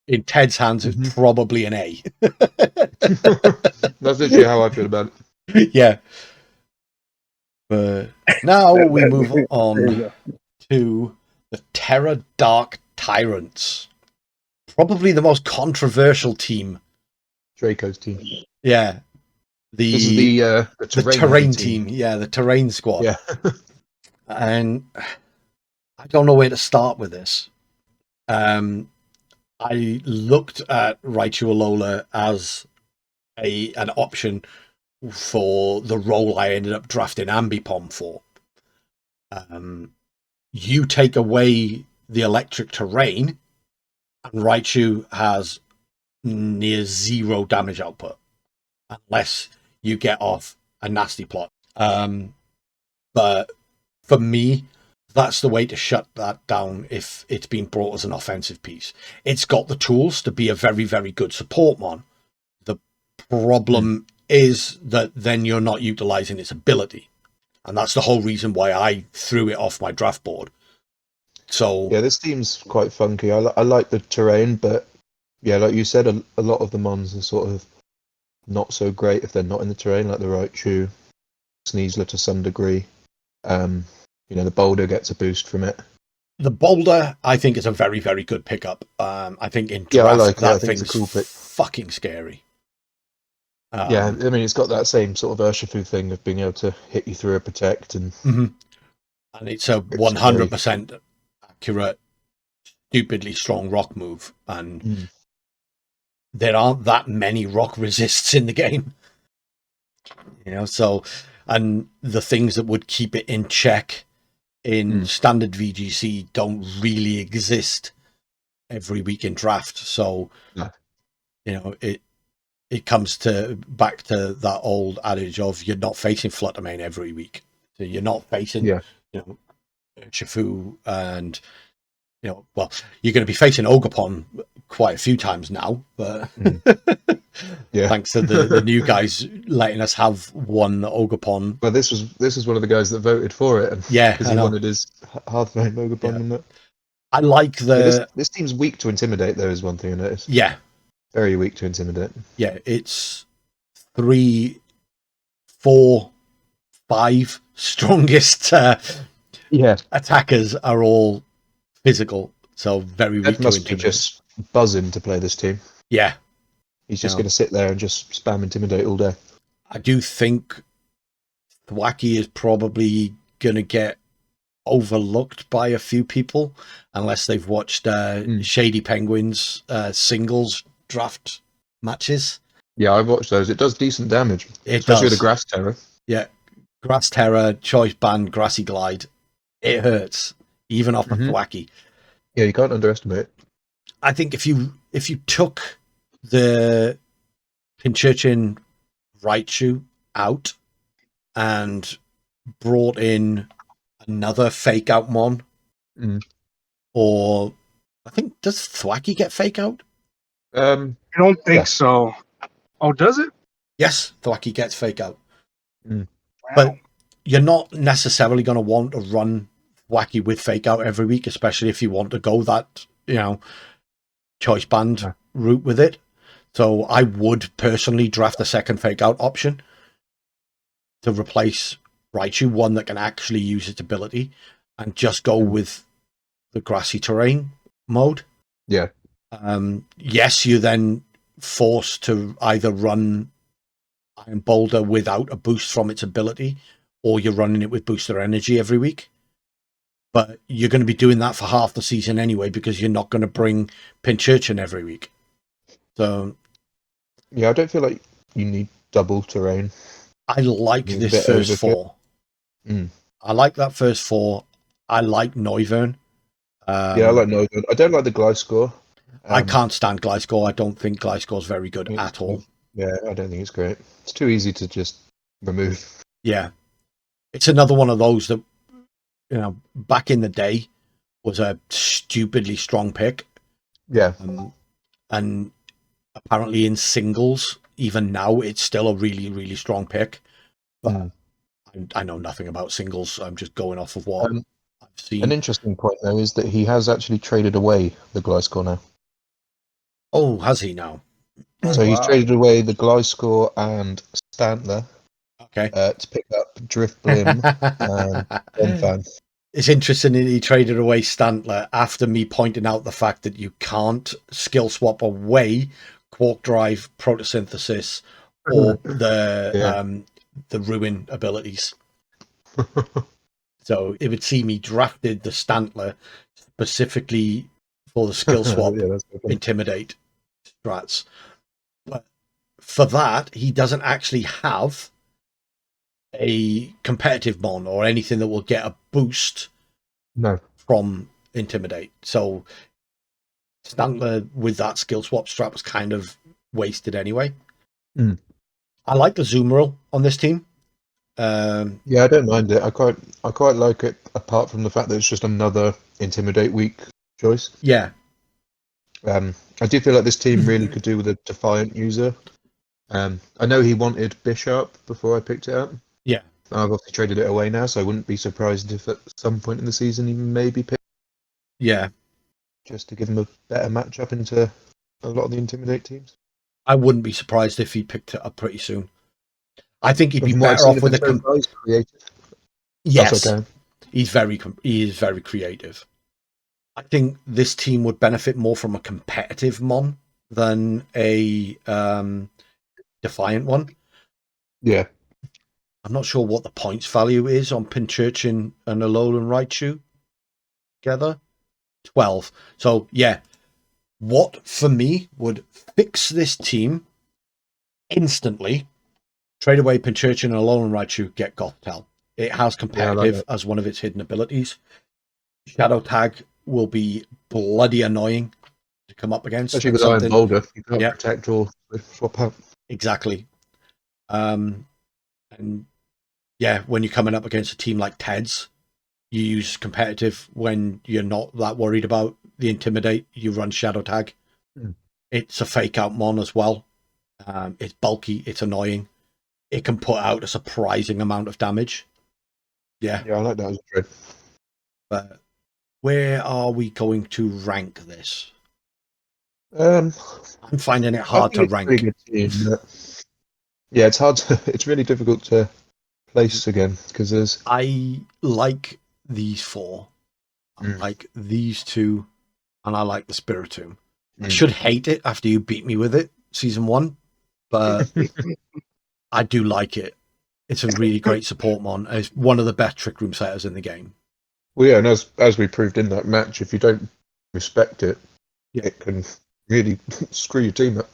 S1: In Ted's hands, it's probably an A.
S2: That's literally how I feel about
S1: it. Yeah. But now we move on to the Tera Dark Tyrants. Probably the most controversial team.
S2: Draco's team.
S1: Yeah.
S2: This is the
S1: terrain team. Yeah, the terrain squad.
S2: Yeah.
S1: And I don't know where to start with this. I looked at Raichu Alola as an option for the role I ended up drafting Ambipom for. You take away the electric terrain, and Raichu has near 0 damage output, unless you get off a nasty plot. But for me, that's the way to shut that down if it's been brought as an offensive piece. It's got the tools to be a very, very good support mon. The problem is that then you're not utilizing its ability. And that's the whole reason why I threw it off my draft board. So
S2: yeah, this team's quite funky. I like the terrain, but yeah, like you said, a lot of the mons are sort of not so great if they're not in the terrain, like the Raichu, Sneasler to some degree. The boulder gets a boost from it.
S1: The boulder, I think, is a very, very good pickup. I think in draft, that thing's a cool pick. Fucking scary.
S2: Yeah, I mean, it's got that same sort of Urshifu thing of being able to hit you through a protect. And
S1: it's a 100% accurate, stupidly strong rock move. And there aren't that many rock resists in the game. And the things that would keep it in check in standard VGC don't really exist every week in draft. So, it comes back to that old adage of you're not facing Fluttermane every week. So you're not facing, Shifu and well, you're going to be facing Ogapon quite a few times now, but
S2: Yeah.
S1: thanks to the new guys letting us have one Ogapon.
S2: Well, this was one of the guys that voted for it, because he wanted his Hearthstone Ogapon in it.
S1: I like
S2: this team's weak to intimidate, though, is one thing I noticed.
S1: Yeah.
S2: Very weak to intimidate.
S1: Yeah, it's 3, 4, 5 strongest attackers are all physical, so very weak to
S2: must be
S1: intimidate.
S2: just buzzing to play this team.
S1: Yeah.
S2: He's just going to sit there and just spam intimidate all day.
S1: I do think Thwacky is probably going to get overlooked by a few people unless they've watched Shady Penguins singles draft matches.
S2: Yeah, I've watched those. It does decent damage, especially with the Grass Terror.
S1: Yeah, Grass Terror, Choice Band, Grassy Glide. It hurts, even off a Thwacky.
S2: Yeah, you can't underestimate it.
S1: I think if you took the Pinchurchin Raichu out and brought in another fake out mon, or I think, does Thwacky get fake out?
S3: I don't think so. Oh, does it?
S1: Yes, Thwacky gets fake out.
S3: Wow.
S1: But you're not necessarily going to want to run Thwacky with fake out every week, especially if you want to go that, choice band route with it. So I would personally draft a second fake out option to replace Raichu, one that can actually use its ability, and just go with the grassy terrain mode.
S2: Yeah.
S1: Yes, you're then forced to either run Iron Boulder without a boost from its ability, or you're running it with booster energy every week. But you're going to be doing that for half the season anyway, because you're not going to bring Pinchurchin every week. So,
S2: yeah, I don't feel like you need double terrain.
S1: I like this first 4. I like that first 4. I like Noivern.
S2: Yeah, I like Noivern. I don't like the Gliscor.
S1: I can't stand Gliscor. I don't think Gliscor is very good at all.
S2: Yeah, I don't think it's great. It's too easy to just remove.
S1: Yeah. It's another one of those that, back in the day was a stupidly strong pick.
S2: Yeah.
S1: And apparently in singles, even now, it's still a really, really strong pick. But I know nothing about singles. I'm just going off of what I've seen.
S2: An interesting point, though, is that he has actually traded away the Gliscor now.
S1: Oh, has he now?
S2: So he's traded away the Gliscor and Stantler to pick up Driftblim and Bonfan.
S1: It's interesting that he traded away Stantler after me pointing out the fact that you can't skill swap away Quark Drive, Photosynthesis, or the Ruin abilities. So it would see me drafted the Stantler specifically for the skill swap Intimidate strats. But for that, he doesn't actually have a competitive mon or anything that will get a boost from Intimidate. So Stantler with that skill swap strat was kind of wasted anyway. I like the Zoomerl on this team.
S2: Yeah, I don't mind it. I quite like it, apart from the fact that it's just another Intimidate week choice.
S1: Yeah.
S2: I do feel like this team really could do with a Defiant user. I know he wanted Bishop before I picked it up.
S1: Yeah.
S2: I've obviously traded it away now, so I wouldn't be surprised if at some point in the season he maybe picked.
S1: Yeah.
S2: Just to give him a better matchup into a lot of the Intimidate teams.
S1: I wouldn't be surprised if he picked it up pretty soon. I think he'd be better off with a
S2: creative.
S1: Yes, he is very creative. I think this team would benefit more from a competitive mon than a Defiant one.
S2: Yeah.
S1: I'm not sure what the points value is on Pinchurchin and Alolan Raichu together. 12. So, yeah. What, for me, would fix this team instantly, trade away Pinchurchin and Alolan Raichu, get Gothtel. It has competitive as one of its hidden abilities. Shadow Tag will be bloody annoying to come up against.
S2: Especially with Iron Boulder. You can't protect or swap out.
S1: Exactly. And yeah, when you're coming up against a team like Ted's, you use competitive when you're not that worried about the intimidate. You run Shadow Tag. It's a fake out mon as well. It's bulky. It's annoying. It can put out a surprising amount of damage. Yeah,
S2: I like that as a trade.
S1: but where are we going to rank this?
S2: I'm
S1: finding it hard to rank.
S2: Yeah, it's hard. It's really difficult to place again because there's.
S1: I like these 4. I like these 2, and I like the Spiritomb. I should hate it after you beat me with it, season 1, but I do like it. It's a really great support mon. It's one of the best trick room setters in the game.
S2: Well, yeah, and as we proved in that match, if you don't respect it, it can really screw your team up.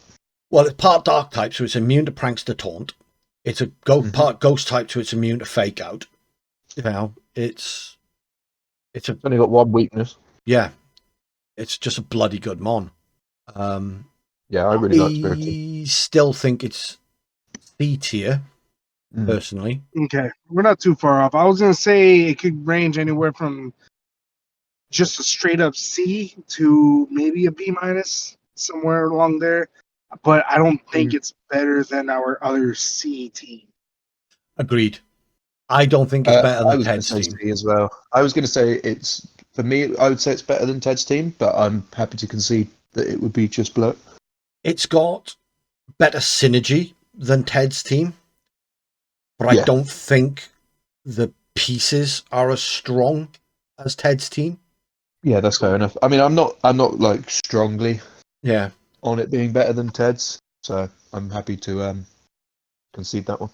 S1: Well, it's part dark type, so it's immune to prankster taunt. It's a part ghost type, so it's immune to fake out. You know, it's
S2: only got one weakness.
S1: Yeah, it's just a bloody good mon.
S2: Yeah, I really like Spiritomb.
S1: I still think it's C tier, personally.
S3: Okay, we're not too far off. I was gonna say it could range anywhere from just a straight up C to maybe a B minus, somewhere along there. But I don't think it's better than our other C team.
S1: Agreed. I don't think it's better than Ted's team
S2: C as well. I was going to say it's, for me, I would say it's better than Ted's team, but I'm happy to concede that it would be just below.
S1: It's got better synergy than Ted's team, but I don't think the pieces are as strong as Ted's team.
S2: Yeah, that's fair enough. I mean, I'm not like strongly on it being better than Ted's, so I'm happy to concede that one.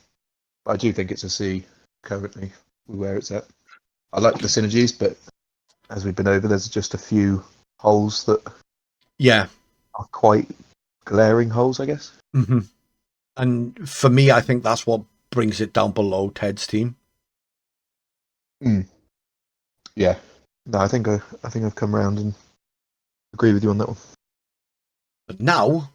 S2: But I do think it's a C currently where it's at. I like the synergies, but as we've been over, there's just a few holes that are quite glaring holes, I guess.
S1: Mm-hmm. And for me, I think that's what brings it down below Ted's team.
S2: Yeah. No, I think I've come around and agree with you on that one.
S1: But now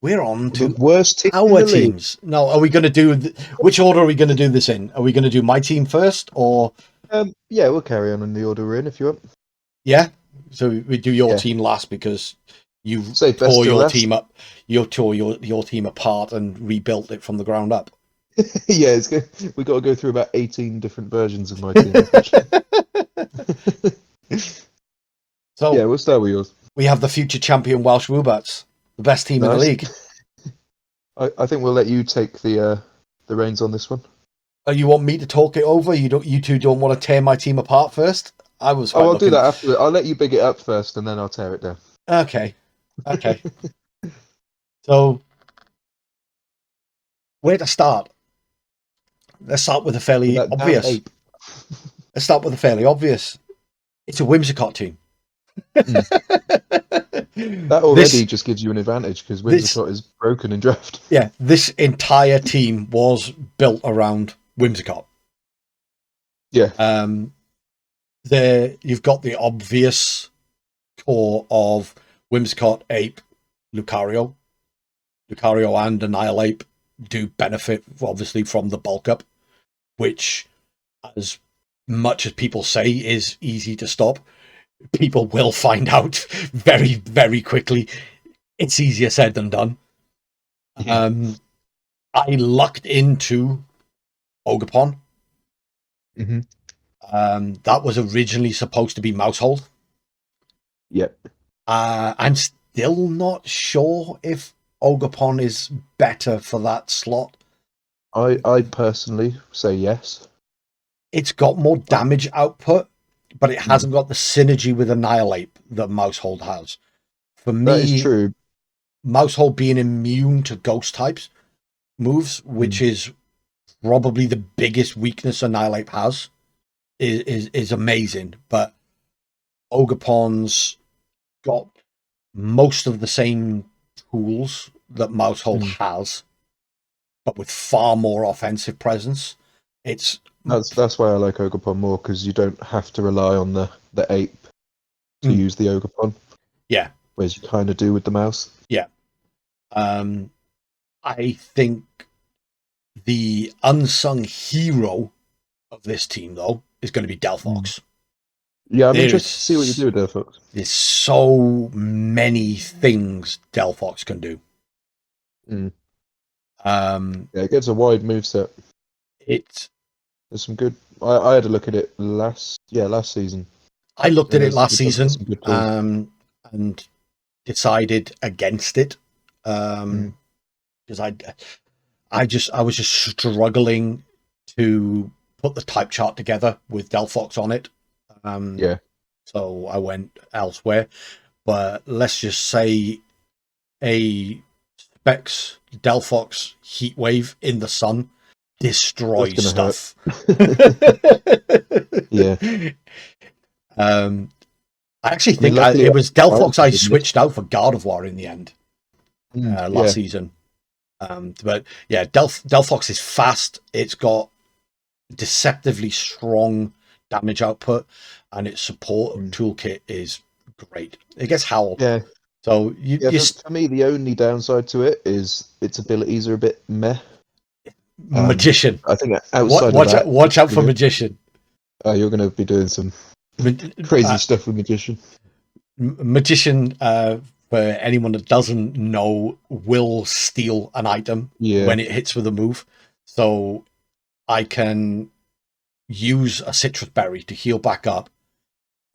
S1: we're on to
S2: the worst team
S1: our teams. No, are we going to do which order are we going to do this in? Are we going to do my team first, or?
S2: Yeah, we'll carry on in the order we're in if you want.
S1: Yeah, so we do your team last because you tore your team up. You tore your team apart and rebuilt it from the ground up.
S2: Yeah, we got to go through about 18 different versions of my team. So yeah, we'll start with yours.
S1: We have the future champion Welsh Woobats, the best team in the league.
S2: I think we'll let you take the reins on this one.
S1: You want me to talk it over? You two don't want to tear my team apart first?
S2: I'll do that after. I'll let you big it up first, and then I'll tear it down.
S1: Okay. So, where to start? Let's start with a fairly obvious. Let's start with a fairly obvious. It's a Whimsicott team.
S2: That already just gives you an advantage because Whimsicott is broken in draft.
S1: Yeah, this entire team was built around Whimsicott.
S2: Yeah.
S1: You've got the obvious core of Whimsicott, Ape, Lucario. Lucario and Annihilate do benefit, obviously, from the bulk up, which, as much as people say, is easy to stop. People will find out very, very quickly. It's easier said than done. Yeah. I lucked into Ogerpon. That was originally supposed to be Mousehold.
S2: Yep.
S1: I'm still not sure if Ogerpon is better for that slot.
S2: I personally say yes.
S1: It's got more damage output, but it hasn't got the synergy with Annihilate that Mousehold has. For me,
S2: that is true.
S1: Mousehold being immune to ghost types moves, which is probably the biggest weakness Annihilate has, is amazing. But Ogerpon's got most of the same tools that Mousehold has, but with far more offensive presence.
S2: That's why I like Ogerpon more, because you don't have to rely on the ape to use the Ogerpon.
S1: Yeah.
S2: Whereas you kind of do with the mouse.
S1: Yeah. I think the unsung hero of this team, though, is going to be Delphox.
S2: Yeah, I'm interested to see what you do with Delphox.
S1: There's so many things Delphox can do.
S2: Mm. Yeah, it gets a wide moveset. There's some good. I had a look at it last season.
S1: I looked at it last season and decided against it because I was just struggling to put the type chart together with Delphox on it. So I went elsewhere. But let's just say a Specs Delphox Heatwave in the sun destroys stuff.
S2: Yeah.
S1: I actually think it was Delphox I switched out for God of War in the end last season. But yeah, Delphox is fast. It's got deceptively strong damage output, and its support toolkit is great. It gets Howl.
S2: Yeah.
S1: So
S2: for me, the only downside to it is its abilities are a bit meh.
S1: Magician.
S2: I think outside of that,
S1: watch out for Magician.
S2: You're going to be doing some crazy stuff with Magician.
S1: Magician, for anyone that doesn't know, will steal an item when it hits with a move. So I can use a citrus berry to heal back up,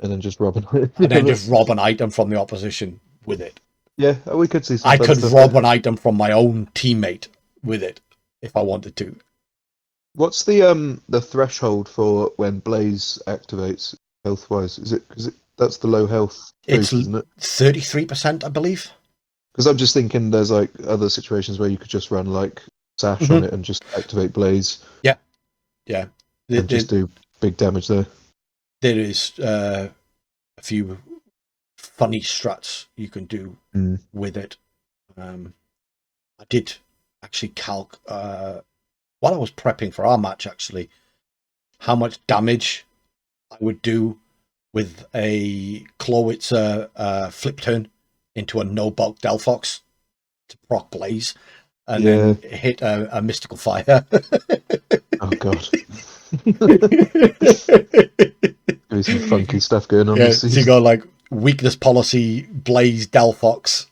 S2: and then just rob
S1: an item from the opposition with it.
S2: Yeah, we could see.
S1: I could rob an item from my own teammate with it if I wanted to.
S2: What's the threshold for when Blaze activates health wise? Is it that's the low health boost, isn't it?
S1: 33%, I believe.
S2: Because I'm just thinking there's like other situations where you could just run like Sash on it and just activate Blaze.
S1: Yeah.
S2: And just do big damage there.
S1: There is a few funny strats you can do with it. I did actually calc while I was prepping for our match, actually, how much damage I would do with a Clawitzer flip turn into a no bulk Delphox to proc Blaze and then hit a mystical fire.
S2: Oh god. There's some funky stuff going on.
S1: So you got like weakness policy, Blaze, Delphox,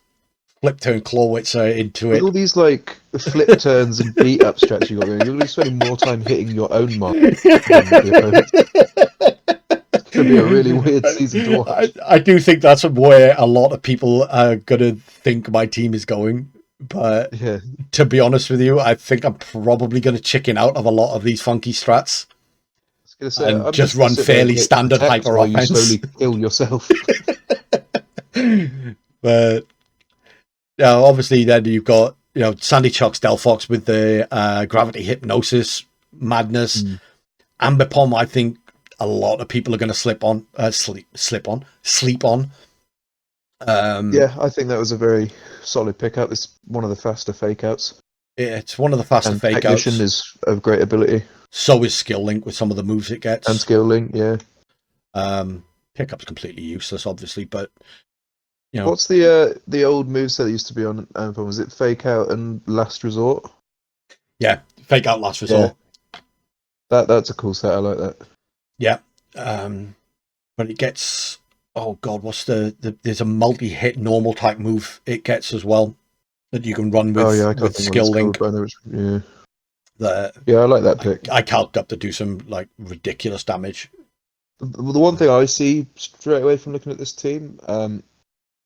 S1: flip turn Clawitzer into it.
S2: All these like flip turns and beat up strats you got going. You'll be spending more time hitting your own mark than the opponent. It's gonna be a really weird season to watch.
S1: I do think that's where a lot of people are gonna think my team is going. But to be honest with you, I think I'm probably going to chicken out of a lot of these funky strats and just run fairly standard hyper offense.
S2: You slowly kill yourself.
S1: But obviously, then you've got Sandy Chuck's Delphox with the gravity hypnosis madness. Amber Pom, I think a lot of people are going to sleep on.
S2: Yeah, I think that was a very solid pickup. It's one of the faster fake outs.
S1: Yeah, it's one of the faster fake outs.
S2: Technician is of great ability.
S1: So is Skill Link with some of the moves it gets.
S2: And Skill Link, yeah.
S1: Pickup's completely useless, obviously, but
S2: what's the old moveset that used to be on Anthem? Was it Fake Out and Last Resort?
S1: Yeah, Fake Out, Last Resort.
S2: Yeah. That's a cool set. I like that.
S1: Yeah, but it gets. Oh god, what's there's a multi-hit normal type move it gets as well that you can run with, with Skill Link.
S2: I like that pick.
S1: I calced up to do some like ridiculous damage.
S2: The one thing I see straight away from looking at this team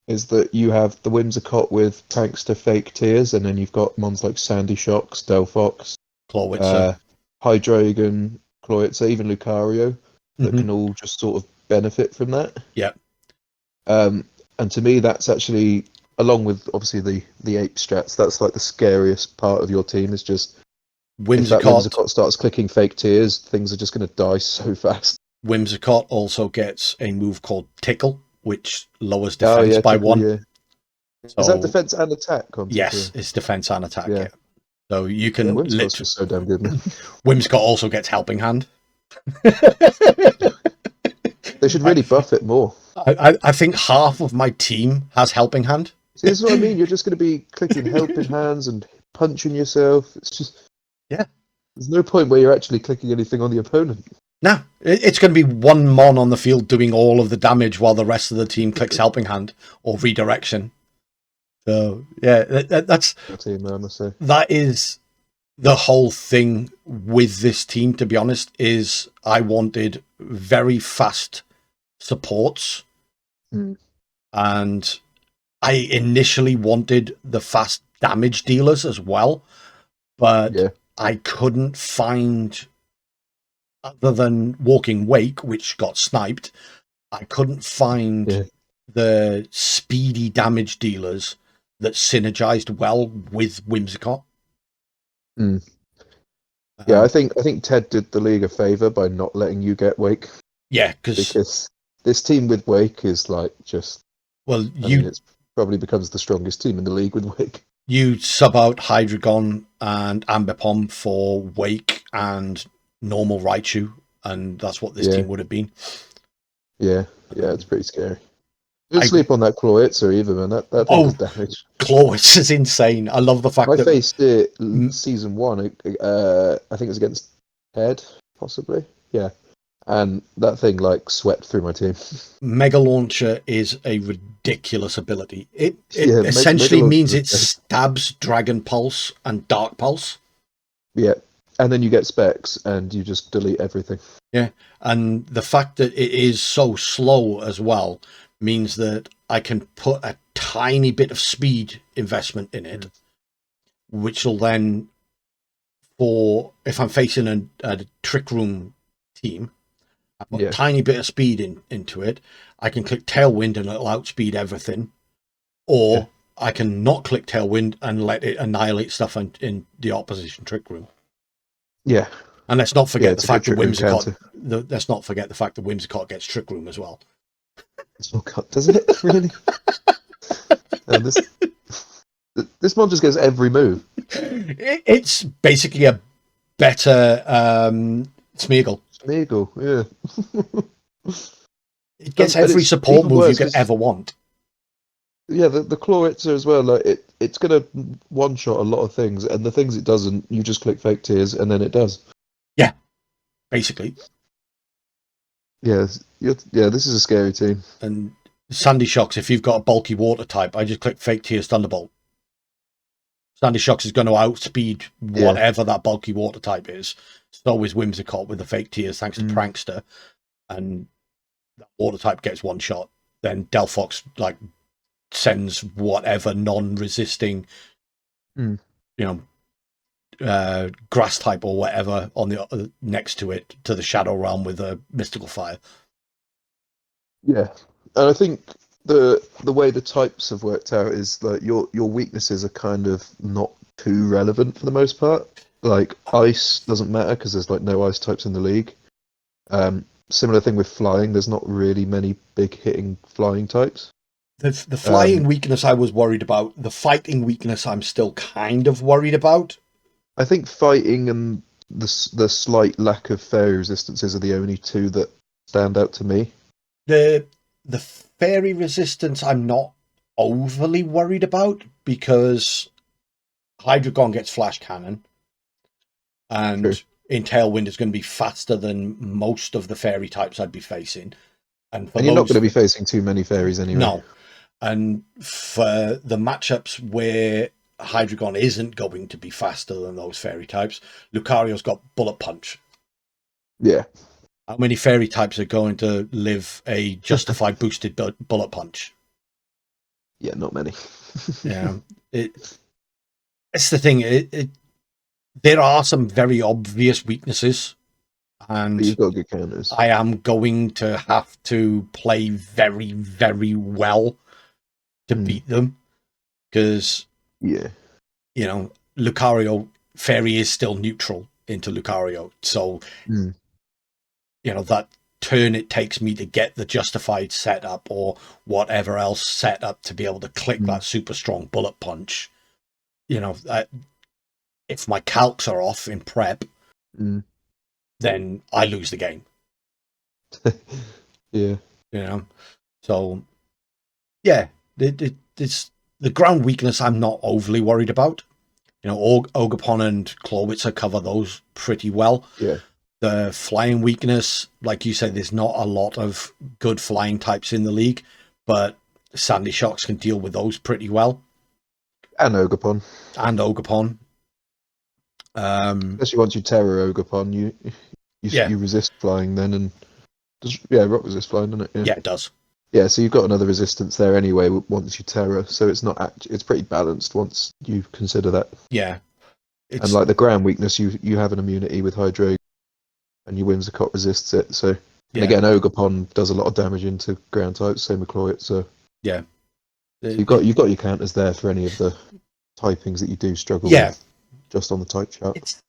S2: is that you have the Whimsicott with Prankster Fake Tears, and then you've got mons like Sandy Shocks, Delphox,
S1: Clawitzer,
S2: Hydreigon, Clawitzer, even Lucario that can all just sort of benefit from that.
S1: Yeah.
S2: And to me, that's actually, along with obviously the ape strats, that's like the scariest part of your team is just
S1: Whimsicott.
S2: If that Whimsicott starts clicking Fake Tears, things are just going to die so fast.
S1: Whimsicott also gets a move called Tickle, which lowers defense by 1.
S2: Yeah. So, is that defense and attack?
S1: Yes, it's defense and attack. Yeah. So you can
S2: literally so damn good.
S1: Whimsicott also gets Helping Hand.
S2: They should really buff it more.
S1: I think half of my team has Helping Hand.
S2: See, this is what I mean. You're just going to be clicking Helping Hands and punching yourself. It's just there's no point where you're actually clicking anything on the opponent.
S1: No, it's going to be one mon on the field doing all of the damage while the rest of the team clicks helping hand or redirection. So yeah, that's that is the whole thing with this team. To be honest, is I wanted very fast supports, and I initially wanted the fast damage dealers as well, but I couldn't find, other than Walking Wake, which got sniped, I couldn't find the speedy damage dealers that synergized well with Whimsicott.
S2: Yeah, I think Ted did the league a favor by not letting you get Wake.
S1: Yeah,
S2: because this team with Wake is like just.
S1: Well,
S2: I mean, it probably becomes the strongest team in the league with Wake.
S1: You sub out Hydreigon and Ambipom for Wake and normal Raichu, and that's what this team would have been. Yeah,
S2: it's pretty scary. Don't sleep on that Clawitzer either, man. That thing does damage.
S1: Clawitzer is insane. I love the fact that I
S2: faced it season 1. I think it was against Ted, possibly. Yeah, and that thing like swept through my team.
S1: Mega Launcher is a ridiculous ability. It essentially means it stabs Dragon Pulse and Dark Pulse.
S2: Yeah, and then you get specs and you just delete everything.
S1: Yeah, and the fact that it is so slow as well means that I can put a tiny bit of speed investment in it, which will then, if I'm facing a Trick Room team, I put a tiny bit of speed into it. I can click Tailwind and it'll outspeed everything, or I can not click Tailwind and let it annihilate stuff in the opposition Trick Room.
S2: Yeah,
S1: and let's not forget the fact that Whimsicott. Let's not forget the fact that Whimsicott gets Trick Room as well.
S2: Oh God, does it really? This mon just gets every move.
S1: It's basically a better Smeargle.
S2: Smeargle, yeah.
S1: It gets every support move you could ever want.
S2: Yeah, the Clawitzer as well. Like it's gonna one shot a lot of things, and the things it doesn't, you just click Fake Tears, and then it does.
S1: Yeah, basically.
S2: Yeah, this is a scary team.
S1: And Sandy Shocks, if you've got a bulky water type, I just click Fake Tears Thunderbolt. Sandy Shocks is going to outspeed whatever that bulky water type is. So is Whimsicott with the Fake Tears, thanks to Prankster. And that water type gets one shot. Then Delphox sends whatever non-resisting, grass type or whatever on the next to it to the Shadow Realm with a Mystical Fire.
S2: Yeah, and I think the way the types have worked out is that your weaknesses are kind of not too relevant for the most part. Like ice doesn't matter because there's no ice types in the league. Similar thing with flying. There's not really many big hitting flying types.
S1: The flying weakness I was worried about. The fighting weakness I'm still kind of worried about.
S2: I think fighting and the slight lack of fairy resistances are the only two that stand out to me.
S1: The fairy resistance I'm not overly worried about because Hydreigon gets Flash Cannon, and in Tailwind is going to be faster than most of the fairy types I'd be facing. And
S2: you're not going to be facing too many fairies anyway.
S1: No. And for the matchups where Hydreigon isn't going to be faster than those fairy types, Lucario's got Bullet Punch.
S2: Yeah.
S1: How many fairy types are going to live a justified boosted Bullet Punch?
S2: Yeah, not many.
S1: Yeah. It's the thing. There are some very obvious weaknesses. And
S2: you've got good counters.
S1: I am going to have to play very, very well to beat them. Because, Lucario Fairy is still neutral into Lucario. So, that turn it takes me to get the justified setup or whatever else set up to be able to click that super strong Bullet Punch. If my calcs are off in prep, then I lose the game.
S2: Yeah.
S1: So, yeah, it's the ground weakness I'm not overly worried about. Ogapon and Clawitzer cover those pretty well.
S2: Yeah.
S1: The flying weakness, like you said, there's not a lot of good flying types in the league, but Sandy Shocks can deal with those pretty well.
S2: And Ogapon.
S1: And Ogapon.
S2: Especially once you Tera Ogapon, you resist flying then, and rock resist flying, doesn't it?
S1: Yeah, it does.
S2: Yeah, so you've got another resistance there anyway once you Tera, so it's not it's pretty balanced once you consider that.
S1: Yeah.
S2: And like the ground weakness, you have an immunity with Hydro, and your Whimsicott resists it. So and again, Ogapon does a lot of damage into ground types, same with Cloyet. So
S1: yeah,
S2: so you've got your counters there for any of the typings that you do struggle with, just on the type chart.
S1: It's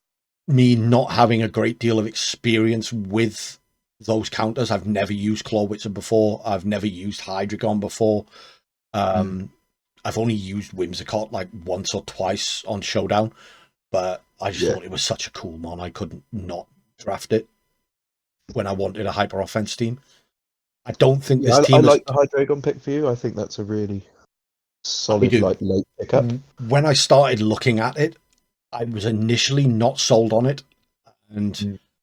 S1: me not having a great deal of experience with those counters. I've never used Clawwitzer before. I've never used Hydreigon before. I've only used Whimsicott like once or twice on Showdown, but I just thought it was such a cool mon. I couldn't not draft it when I wanted a hyper offense team. I don't think this team.
S2: I like the Hydreigon pick for you. I think that's a really solid late pickup.
S1: When I started looking at it, I was initially not sold on it,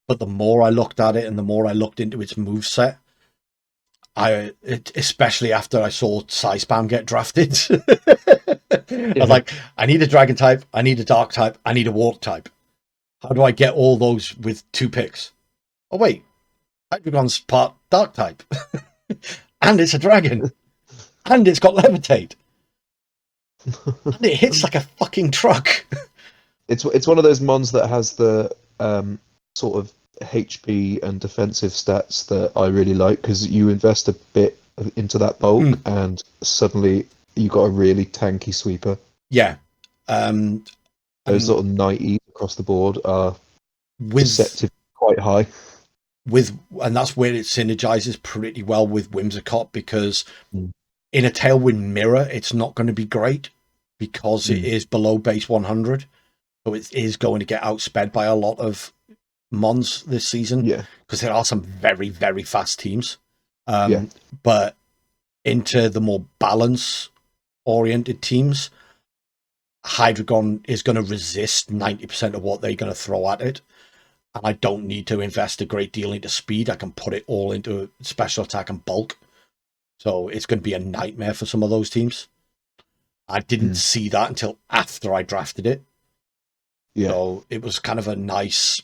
S1: but the more I looked at it and the more I looked into its moveset, especially after I saw Psyspam get drafted, I was like, I need a dragon type, I need a dark type, I need a water type. How do I get all those with 2 picks? Oh wait, Hydreigon's part dark type, and it's a dragon, and it's got levitate, and it hits like a fucking truck.
S2: It's one of those mons that has the sort of HP and defensive stats that I really like, because you invest a bit into that bulk and suddenly you got a really tanky sweeper. Yeah. Those sort of 90s across the board are deceptive quite high. And that's where it synergizes pretty well with Whimsicott, because in a Tailwind mirror, it's not going to be great because it is below base 100. So it is going to get outsped by a lot of mons this season. Yeah. Because there are some very, very fast teams. But into the more balance-oriented teams, Hydreigon is going to resist 90% of what they're going to throw at it. And I don't need to invest a great deal into speed. I can put it all into special attack and bulk. So it's going to be a nightmare for some of those teams. I didn't see that until after I drafted it. Yeah. So it was kind of a nice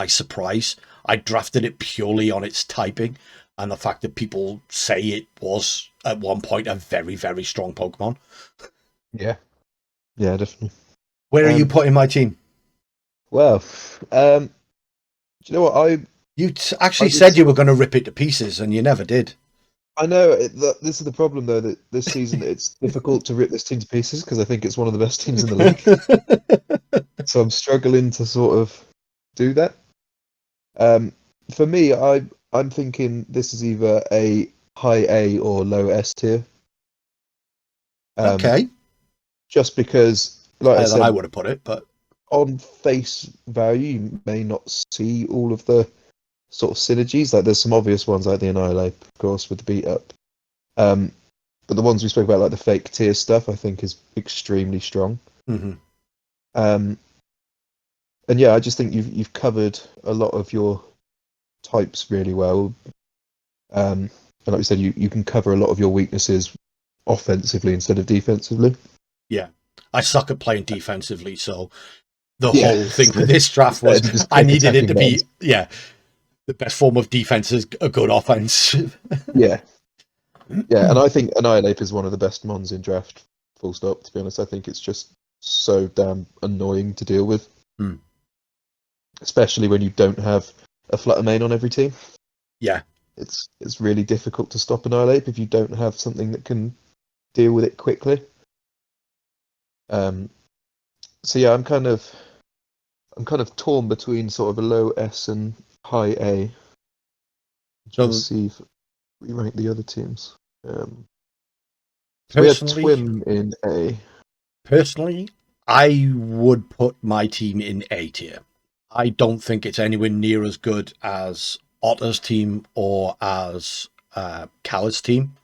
S2: surprise. I drafted it purely on its typing and the fact that people say it was at one point a very, very strong Pokemon. Yeah. Yeah, definitely.
S1: Where are you putting my team?
S2: Well, do you know what?
S1: You actually said you were going to rip it to pieces, and you never did.
S2: I know. This is the problem, though, that this season it's difficult to rip this team to pieces because I think it's one of the best teams in the league. So I'm struggling to sort of do that. For me, I'm thinking this is either a high A or low S tier.
S1: Okay.
S2: Just because, like I said,
S1: I would have put it, but
S2: on face value, you may not see all of the sort of synergies. Like there's some obvious ones like the Annihilate, of course, with the beat up. But the ones we spoke about, like the fake tier stuff, I think is extremely strong.
S1: Mm-hmm.
S2: And yeah, I just think you've covered a lot of your types really well. And like we said, you can cover a lot of your weaknesses offensively instead of defensively.
S1: Yeah, I suck at playing defensively, so the whole thing with this draft was I needed it to be the best form of defense is a good offense.
S2: Yeah, and I think Annihilate is one of the best mons in draft. Full stop. To be honest, I think it's just so damn annoying to deal with, especially when you don't have a Flutter main on every team.
S1: Yeah,
S2: it's really difficult to stop Annihilate if you don't have something that can deal with it quickly. So yeah, I'm kind of torn between sort of a low S and high A. Just see if we rank the other teams. We have Twim in A.
S1: Personally, I would put my team in A tier. I don't think it's anywhere near as good as Otter's team or as Cal's team.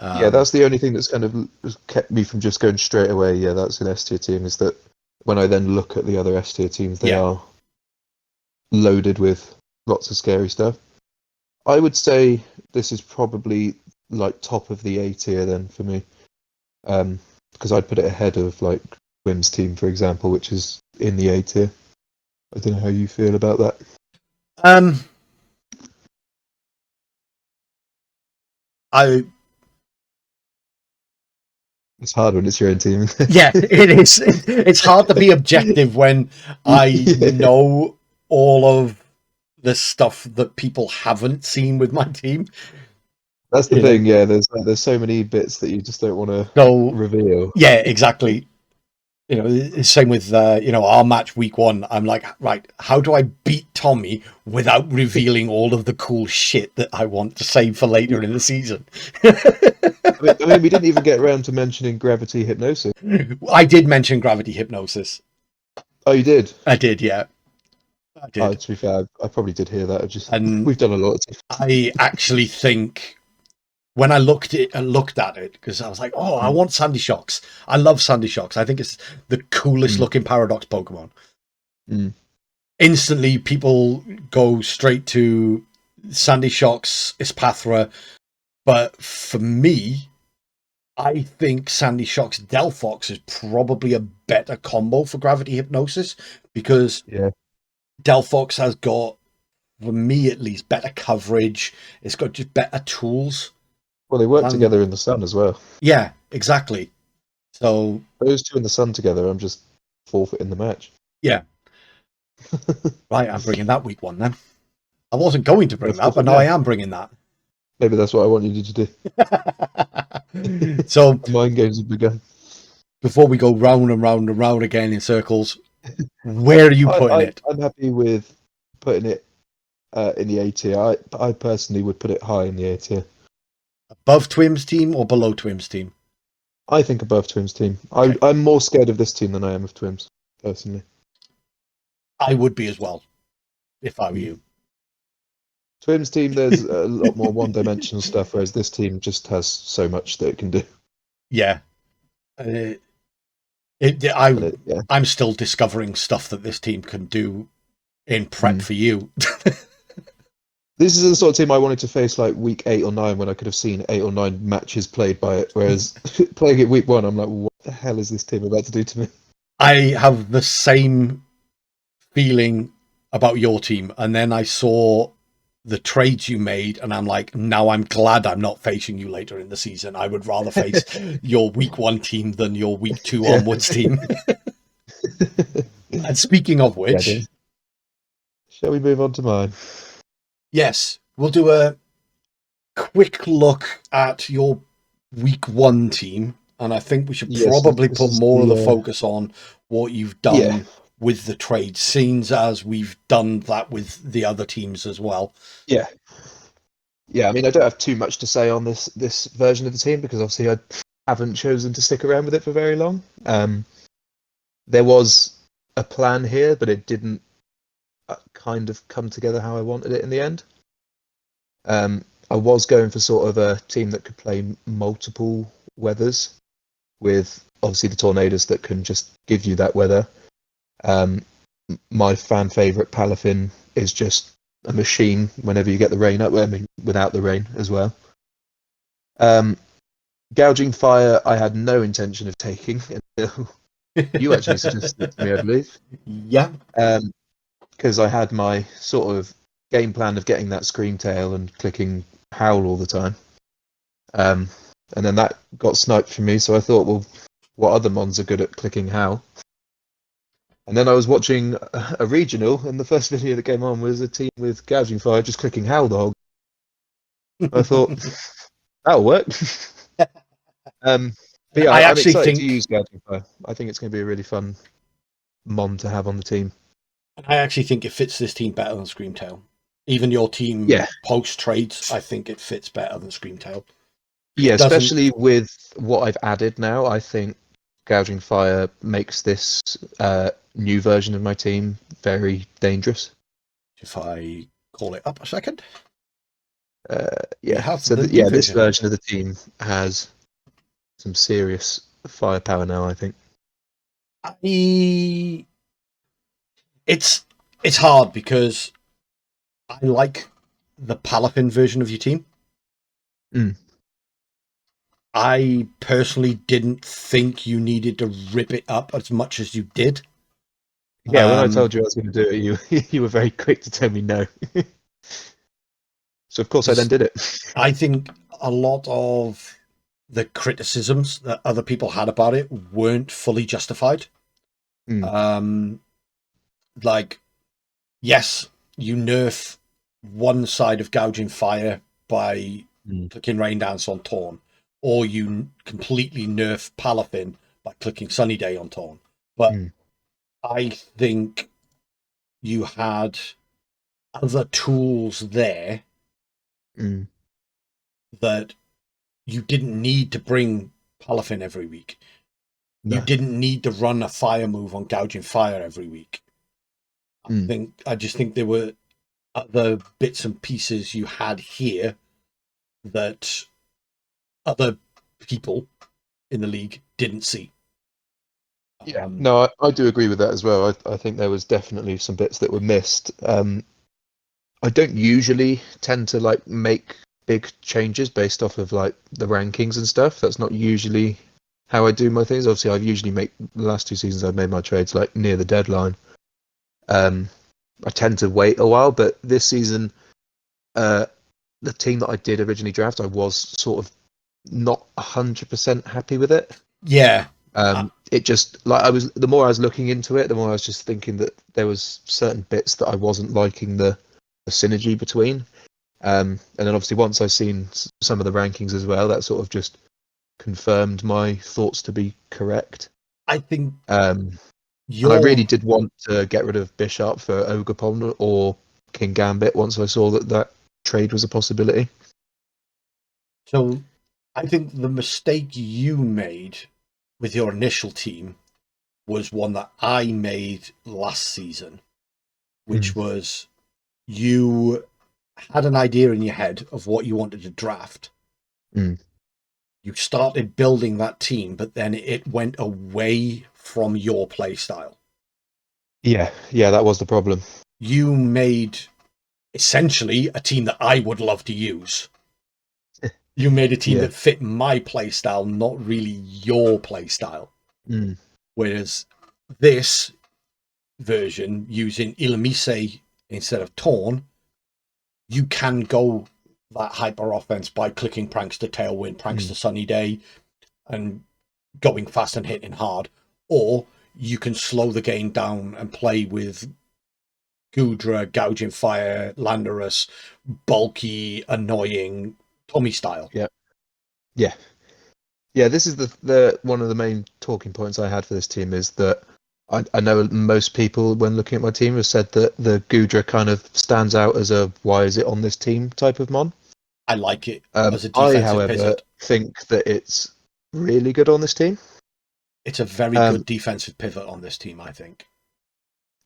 S2: Yeah, that's the only thing that's kind of kept me from just going straight away. Yeah, that's an S tier team. Is that when I then look at the other S tier teams, they are loaded with lots of scary stuff. I would say this is probably like top of the A tier then for me, because I'd put it ahead of like Wim's team, for example, which is in the A tier. I don't know how you feel about that. It's hard when it's your own team.
S1: Yeah, it is. It's hard to be objective when I know all of the stuff that people haven't seen with my team.
S2: That's the thing, yeah. There's so many bits that you just don't want to reveal.
S1: Yeah, exactly. Same with our match week 1. I'm like, right, how do I beat Tommy without revealing all of the cool shit that I want to save for later in the season?
S2: I mean, we didn't even get around to mentioning gravity hypnosis.
S1: I did mention gravity hypnosis.
S2: Oh, you did?
S1: I did, yeah. I did.
S2: Oh, to be fair, I probably did hear that. We've done a lot.
S1: I actually think when I looked at it, because I was like, oh, I want Sandy Shocks. I love Sandy Shocks. I think it's the coolest looking Paradox Pokemon. Instantly, people go straight to Sandy Shocks, Ispathra. But for me, I think Sandy Shocks Delphox is probably a better combo for Gravity Hypnosis, because Delphox has got, for me at least, better coverage. It's got just better tools.
S2: Well, they work together in the sun as well.
S1: Yeah, exactly. So
S2: those two in the sun together, I'm just forfeiting the match.
S1: Yeah. Right, I'm bringing that week 1 then. I wasn't going to bring that, but now I am bringing that.
S2: Maybe that's what I want you to do.
S1: So
S2: mind games have begun.
S1: Before we go round and round and round again in circles, where are you putting it?
S2: I'm happy with putting it in the A tier. I personally would put it high in the A tier.
S1: Above Twim's team or below Twim's team?
S2: I think above Twim's team.
S1: Okay.
S2: I'm more scared of this team than I am of Twim's, personally.
S1: I would be as well, if I were you.
S2: Twim's team, there's a lot more one-dimensional stuff, whereas this team just has so much that it can do.
S1: Yeah. I'm still discovering stuff that this team can do in prep for you.
S2: This is the sort of team I wanted to face like week 8 or 9 when I could have seen 8 or 9 matches played by it. Whereas playing it week 1, I'm like, what the hell is this team about to do to me?
S1: I have the same feeling about your team. And then I saw the trades you made and I'm like, now I'm glad I'm not facing you later in the season. I would rather face your week 1 team than your week 2 onwards team. And speaking of which...
S2: Shall we move on to mine?
S1: Yes, we'll do a quick look at your week 1 team, and I think we should probably put more of the focus on what you've done with the trade scenes, as we've done that with the other teams as well.
S2: Yeah. I mean, I don't have too much to say on this version of the team because obviously I haven't chosen to stick around with it for very long. There was a plan here, but it didn't kind of come together how I wanted it in the end. I was going for sort of a team that could play multiple weathers, with obviously the tornadoes that can just give you that weather. My fan favourite Palafin is just a machine whenever you get the rain up. I mean, without the rain as well. Gouging Fire, I had no intention of taking until you actually suggested it to me, I believe.
S1: Yeah.
S2: Because I had my sort of game plan of getting that Scream Tail and clicking Howl all the time. And then that got sniped from me, so I thought, well, what other mons are good at clicking Howl? And then I was watching a regional, and the first video that came on was a team with Gouging Fire just clicking Howl the whole. I thought, that'll work. But yeah, I'm excited to use Gouging Fire. I think it's going to be a really fun mon to have on the team.
S1: I actually think it fits this team better than Screamtail. Even your team post trades, I think it fits better than Screamtail.
S2: Yeah, especially with what I've added now, I think Gouging Fire makes this new version of my team very dangerous.
S1: If I call it up a second.
S2: This version of the team has some serious firepower now, I think.
S1: It's hard because I like the Palafin version of your team. I personally didn't think you needed to rip it up as much as you did.
S2: Yeah, when I told you I was going to do it, you were very quick to tell me no. So of course I then did it.
S1: I think a lot of the criticisms that other people had about it weren't fully justified. Like, yes, you nerf one side of gouging fire by clicking Rain Dance on Torn, or you completely nerf Palafin by clicking Sunny Day on Torn. But I think you had other tools there that you didn't need to bring Palafin every week. No. You didn't need to run a fire move on gouging fire every week. I just think there were other bits and pieces you had here that other people in the league didn't see.
S2: Yeah, no, I do agree with that as well. I think there was definitely some bits that were missed. I don't usually tend to like make big changes based off of like the rankings and stuff. That's not usually how I do my things. Obviously, I've usually the last 2 seasons I've made my trades like near the deadline. I tend to wait a while, but this season, the team that I did originally draft, I was sort of not 100% happy with it.
S1: Yeah.
S2: It just like the more I was looking into it, the more I was just thinking that there was certain bits that I wasn't liking the synergy between. And then obviously once I've seen some of the rankings as well, that sort of just confirmed my thoughts to be correct.
S1: I think
S2: and I really did want to get rid of Bishop for Ogerpon or King Gambit once I saw that trade was a possibility.
S1: So I think the mistake you made with your initial team was one that I made last season, which was you had an idea in your head of what you wanted to draft. You started building that team, but then it went away from your play style.
S2: Yeah, that was the problem.
S1: You made essentially a team that I would love to use. You made a team that fit my play style, not really your play style. Whereas this version, using Dhelmise instead of Torn, you can go that hyper offense by clicking pranks to Tailwind, pranks to Sunny Day, and going fast and hitting hard. Or you can slow the game down and play with Gudra, Gouging Fire, Landorus, bulky, annoying Tommy style.
S2: Yeah. This is the one of the main talking points I had for this team is that I know most people, when looking at my team, have said that the Gudra kind of stands out as a why is it on this team type of mon.
S1: I like it as a defensive
S2: I, however,
S1: pivot.
S2: think that it's really good on this team.
S1: It's a very good defensive pivot on this team, I think.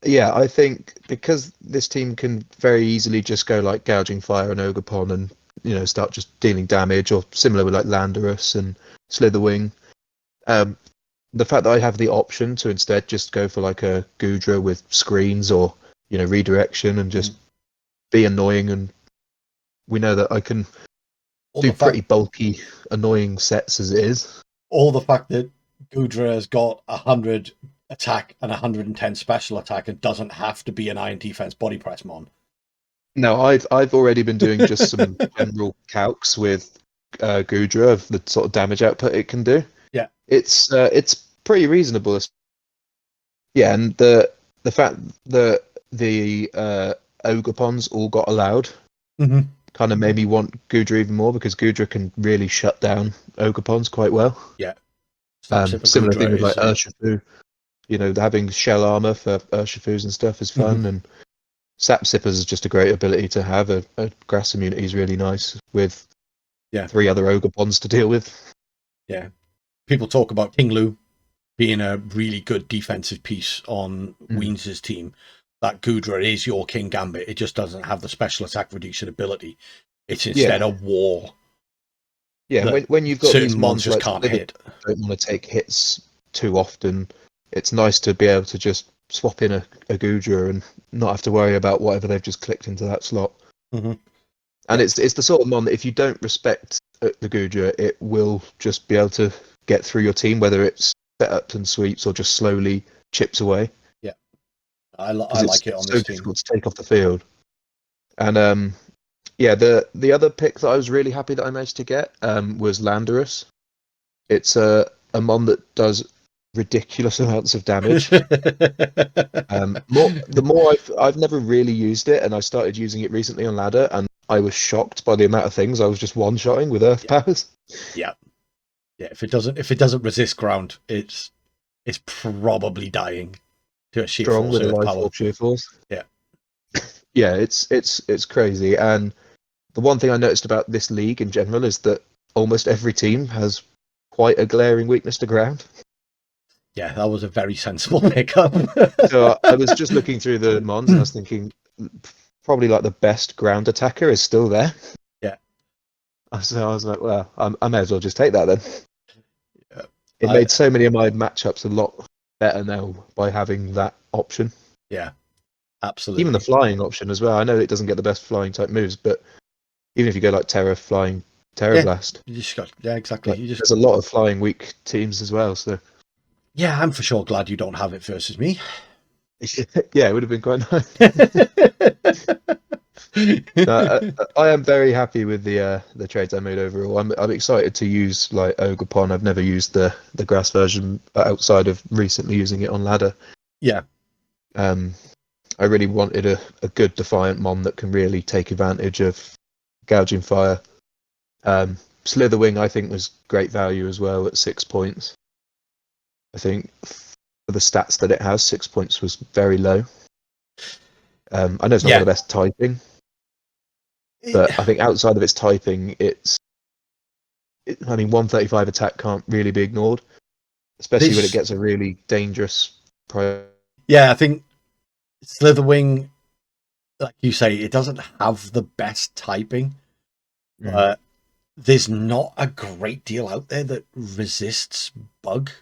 S2: Yeah, I think because this team can very easily just go like Gouging Fire and Ogerpon and start just dealing damage, or similar with like Landorus and Slitherwing. The fact that I have the option to instead just go for like a Gudra with screens or redirection and just be annoying, and we know that I can do pretty bulky, annoying sets as it is.
S1: Or the fact that Gudra has got 100 attack and 110 special attack and doesn't have to be an iron defense body press mon.
S2: No, I've already been doing just some general calcs with Gudra of the sort of damage output it can do.
S1: Yeah,
S2: it's pretty reasonable. Yeah, and the fact that the Ogerpons all got allowed kind of made me want Gudra even more, because Gudra can really shut down Ogerpons quite well.
S1: Yeah,
S2: similar thing with like Urshifu. Having shell armor for Urshifus and stuff is fun, and Sap Sippers is just a great ability to have. A grass immunity is really nice with 3 other Ogerpons to deal with.
S1: Yeah, people talk about Tinglu being a really good defensive piece on Weens' team. That Gudra is your King Gambit. It just doesn't have the special attack reduction ability. It's instead a war.
S2: Yeah, when you've got
S1: certain
S2: these
S1: monsters
S2: like,
S1: can't hit.
S2: Don't want to take hits too often. It's nice to be able to just swap in a Gudra and not have to worry about whatever they've just clicked into that slot.
S1: Mm-hmm.
S2: And it's the sort of mon that if you don't respect the Gudra, it will just be able to get through your team, whether it's setups and sweeps or just slowly chips away.
S1: Yeah, I like it on
S2: so
S1: this team.
S2: difficult to take off the field. And yeah, the other pick that I was really happy that I managed to get was Landorus. It's a mon that does ridiculous amounts of damage. I've never really used it, and I started using it recently on ladder, and I was shocked by the amount of things I was just one-shotting with earth powers.
S1: Yeah. If it doesn't resist ground, it's probably dying to a sheer
S2: Strong
S1: force
S2: with a
S1: earth
S2: life
S1: power.
S2: orb sheer force.
S1: Yeah.
S2: Yeah, it's crazy. And the one thing I noticed about this league in general is that almost every team has quite a glaring weakness to ground.
S1: Yeah, that was a very sensible pickup.
S2: So I was just looking through the mons and I was thinking probably like the best ground attacker is still there.
S1: Yeah.
S2: So I was like, well, I may as well just take that then.
S1: Yeah.
S2: It made so many of my matchups a lot better now by having that option.
S1: Yeah, absolutely.
S2: Even the flying option as well. I know it doesn't get the best flying type moves, but even if you go like Tera flying, Tera Blast.
S1: You just got, yeah, exactly.
S2: Like, there's a lot of flying weak teams as well. So
S1: yeah, I'm for sure glad you don't have it versus me.
S2: yeah, it would have been quite nice. I am very happy with the trades I made overall. I'm excited to use like Ogerpon. I've never used the grass version outside of recently using it on ladder.
S1: Yeah.
S2: I really wanted a good Defiant mon that can really take advantage of gouging fire. Slitherwing I think was great value as well at 6 points. I think for the stats that it has, 6 points was very low. I know it's not the best typing, but I think outside of its typing, I mean, 135 attack can't really be ignored, especially when it gets a really dangerous
S1: Yeah, I think Slitherwing, like you say, it doesn't have the best typing, but there's not a great deal out there that resists bug.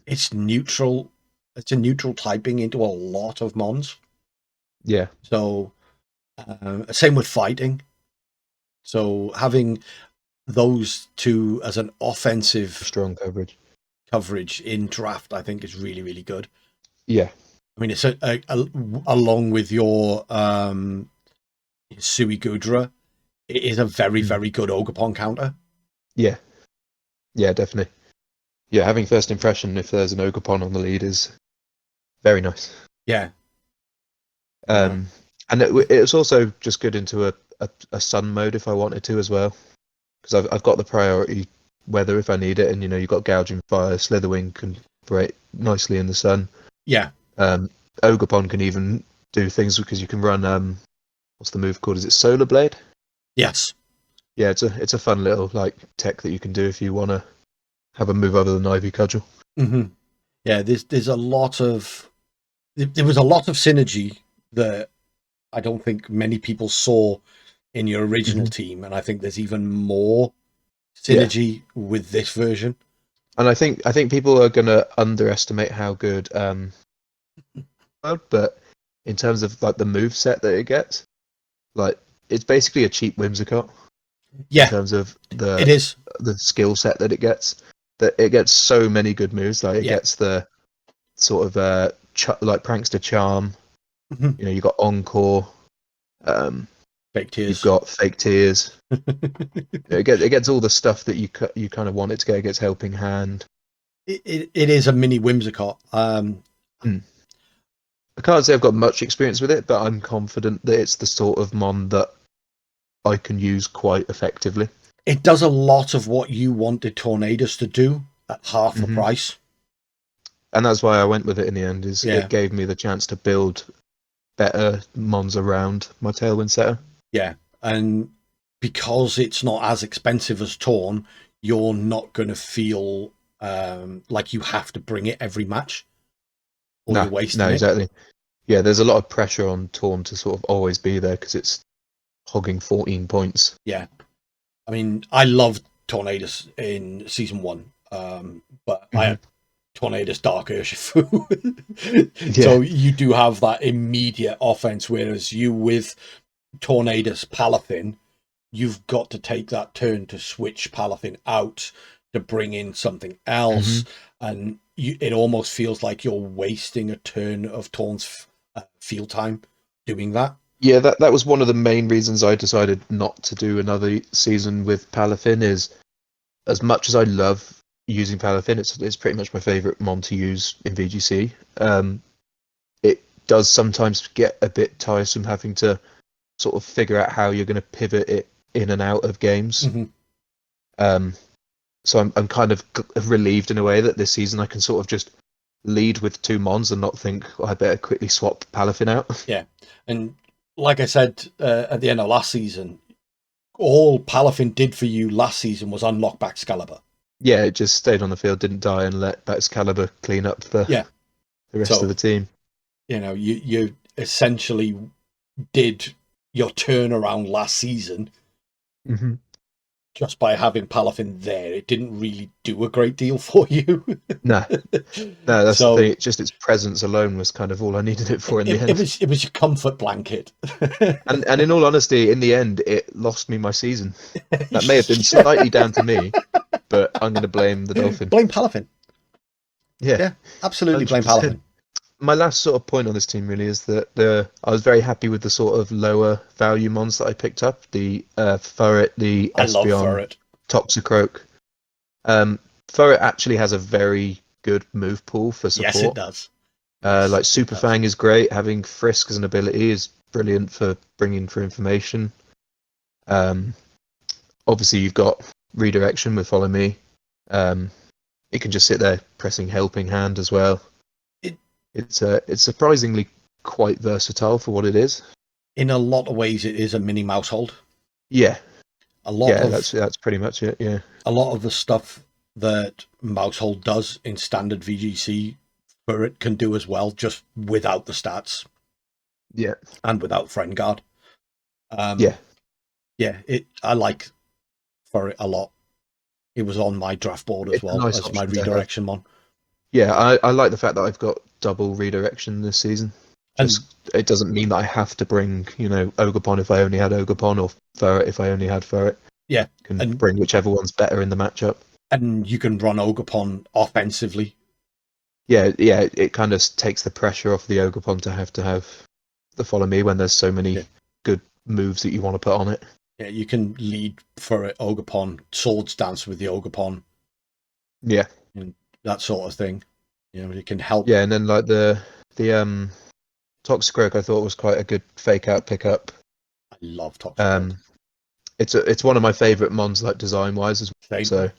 S1: It's neutral. It's a neutral typing into a lot of mons.
S2: Yeah.
S1: So, same with fighting. So having those two as an offensive
S2: strong
S1: coverage in draft, I think is really, really good.
S2: Yeah.
S1: I mean, it's along with your Sui Gudra, it is a very, very good Ogerpon counter.
S2: Yeah. Yeah, definitely. Yeah, having first impression if there's an Ogerpon on the lead is very nice.
S1: Yeah.
S2: And it's also just good into a sun mode if I wanted to as well, because I've got the priority weather if I need it, and you've got gouging fire. Slitherwing can operate nicely in the sun.
S1: Yeah.
S2: Ogerpon can even do things because you can run what's the move called? Is it Solar Blade?
S1: Yes.
S2: Yeah, it's a fun little like tech that you can do if you want to have a move other than Ivy Cudgel.
S1: Mm-hmm. Yeah, there's a lot of there was a lot of synergy that I don't think many people saw in your original team, and I think there's even more synergy with this version.
S2: And I think people are going to underestimate how good but in terms of like the move set that it gets, like it's basically a cheap Whimsicott.
S1: Yeah,
S2: in terms of the skill set that it gets. That it gets so many good moves. Like it gets the sort of like Prankster Charm. You got Encore.
S1: Fake Tears.
S2: You've got Fake Tears. it gets all the stuff that you kind of want it to get. It gets Helping Hand.
S1: It is a mini Whimsicott.
S2: I can't say I've got much experience with it, but I'm confident that it's the sort of mon that I can use quite effectively.
S1: It does a lot of what you wanted Tornadus to do at half the price.
S2: And that's why I went with it in the end, it gave me the chance to build better mons around my Tailwind setter.
S1: Yeah, and because it's not as expensive as Torn, you're not going to feel like you have to bring it every match. Or you're wasting it.
S2: Exactly. Yeah, there's a lot of pressure on Torn to sort of always be there because it's hogging 14 points.
S1: Yeah. I mean, I loved Tornadus in season 1, but Tornadus Dark Urshifu.
S2: Yeah.
S1: So you do have that immediate offense, whereas you with Tornadus Palafin, you've got to take that turn to switch Palafin out to bring in something else, and it almost feels like you're wasting a turn of Torn's field time doing that.
S2: Yeah, that was one of the main reasons I decided not to do another season with Palafin. Is as much as I love using Palafin, it's pretty much my favourite mon to use in VGC. It does sometimes get a bit tiresome having to sort of figure out how you're going to pivot it in and out of games. So I'm kind of relieved in a way that this season I can sort of just lead with 2 mons and not think, well, I better quickly swap Palafin out.
S1: Yeah, and like I said at the end of last season, all Palafin did for you last season was unlock Baxcalibur.
S2: Yeah, it just stayed on the field, didn't die, and let Baxcalibur clean up the rest of the team.
S1: You know, you essentially did your turnaround last season just by having Palafin there. It didn't really do a great deal for you.
S2: No, that's the thing. Just its presence alone was kind of all I needed it for in the end.
S1: It was your comfort blanket.
S2: and in all honesty, in the end, it lost me my season. That may have been slightly down to me, but I'm going to blame the Dolphin.
S1: Blame Palafin.
S2: Yeah,
S1: absolutely
S2: 100%.
S1: blame Palafin.
S2: My last sort of point on this team really is that I was very happy with the sort of lower value mons that I picked up. The Furret, the Espeon, Toxicroak. Furret actually has a very good move pool for support.
S1: Yes, it does.
S2: Like Super Fang is great. Having Frisk as an ability is brilliant for bringing through information. Obviously, you've got Redirection with Follow Me. It can just sit there pressing Helping Hand as well. It's surprisingly quite versatile for what it is.
S1: In a lot of ways, it is a mini Mousehold.
S2: Yeah.
S1: That's
S2: pretty much it, yeah.
S1: A lot of the stuff that Mousehold does in standard VGC, Furret can do as well, just without the stats.
S2: Yeah.
S1: And without Friend Guard.
S2: Yeah,
S1: I like Furret a lot. It was on my draft board as well as my Redirection mon.
S2: Yeah, I like the fact that I've got double Redirection this season. It doesn't mean that I have to bring, Ogerpon if I only had Ogerpon, or Furret if I only had Furret.
S1: Yeah.
S2: Can bring whichever one's better in the matchup.
S1: And you can run Ogerpon offensively.
S2: Yeah, it kind of takes the pressure off the Ogerpon to have the Follow Me when there's so many good moves that you want to put on it.
S1: Yeah, you can lead Furret Ogerpon, Swords Dance with the Ogerpon.
S2: Yeah.
S1: And that sort of thing. It can help.
S2: Yeah, and then like the Toxicroak I thought was quite a good fake out pickup.
S1: I love Toxicroak.
S2: It's one of my favourite mons, like design wise as well.
S1: Same.
S2: So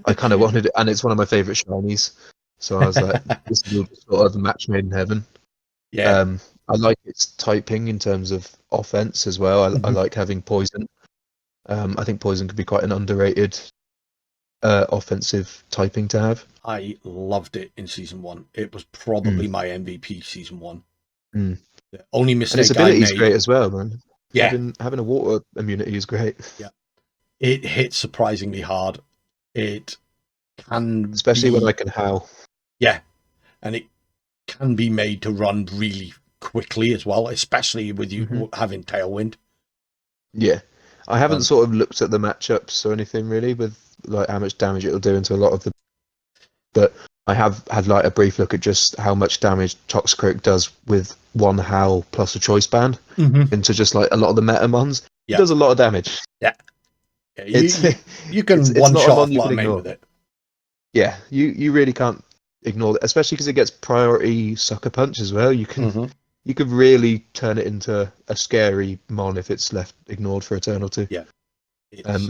S2: I kind of wanted it, and it's one of my favourite shinies. So I was like, this is sort of a match made in heaven.
S1: Yeah.
S2: I like its typing in terms of offense as well. I like having Poison. I think Poison could be quite an underrated offensive typing to have.
S1: I loved it in season 1. It was probably my MVP season 1.
S2: The
S1: only mistake
S2: and its ability is great as well, man.
S1: Yeah,
S2: having a water immunity is great.
S1: Yeah, it hits surprisingly hard. It can,
S2: especially when I can howl.
S1: Yeah, and it can be made to run really quickly as well, especially with you having Tailwind.
S2: Yeah, I haven't sort of looked at the matchups or anything really with like how much damage it'll do into a lot of the, but I have had like a brief look at just how much damage Toxicroak does with one howl plus a choice band into just like a lot of the meta mons. It does a lot of damage.
S1: Yeah, you can one shot a lot with it.
S2: Yeah, you really can't ignore it, especially because it gets priority sucker punch as well. You can you could really turn it into a scary mon if it's left ignored for a turn or two.
S1: Yeah,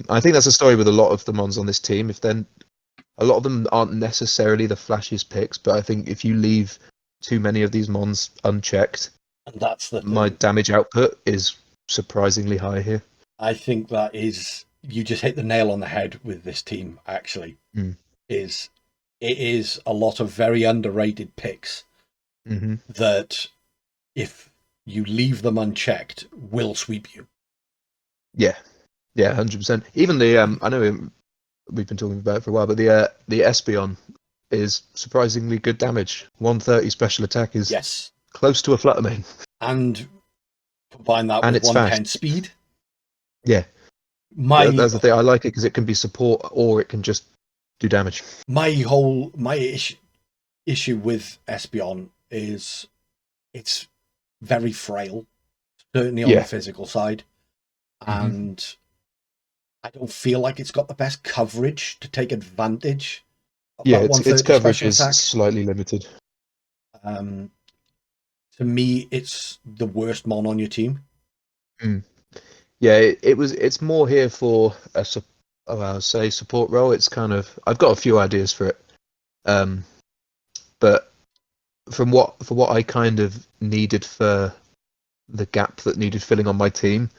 S2: I think that's a story with a lot of the mons on this team. If then a lot of them aren't necessarily the flashiest picks, but I think if you leave too many of these mons unchecked,
S1: and that's the thing.
S2: My damage output is surprisingly high here.
S1: I think that is, you just hit the nail on the head with this team. Actually, it is a lot of very underrated picks that, if you leave them unchecked, will sweep you.
S2: Yeah, 100%. Even the I know we've been talking about it for a while, but the Espeon is surprisingly good damage. 130 special attack is
S1: Yes.
S2: close to a Fluttermane.
S1: And combine that
S2: And
S1: with
S2: it's
S1: 110
S2: fast.
S1: speed.
S2: Yeah.
S1: My
S2: That's the thing. I like it because it can be support or it can just do damage.
S1: my issue with Espeon is it's very frail, certainly on the physical side. And I don't feel like it's got the best coverage to take advantage of that 130
S2: its coverage
S1: special
S2: is
S1: attack.
S2: slightly limited.
S1: To me, it's the worst mon on your team.
S2: Yeah, it's more here for a support role. It's kind of, I've got a few ideas for it, but for what I kind of needed for the gap that needed filling on my team,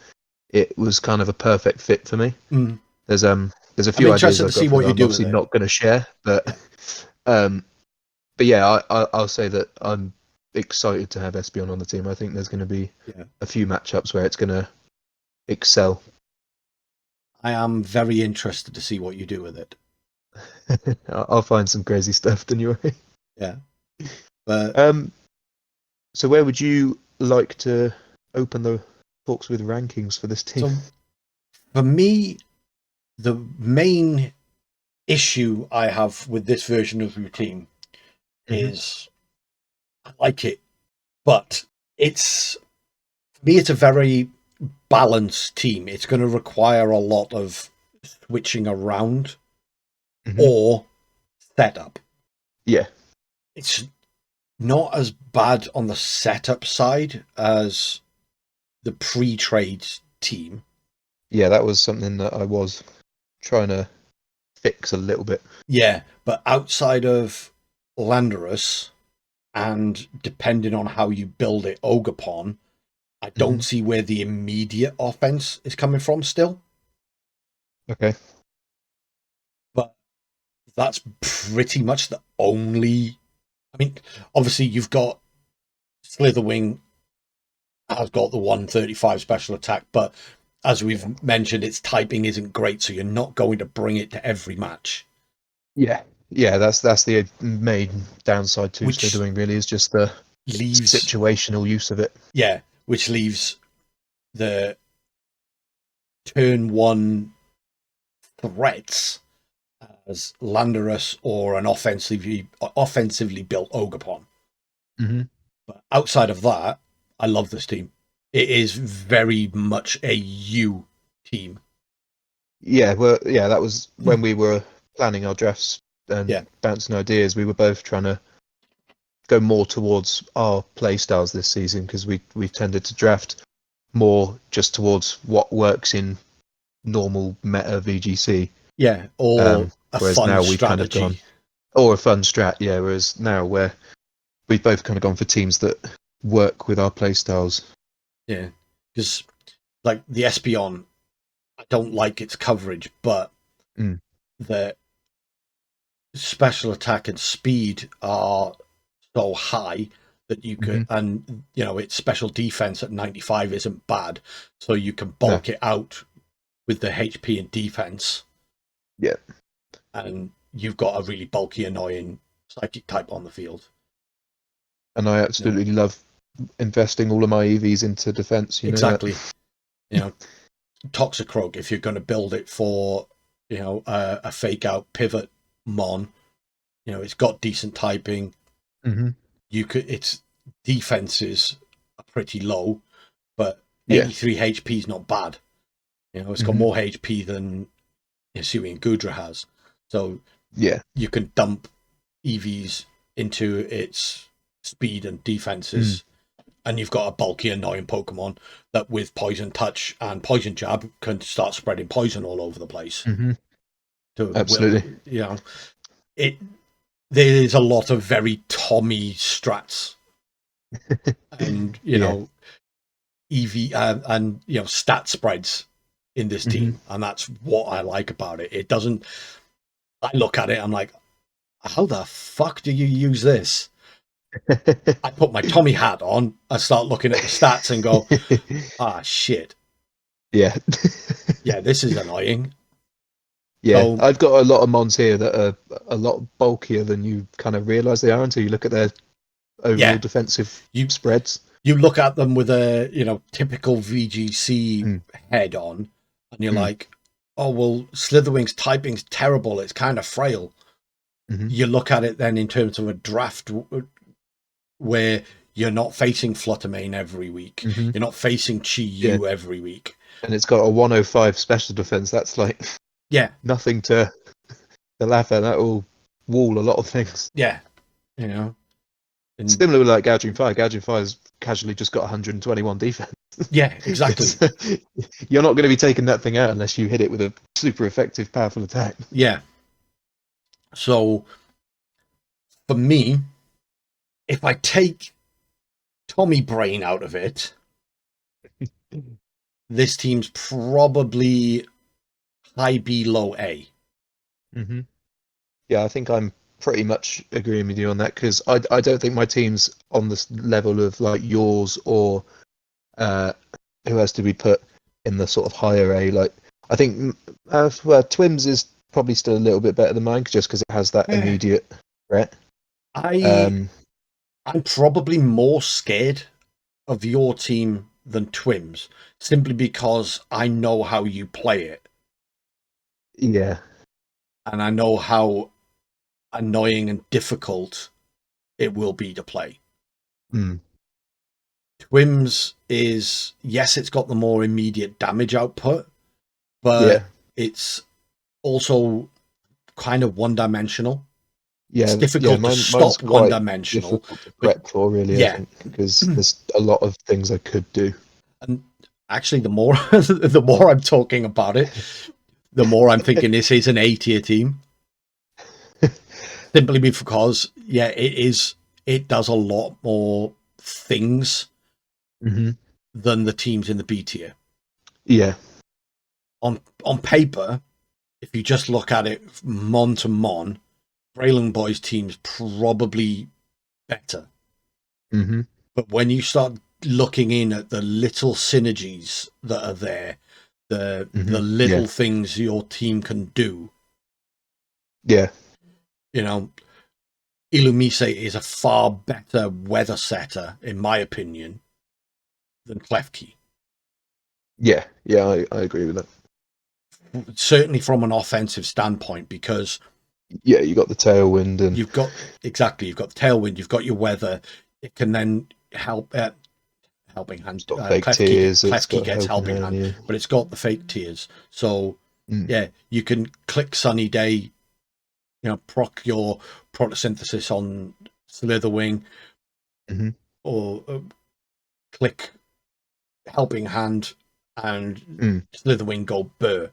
S2: it was kind of a perfect fit for me. There's a few ideas I've got that I'm obviously not going to share, but yeah, I'll say that I'm excited to have Espeon on the team. I think there's going to be a few matchups where it's going to excel.
S1: I am very interested to see what you do with it.
S2: I'll find some crazy stuff anyway.
S1: Yeah. But
S2: so where would you like to open the talks with rankings for this team?
S1: So for me, the main issue I have with this version of your team is I like it, but it's a very balanced team. It's going to require a lot of switching around or setup.
S2: Yeah.
S1: It's not as bad on the setup side as the pre-trade team.
S2: Yeah, that was something that I was trying to fix a little bit.
S1: Yeah, but outside of Landorus, and depending on how you build it, Ogerpon, I don't see where the immediate offense is coming from still.
S2: Okay.
S1: But that's pretty much the only... I mean, obviously you've got Slitherwing has got the 135 special attack, but as we've mentioned, its typing isn't great, so you're not going to bring it to every match.
S2: Yeah, that's the main downside to Slitherwing, really, is just the situational use of it.
S1: Yeah, which leaves the turn one threats as Landorus or an offensively built Ogerpon. But outside of that, I love this team. It is very much a you team.
S2: Yeah, that was when we were planning our drafts and bouncing ideas. We were both trying to go more towards our play styles this season because we tended to draft more just towards what works in normal meta VGC.
S1: Yeah, or a
S2: whereas
S1: fun
S2: now we've
S1: strategy.
S2: kind of gone, or a fun strat. Yeah, whereas now we've both kind of gone for teams that work with our play styles.
S1: Yeah, because like the Espeon, I don't like its coverage, but the special attack and speed are so high that you could, and you know, its special defense at 95 isn't bad, so you can bulk it out with the HP and defense.
S2: Yeah,
S1: and you've got a really bulky, annoying psychic type on the field.
S2: And I absolutely love investing all of my EVs into defense.
S1: Exactly. You know, Toxicroak, if you're going to build it for, you know, a fake out pivot mon, you know, it's got decent typing. Its defenses are pretty low, but 83 HP is not bad. You know, it's got more HP than Hisui and Gudra has. So you can dump EVs into its speed and defenses, and you've got a bulky, annoying Pokemon that with Poison Touch and Poison Jab can start spreading poison all over the place.
S2: Absolutely.
S1: You know, there's a lot of very Tommy strats, and you know, EV and you know, stat spreads in this team, and that's what I like about it. It doesn't. I look at it, I'm like, how the fuck do you use this? I put my Tommy hat on, I start looking at the stats and go, shit.
S2: Yeah.
S1: Yeah, this is annoying.
S2: Yeah,
S1: So,
S2: I've got a lot of mons here that are a lot bulkier than you kind of realise they are until you look at their overall defensive spreads.
S1: You look at them with a typical VGC head on, and you're like, oh well, Slitherwing's typing's terrible. It's kind of frail. You look at it then in terms of a draft where you're not facing Fluttermane every week. You're not facing Chi Yu every week.
S2: And it's got a 105 special defense. That's like nothing to laugh at. That will wall a lot of things.
S1: Yeah, you know. And
S2: similar with like Gouging Fire. Gouging Fire's casually just got 121 defense.
S1: Yeah, exactly.
S2: You're not going to be taking that thing out unless you hit it with a super effective, powerful attack.
S1: Yeah. So, for me, if I take Tommy Brain out of it, this team's probably high B, low A.
S2: Yeah, I think I'm pretty much agreeing with you on that, because I don't think my team's on this level of like yours or who has to be put in the sort of higher A. Like, I think Twims is probably still a little bit better than mine, just because it has that immediate threat.
S1: I'm probably more scared of your team than Twims, simply because I know how you play it.
S2: Yeah.
S1: And I know how annoying and difficult it will be to play. Twims is, yes, it's got the more immediate damage output, but it's also kind of one-dimensional.
S2: Yeah,
S1: it's difficult to stop one-dimensional.
S2: Difficult to prep for, really, I think, because there's a lot of things I could do.
S1: And actually, the more I'm talking about it, the more I'm thinking this is an A-tier team. Simply because, it does a lot more things than the teams in the B tier.
S2: Yeah.
S1: On paper, if you just look at it mon to mon, BreloomBoi's team's probably better. But when you start looking in at the little synergies that are there, the little things your team can do.
S2: Yeah.
S1: Illumise is a far better weather setter, in my opinion, than Klefki.
S2: Yeah, I agree with that.
S1: Certainly from an offensive standpoint, because
S2: you got the tailwind, and
S1: you've got the tailwind, you've got your weather. It can then help helping hand. Klefki gets helping hand, but it's got the fake tears. So you can click Sunny Day, proc your photosynthesis on Slitherwing, or click helping hand and Slitherwing go burr.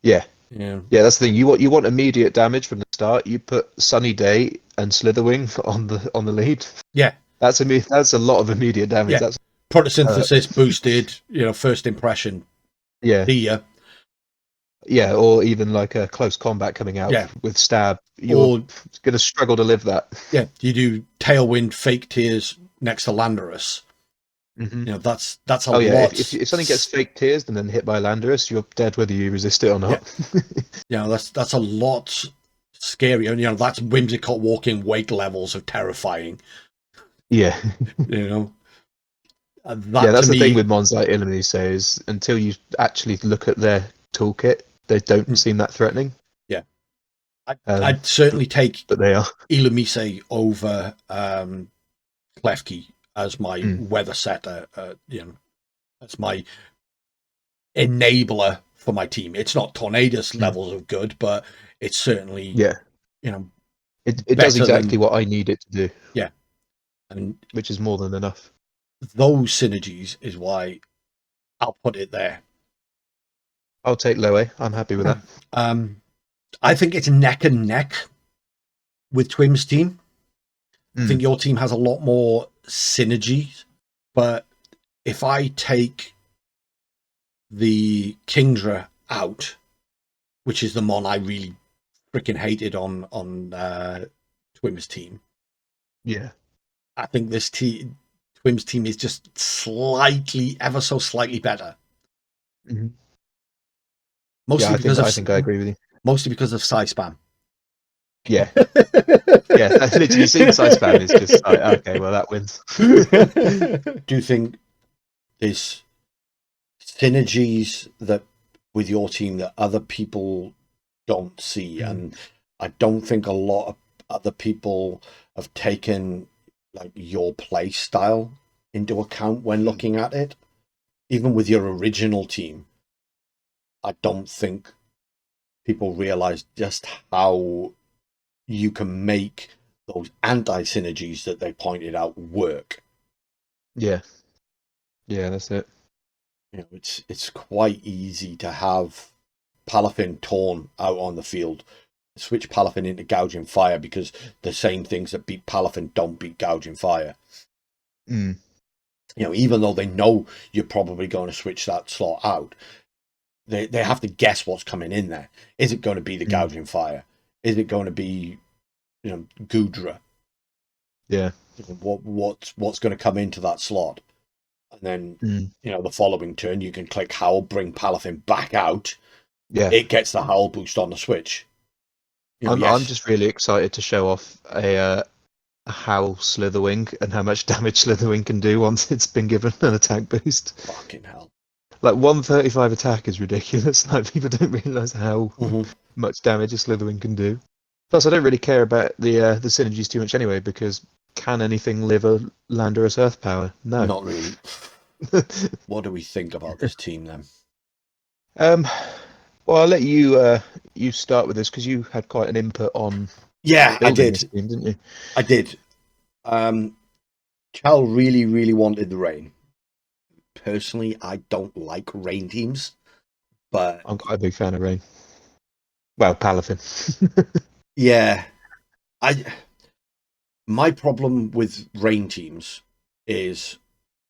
S2: Yeah, that's the thing. You want immediate damage from the start. You put Sunny Day and Slitherwing on the lead.
S1: Yeah,
S2: that's a lot of immediate damage.
S1: Yeah.
S2: That's
S1: photosynthesis boosted. First impression.
S2: Yeah, or even like a close combat coming out with stab. You're going to struggle to live that.
S1: Yeah, you do tailwind, fake tears next to Landorus. That's a lot.
S2: If something gets fake tears and then hit by Landorus, you're dead whether you resist it or not.
S1: That's a lot scary. And that's whimsical walking weight levels of terrifying.
S2: Yeah. That's the thing with mons like Illumise, is until you actually look at their toolkit, they don't seem that threatening.
S1: Yeah. I'd certainly take
S2: but they are
S1: Illumise over Klefki as my weather setter. That's my enabler for my team. It's not Tornadus levels of good, but it's certainly
S2: it does exactly what I need it to do.
S1: Yeah. And
S2: which is more than enough.
S1: Those synergies is why I'll put it there.
S2: I'll take low A. I'm happy with that.
S1: I think it's neck and neck with Twim's team. I think your team has a lot more synergy, but if I take the Kingdra out, which is the mon I really freaking hated on Twim's team, I think this Twim's team is just ever so slightly better.
S2: Mostly because I think I agree with you.
S1: Mostly because of Psy Spam.
S2: Yeah. Yeah, literally seeing Psy Spam is just like, okay, well, that wins.
S1: Do you think there's synergies that with your team that other people don't see? And I don't think a lot of other people have taken like your play style into account when looking at it. Even with your original team, I don't think people realize just how you can make those anti-synergies that they pointed out work.
S2: Yeah. Yeah, that's it.
S1: You know, it's quite easy to have Palafin torn out on the field, switch Palafin into Gouging Fire because the same things that beat Palafin don't beat Gouging Fire.
S2: Mm.
S1: You know, even though they know you're probably going to switch that slot out, they have to guess what's coming in there. Is it going to be the Gouging Fire? Is it going to be, you know, Gudra?
S2: Yeah.
S1: What's going to come into that slot? And then, you know, the following turn, you can click Howl, bring Palafin back out.
S2: Yeah.
S1: It gets the Howl boost on the switch. You know,
S2: I'm just really excited to show off a Howl Slitherwing and how much damage Slitherwing can do once it's been given an attack boost.
S1: Fucking hell.
S2: Like 135 attack is ridiculous. Like people don't realise how much damage a Slitherwing can do. Plus, I don't really care about the synergies too much anyway, because can anything live a land or a earth power? No.
S1: Not really. What do we think about this team then?
S2: Well, I'll let you start with this because you had quite an input on.
S1: Yeah, I did.
S2: This team, didn't you?
S1: I did. Cal really, really wanted the rain. Personally, I don't like rain teams, but
S2: I'm quite a big fan of rain. Well, Palafin.
S1: yeah, my problem with rain teams is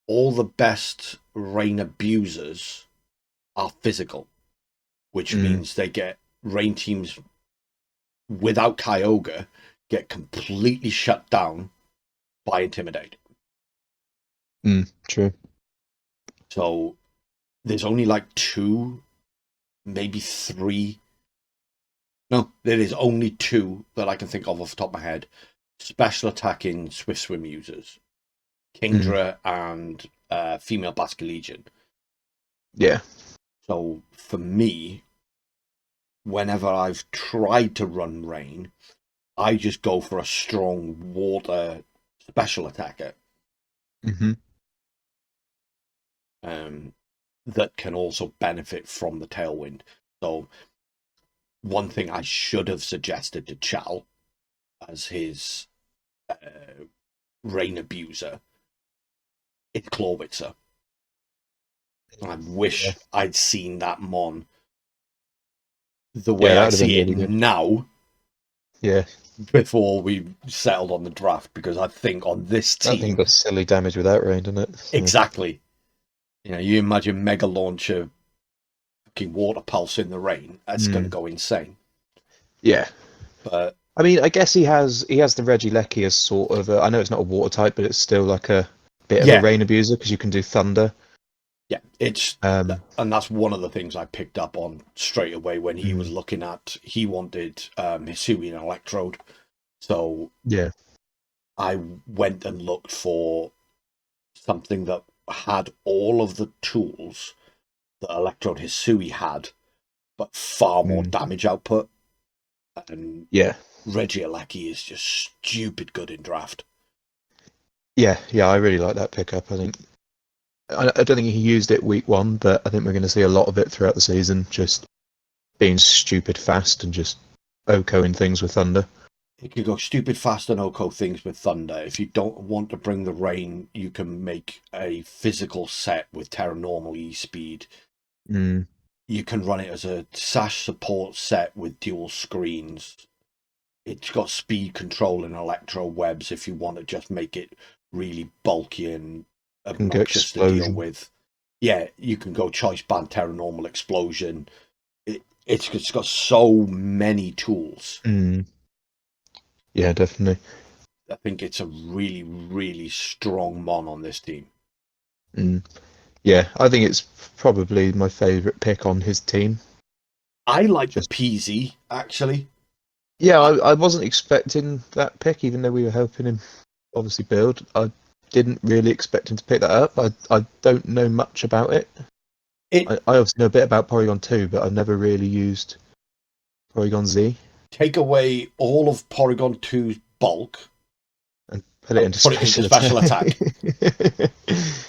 S1: all the best rain abusers are physical, which means they get rain teams without Kyogre get completely shut down by Intimidate.
S2: True.
S1: So there's only like 2, maybe 3. No, there is only 2 that I can think of off the top of my head. Special attacking Swift Swim users. Kingdra and female Basculegion.
S2: Yeah.
S1: So for me, whenever I've tried to run rain, I just go for a strong water special attacker. That can also benefit from the tailwind. So one thing I should have suggested to Chal as his rain abuser is Clawitzer. I wish I'd seen that mon the way I see it really now.
S2: Yeah.
S1: Before we settled on the draft, because I think on this team,
S2: that thing got silly damage without rain, didn't it? So.
S1: Exactly. You know, you imagine Mega Launcher, fucking Water Pulse in the rain. That's going to go insane.
S2: Yeah,
S1: but
S2: I mean, I guess he has the Regieleki as sort of I know it's not a water type, but it's still like a bit of a rain abuser because you can do thunder.
S1: Yeah, it's and that's one of the things I picked up on straight away when he was looking at. He wanted Hisui and Electrode, so
S2: yeah,
S1: I went and looked for something that had all of the tools that Electrode Hisui had, but far more damage output. And Regieleki is just stupid good in draft.
S2: Yeah, I really like that pickup. I think I don't think he used it week 1, but I think we're going to see a lot of it throughout the season. Just being stupid fast and just OKOing things with thunder.
S1: You can go stupid fast and OKO things with thunder. If you don't want to bring the rain, you can make a physical set with Tera normal E speed. You can run it as a Sash support set with dual screens. It's got speed control and electro webs if you want to just make it really bulky and obnoxious to deal with. Yeah, you can go Choice Band, Tera normal, Explosion. It's got so many tools.
S2: Yeah, definitely.
S1: I think it's a really, really strong mon on this team.
S2: Yeah, I think it's probably my favourite pick on his team.
S1: I like the PZ, actually.
S2: Yeah, I wasn't expecting that pick, even though we were helping him obviously build. I didn't really expect him to pick that up. I don't know much about it. I obviously know a bit about Porygon 2, but I've never really used Porygon Z.
S1: Take away all of Porygon 2's bulk
S2: and put it into special
S1: attack.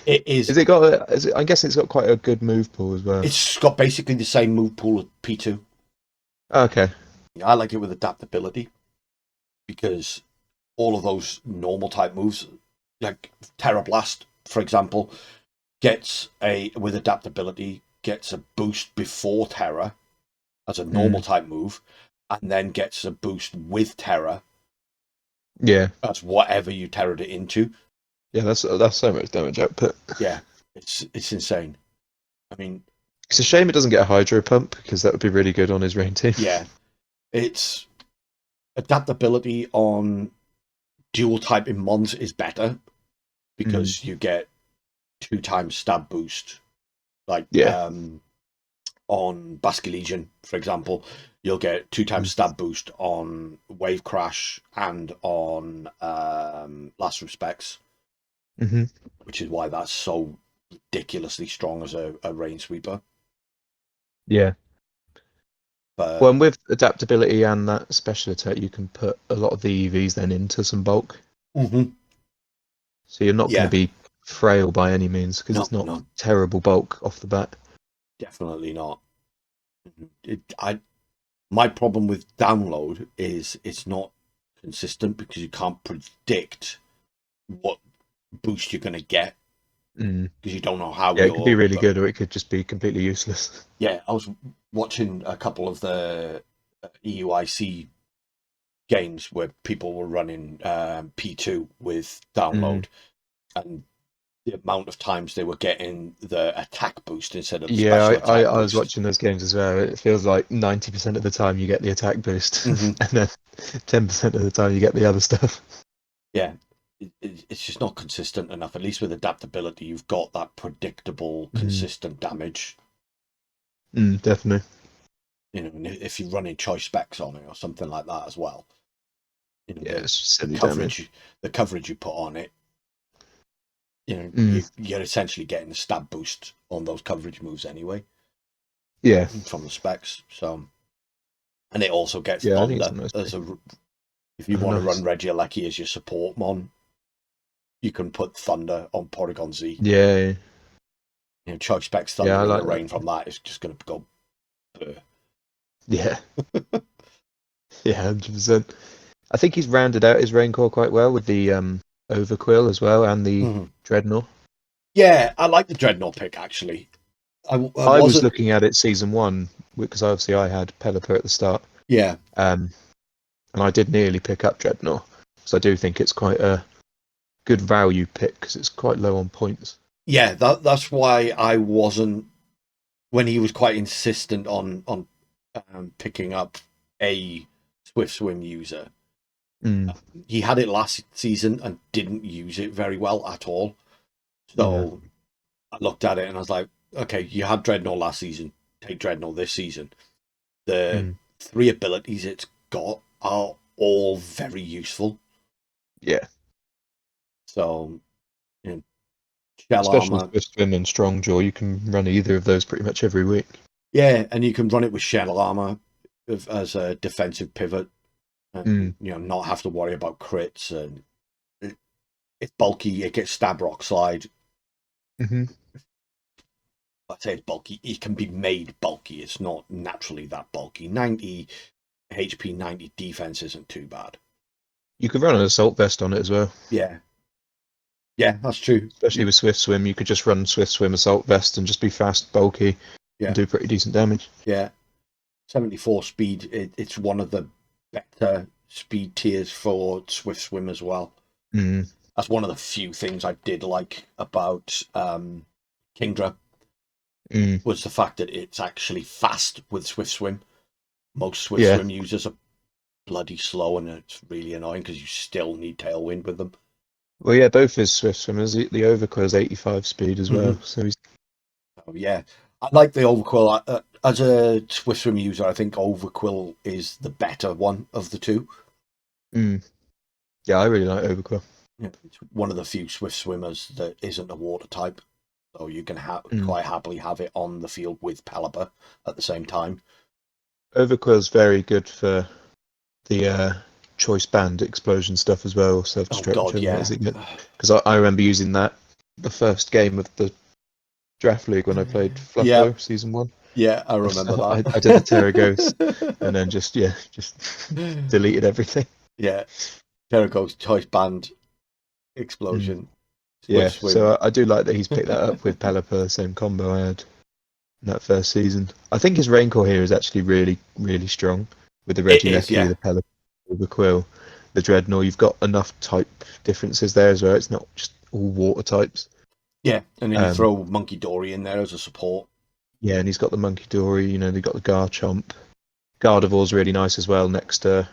S1: It is.
S2: Is it got? I guess it's got quite a good move pool as well.
S1: It's got basically the same move pool as P2.
S2: Okay.
S1: I like it with adaptability because all of those normal type moves, like Tera Blast, for example, with adaptability gets a boost before Tera as a normal type move, and then gets a boost with Tera.
S2: Yeah,
S1: that's whatever you Terra'd it into.
S2: Yeah, that's so much damage output.
S1: Yeah, it's insane. I mean,
S2: it's a shame it doesn't get a Hydro Pump because that would be really good on his rain team.
S1: Yeah, it's adaptability on dual type in Mons is better because you get 2 times stab boost. Like on Basculegion, for example, you'll get 2 times stab boost on Wave Crash and on Last Respects, which is why that's so ridiculously strong as a rain sweeper.
S2: Yeah.
S1: But,
S2: well, and with adaptability and that special attack, you can put a lot of the EVs then into some bulk. So you're not going to be frail by any means because it's not terrible bulk off the bat.
S1: Definitely not. My problem with download is it's not consistent because you can't predict what boost you're going to get because you don't know how.
S2: Yeah, it could be really good or it could just be completely useless.
S1: Yeah, I was watching a couple of the EUIC games where people were running P2 with download, and the amount of times they were getting the attack boost instead of the special attack boost.
S2: I was watching those games as well. It feels like 90% of the time you get the attack boost, and then 10% of the time you get the other stuff. Yeah,
S1: it's just not consistent enough. At least with adaptability, you've got that predictable, consistent damage.
S2: Definitely.
S1: You know, if you're running choice specs on it or something like that as well. You know,
S2: it's silly
S1: damage. The coverage you put on it. You know, you're essentially getting a stab boost on those coverage moves anyway.
S2: Yeah,
S1: from the specs. So, and it also gets Thunder as a. If you want to run Regieleki as your support mon, you can put Thunder on Porygon Z.
S2: Yeah.
S1: You know, choice specs Thunder and the rain from that is just going to go.
S2: Yeah. Yeah, 100%. I think he's rounded out his rain core quite well with the Overquill as well and the Dreadnought.
S1: Yeah, I like the Dreadnought pick actually. I
S2: was looking at it season 1 because obviously I had Pelipper at the start.
S1: Yeah.
S2: And I did nearly pick up Dreadnought because I do think it's quite a good value pick because it's quite low on points.
S1: Yeah, that's why I wasn't when he was quite insistent on picking up a Swift Swim user. He had it last season and didn't use it very well at all. So I looked at it and I was like, okay, you had Dreadnought last season, take Dreadnought this season. The 3 abilities it's got are all very useful.
S2: Yeah.
S1: So, you know, Shell
S2: especially
S1: Armor.
S2: Swift Swim and Strong Jaw, you can run either of those pretty much every week.
S1: Yeah, and you can run it with Shell Armor as a defensive pivot. And, you know, not have to worry about crits, and it's bulky. It gets Stab Rock Slide. I say it's bulky. It can be made bulky. It's not naturally that bulky. 90 HP, 90 defense isn't too bad.
S2: You could run an Assault Vest on it as well.
S1: Yeah, that's true.
S2: Especially with Swift Swim, you could just run Swift Swim Assault Vest and just be fast, bulky, and do pretty decent damage.
S1: Yeah, 74 speed. It's one of the better speed tiers for Swift Swim as well. That's one of the few things I did like about Kingdra was the fact that it's actually fast with Swift Swim. Most Swift Swim users are bloody slow, and it's really annoying because you still need Tailwind with them.
S2: Well, yeah, both his Swift Swimmers. The Overquill is 85 speed as well. So he's...
S1: Oh, yeah, I like the Overquill. as a Swift Swim user, I think Overquill is the better one of the two.
S2: Yeah, I really like Overquill.
S1: Yeah, it's one of the few Swift Swimmers that isn't a water type, so you can quite happily have it on the field with Pelipper at the same time.
S2: Overquill's very good for the choice band explosion stuff as well, self-destruct, because I remember using that the first game of the draft league when I played Fluffer season 1.
S1: Yeah, I remember that.
S2: I did the Tera Ghost and then just deleted everything.
S1: Yeah, Tera Ghost choice band explosion.
S2: Yeah, so I do like that he's picked that up with Pelipper, same combo I had in that first season. I think his Raincore here is actually really, really strong with the Regilecki, the Pelipper, the Quill, the Dreadnought. You've got enough type differences there as well. It's not just all water types.
S1: Yeah, and then you throw Monkey Dory in there as a support.
S2: Yeah, and he's got the Monkey Dory, they've got the Garchomp. Gardevoir's really nice as well next to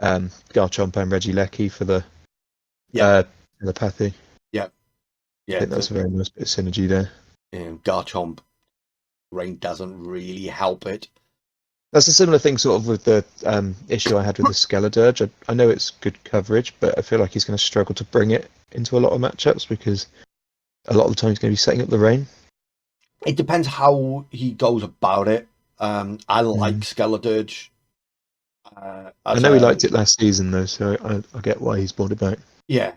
S2: Garchomp and Regilecki for the telepathy.
S1: Yeah,
S2: I think that's a very nice bit of synergy there.
S1: Garchomp rain doesn't really help it.
S2: That's a similar thing sort of with the issue I had with the Skeledirge. I know it's good coverage, but I feel like he's going to struggle to bring it into a lot of matchups because a lot of the time he's going to be setting up the rain.
S1: It depends how he goes about it. I like Skeledirge.
S2: I know he liked it last season though, so I get why he's brought it back.
S1: Yeah.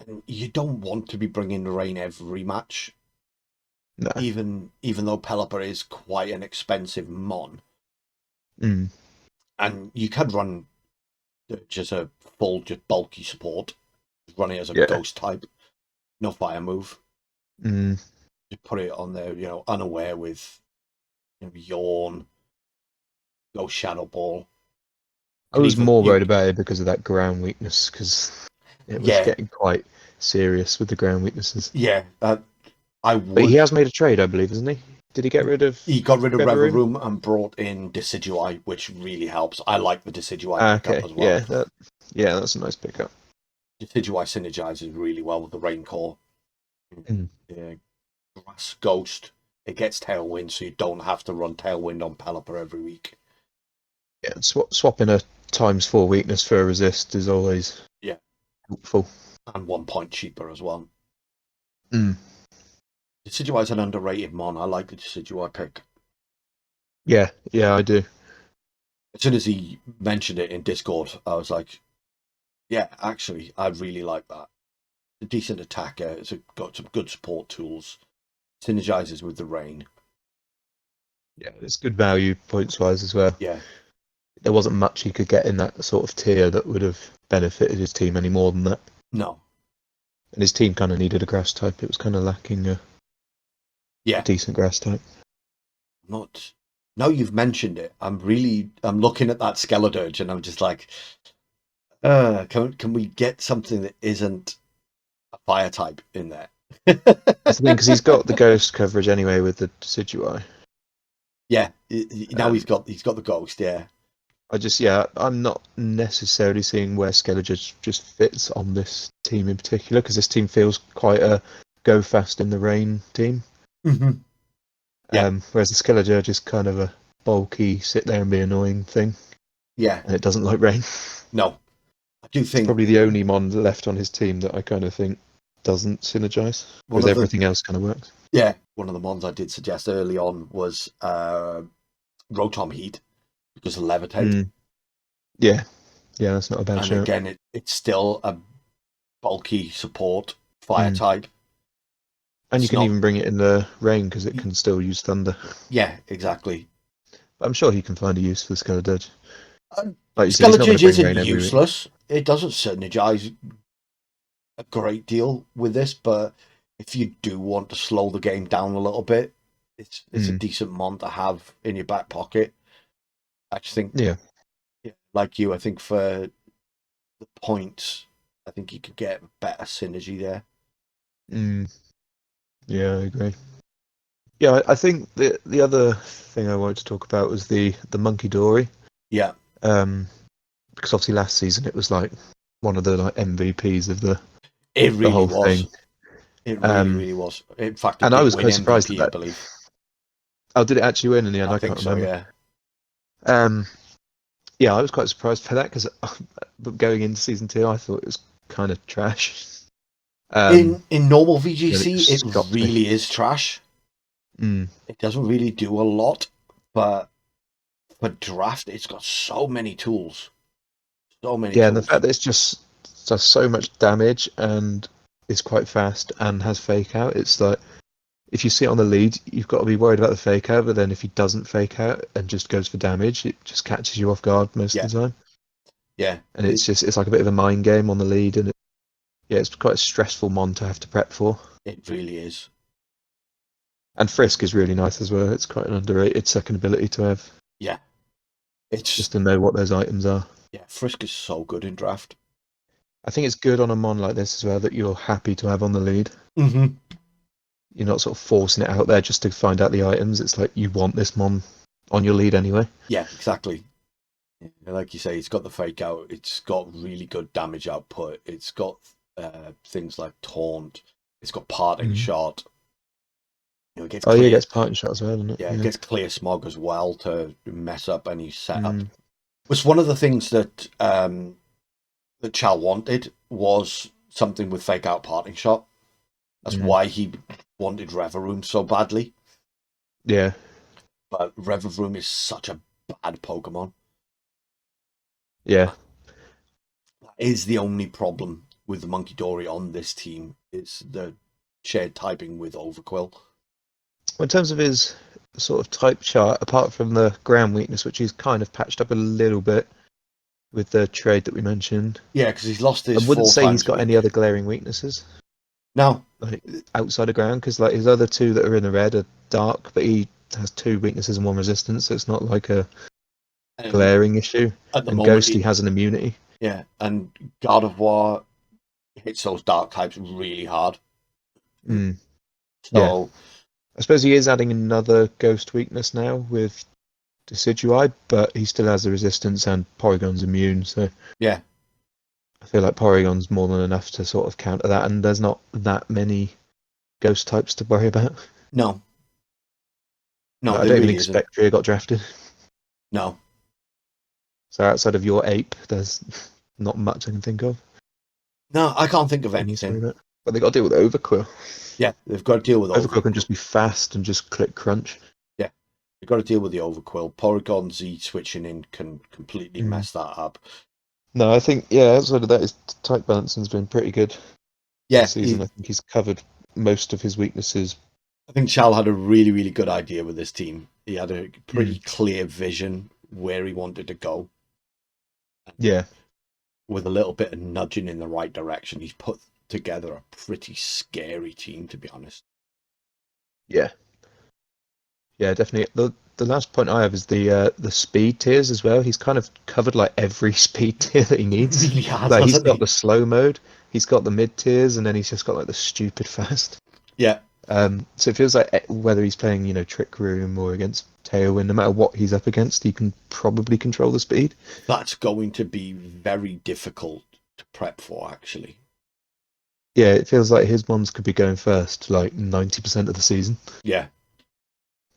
S1: And you don't want to be bringing the rain every match.
S2: No.
S1: Even though Pelipper is quite an expensive mon.
S2: And
S1: you could run just a full, just bulky support. Run it as a ghost type. No fire move. Just put it on there, unaware with Yawn, Ghost Shadow Ball.
S2: I was more worried about it because of that ground weakness, because it was getting quite serious with the ground weaknesses.
S1: Yeah, But
S2: he has made a trade, I believe, hasn't he? Did he get rid of...
S1: He got rid of Reveroom and brought in Decidueye, which really helps. I like the Decidueye pickup as well.
S2: Yeah, that's a nice pickup.
S1: Decidueye synergizes really well with the Raincore. Yeah, Grass Ghost. It gets Tailwind, so you don't have to run Tailwind on Pelipper every week.
S2: Yeah, swapping a ×4 weakness for a resist is always helpful.
S1: And 1 point cheaper as well. Decidueye is an underrated mon. I like the Decidueye pick.
S2: Yeah, I do.
S1: As soon as he mentioned it in Discord, I was like, yeah, actually, I really like that. A decent attacker. It's got some good support tools. Synergizes with the rain.
S2: Yeah, it's good value points-wise as well.
S1: Yeah.
S2: There wasn't much he could get in that sort of tier that would have benefited his team any more than that.
S1: No.
S2: And his team kind of needed a grass type. It was kind of lacking a decent grass type.
S1: Now you've mentioned it, I'm looking at that Skeledirge and I'm just like, can we get something that isn't a fire type in there?
S2: That's the thing, because he's got the ghost coverage anyway with the Decidueye.
S1: Yeah, now he's got the ghost. Yeah,
S2: I'm not necessarily seeing where Skeledirge just fits on this team in particular, because this team feels quite a go fast in the rain team. Whereas the Skeledirge is kind of a bulky, sit there and be annoying thing.
S1: Yeah,
S2: and it doesn't like rain.
S1: No, I do think
S2: it's probably the only mon left on his team that I kind of think doesn't synergize, because everything else kind of works.
S1: Yeah, one of the mons I did suggest early on was Rotom Heat, because of Levitate.
S2: Yeah, that's not a bad show.
S1: And again, it's still a bulky support fire type.
S2: And you can even bring it in the rain, because it can still use thunder.
S1: Yeah, exactly.
S2: But I'm sure he can find a use for the Skeledirge.
S1: Skeledirge isn't useless. It doesn't synergize a great deal with this, but if you do want to slow the game down a little bit, it's a decent mon to have in your back pocket. I just think, like you, I think for the points, I think you could get better synergy there.
S2: Yeah, I agree. Yeah, I think the other thing I wanted to talk about was the Monkey Dory.
S1: Yeah.
S2: Because obviously last season it was like one of the MVPs of the
S1: whole
S2: thing.
S1: It really was. In fact,
S2: and I was quite surprised
S1: MVP,
S2: at that.
S1: I believe.
S2: Oh, did it actually win in the end? I
S1: think
S2: can't
S1: so,
S2: remember.
S1: yeah.
S2: Yeah, I was quite surprised by that because going into season 2, I thought it was kind of trash.
S1: In normal
S2: Then
S1: VGC, it
S2: shocked me.
S1: really is trash. It doesn't really do a lot, but for draft, it's got so many tools. So many
S2: Yeah, and the
S1: tools.
S2: fact that it's just does so much damage and is quite fast and has fake out, it's like if you see it on the lead, you've got to be worried about the fake out, but then if he doesn't fake out and just goes for damage, it just catches you off guard most of the time.
S1: Yeah.
S2: And it's like a bit of a mind game on the lead, and it's quite a stressful mon to have to prep for.
S1: It really is.
S2: And Frisk is really nice as well. It's quite an underrated second ability to have.
S1: Yeah. It's
S2: just to know what those items are.
S1: Yeah, Frisk is so good in draft.
S2: I think it's good on a mon like this as well that you're happy to have on the lead.
S1: Mm-hmm.
S2: You're not sort of forcing it out there just to find out the items. It's like you want this mon on your lead anyway.
S1: Yeah, exactly. Like you say, it's got the fake out. It's got really good damage output. It's got things like taunt. It's got parting shot. It gets
S2: it gets parting shot as well, doesn't it?
S1: Yeah, it gets clear smog as well to mess up any setup. Was one of the things that that Chal wanted was something with fake out parting shot. That's why he wanted Reveroom so badly.
S2: Yeah.
S1: But Reveroom is such a bad Pokemon.
S2: Yeah.
S1: That is the only problem with the Monkey Dory on this team, is the shared typing with Overquill.
S2: Well, in terms of his sort of type chart, apart from the ground weakness, which he's kind of patched up a little bit with the trade that we mentioned.
S1: Yeah, because he's lost his.
S2: I wouldn't say he's got any other glaring weaknesses.
S1: No,
S2: like outside of ground, because like his other two that are in the red are dark, but he has 2 weaknesses and 1 resistance, so it's not like a glaring issue.
S1: At the
S2: and
S1: moment,
S2: Ghosty has an immunity.
S1: Yeah, and God of War hits those dark types really hard.
S2: So
S1: yeah.
S2: I suppose he is adding another ghost weakness now with Decidueye, but he still has the resistance and Porygon's immune, so
S1: yeah.
S2: I feel like Porygon's more than enough to sort of counter that, and there's not that many ghost types to worry about.
S1: No.
S2: I don't really think Spectria got drafted.
S1: No.
S2: So outside of your ape, there's not much I can think of.
S1: No, I can't think of anything.
S2: But they got to deal with Overquill.
S1: Yeah, they've got to deal with
S2: Overquill. Can just be fast and just click crunch.
S1: Yeah, they've got to deal with the Overquill. Porygon Z switching in can completely mess that up.
S2: No, I think, outside of that, his type balancing's been pretty good.
S1: Yeah,
S2: this season. I think he's covered most of his weaknesses.
S1: I think Chal had a really, really good idea with this team. He had a pretty clear vision where he wanted to go.
S2: Yeah.
S1: With a little bit of nudging in the right direction, he's put together a pretty scary team, to be honest.
S2: Yeah. Yeah, definitely. The last point I have is the speed tiers as well. He's kind of covered like every speed tier that he needs.
S1: He really has,
S2: like he's got the slow mode, he's got the mid tiers, and then he's just got like the stupid fast.
S1: Yeah.
S2: So it feels like whether he's playing, Trick Room or against Tailwind, no matter what he's up against, he can probably control the speed.
S1: That's going to be very difficult to prep for, actually.
S2: Yeah, it feels like his mons could be going first like 90% of the season.
S1: Yeah.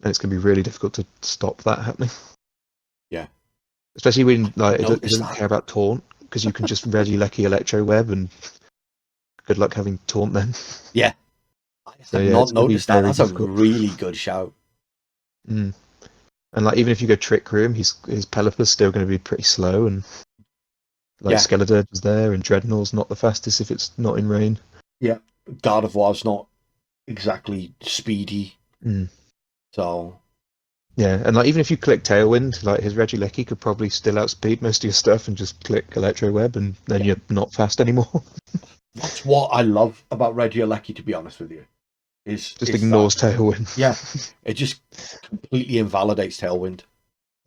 S2: And it's going to be really difficult to stop that happening.
S1: Yeah.
S2: Especially when it doesn't care about taunt, because you can just Regieleki Electro Web, and good luck having taunt then.
S1: Yeah. I have not noticed that. That's difficult. A really good shout.
S2: And even if you go Trick Room, his Pelipper's still going to be pretty slow, and Skeledirge is there, and Dreadnought's not the fastest if it's not in rain.
S1: Yeah. Gardevoir's not exactly speedy. So
S2: yeah, and even if you click Tailwind, his Regieleki could probably still outspeed most of your stuff and just click Electro Web, and then you're not fast anymore.
S1: That's what I love about Regieleki, to be honest with you. Just
S2: ignores Tailwind.
S1: Yeah, it just completely invalidates Tailwind.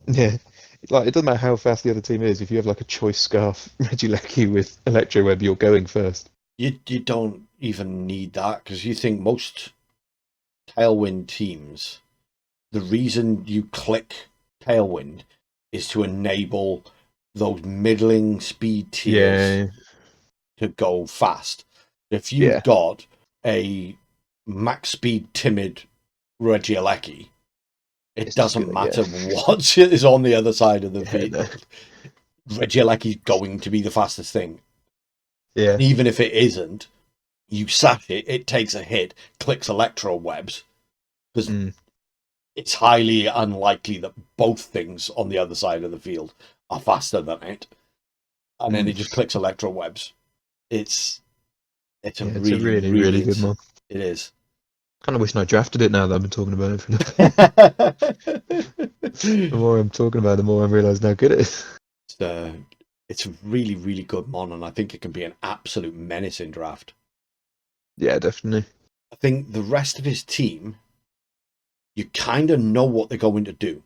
S2: Yeah, it doesn't matter how fast the other team is. If you have a Choice Scarf Regieleki with Electro Web, you're going first.
S1: You don't even need that, because you think most Tailwind teams, the reason you click Tailwind is to enable those middling speed tiers to go fast. If you've got a max speed timid Regieleki, It doesn't matter what is on the other side of the field.
S2: No.
S1: Regieleki's going to be the fastest thing.
S2: Yeah.
S1: And even if it isn't, you sash it, it takes a hit, clicks electro webs. Because it's highly unlikely that both things on the other side of the field are faster than it. And then it just clicks electro webs. It's a really
S2: good mod.
S1: It is.
S2: Kind of wishing I drafted it now that I've been talking about it for The more I'm talking about it, the more I realise how good it is.
S1: It's a really, really good mon, and I think it can be an absolute menace in draft.
S2: Yeah, definitely.
S1: I think the rest of his team, you kind of know what they're going to do.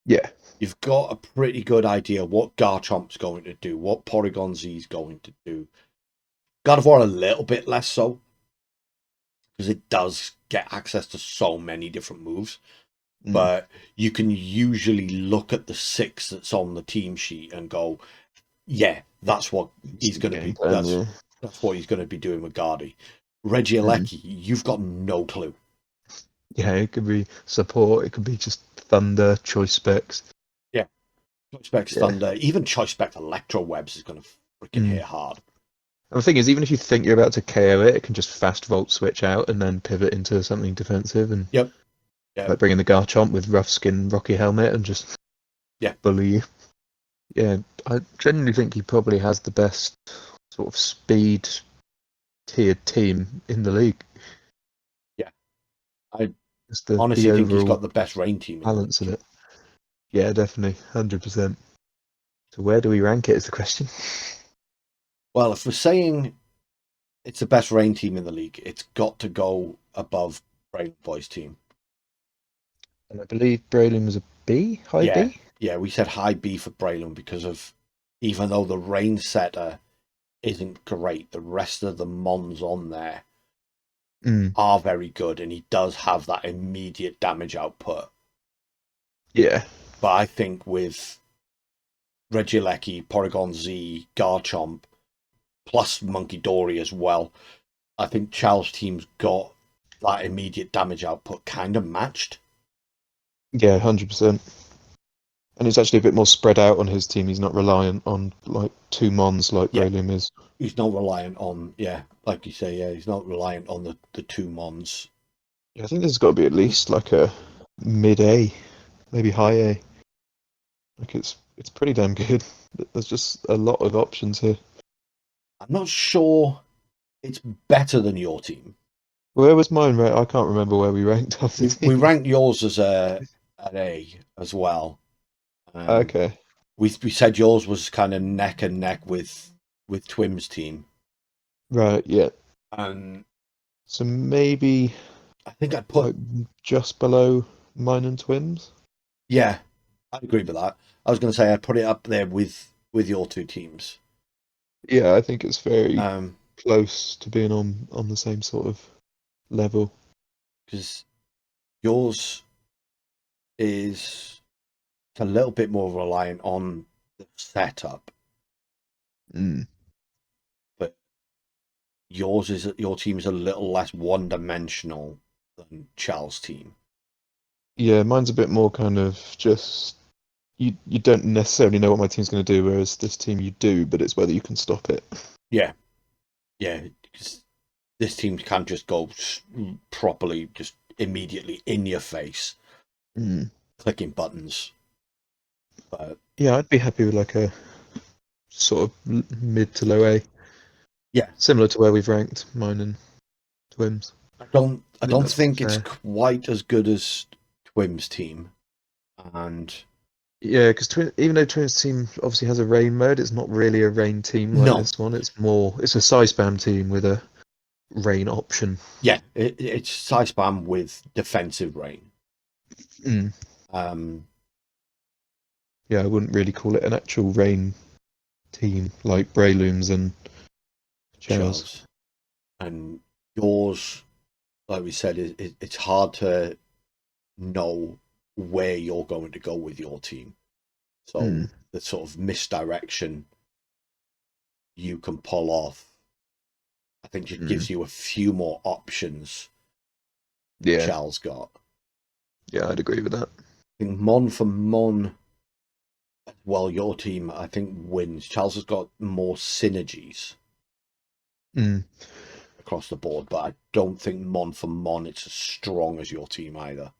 S2: Yeah.
S1: You've got a pretty good idea what Garchomp's going to do, what Porygon Z's going to do. Gardevoir a little bit less so, because it does get access to so many different moves. But you can usually look at the 6 that's on the team sheet and go, yeah, that's what he's going to be. That's what he's going to be doing with Gardy. Regieleki, you've got no clue.
S2: Yeah, it could be support. It could be just Thunder, Choice Specs.
S1: Yeah, Choice Specs, Thunder. Even Choice Specs Electro Webs is going to freaking hit hard.
S2: And the thing is, even if you think you're about to KO it, it can just fast Volt Switch out and then pivot into something defensive. And
S1: Yep.
S2: Like bringing the Garchomp with rough skin, rocky helmet, and just bully you. Yeah, I genuinely think he probably has the best sort of speed tiered team in the league.
S1: Yeah, I
S2: honestly
S1: think he's got the best rain team.
S2: Balance of it. Yeah, definitely, 100%. So where do we rank it is the question.
S1: Well, if we're saying it's the best rain team in the league, it's got to go above BreloomBoi's team.
S2: And I believe Breloom was a B, B?
S1: Yeah, we said high B for Breloom because of, even though the rain setter isn't great, the rest of the mons on there are very good, and he does have that immediate damage output.
S2: Yeah.
S1: But I think with Regieleki, Porygon Z, Garchomp, plus Monkey Dory as well, I think Chal's team's got that immediate damage output kind of matched.
S2: Yeah, 100%. And it's actually a bit more spread out on his team. He's not reliant on like 2 mons like Breloom is.
S1: He's not reliant on, like you say, he's not reliant on the 2 mons.
S2: Yeah, I think there's got to be at least like a mid A, maybe high A. Like it's pretty damn good. There's just a lot of options here.
S1: I'm not sure it's better than your team.
S2: Where was mine? Right, I can't remember where we ranked.
S1: We ranked yours as an A as well.
S2: Okay.
S1: We said yours was kind of neck and neck with Twim's team.
S2: Right. Yeah. So maybe
S1: I think I'd put
S2: like just below mine and Twim's.
S1: Yeah, I agree with that. I was going to say I'd put it up there with your 2 teams.
S2: Yeah, I think it's very close to being on the same sort of level.
S1: Because yours is a little bit more reliant on the setup. But your team is a little less one-dimensional than Charles' team.
S2: Yeah, mine's a bit more kind of just you don't necessarily know what my team's going to do, whereas this team you do, but it's whether you can stop it.
S1: Yeah, because this team can't just go properly, just immediately in your face, clicking buttons. But
S2: yeah, I'd be happy with like a sort of mid to low A.
S1: Yeah,
S2: similar to where we've ranked mine and Twim's.
S1: I don't think it's quite as good as Twim's team, and
S2: yeah, because even though Twim's team obviously has a rain mode, it's not really a rain team like this one. It's a Psy Spam team with a rain option.
S1: Yeah, it's Psy Spam with defensive rain.
S2: Yeah, I wouldn't really call it an actual rain team like Breloom's and Charles.
S1: And yours, like we said, it's hard to know where you're going to go with your team. So the sort of misdirection you can pull off, I think, just gives you a few more options. Charles got.
S2: Yeah, I'd agree with that.
S1: I think Mon for Mon, well, your team, I think, wins. Charles has got more synergies across the board, but I don't think Mon for Mon it's as strong as your team either.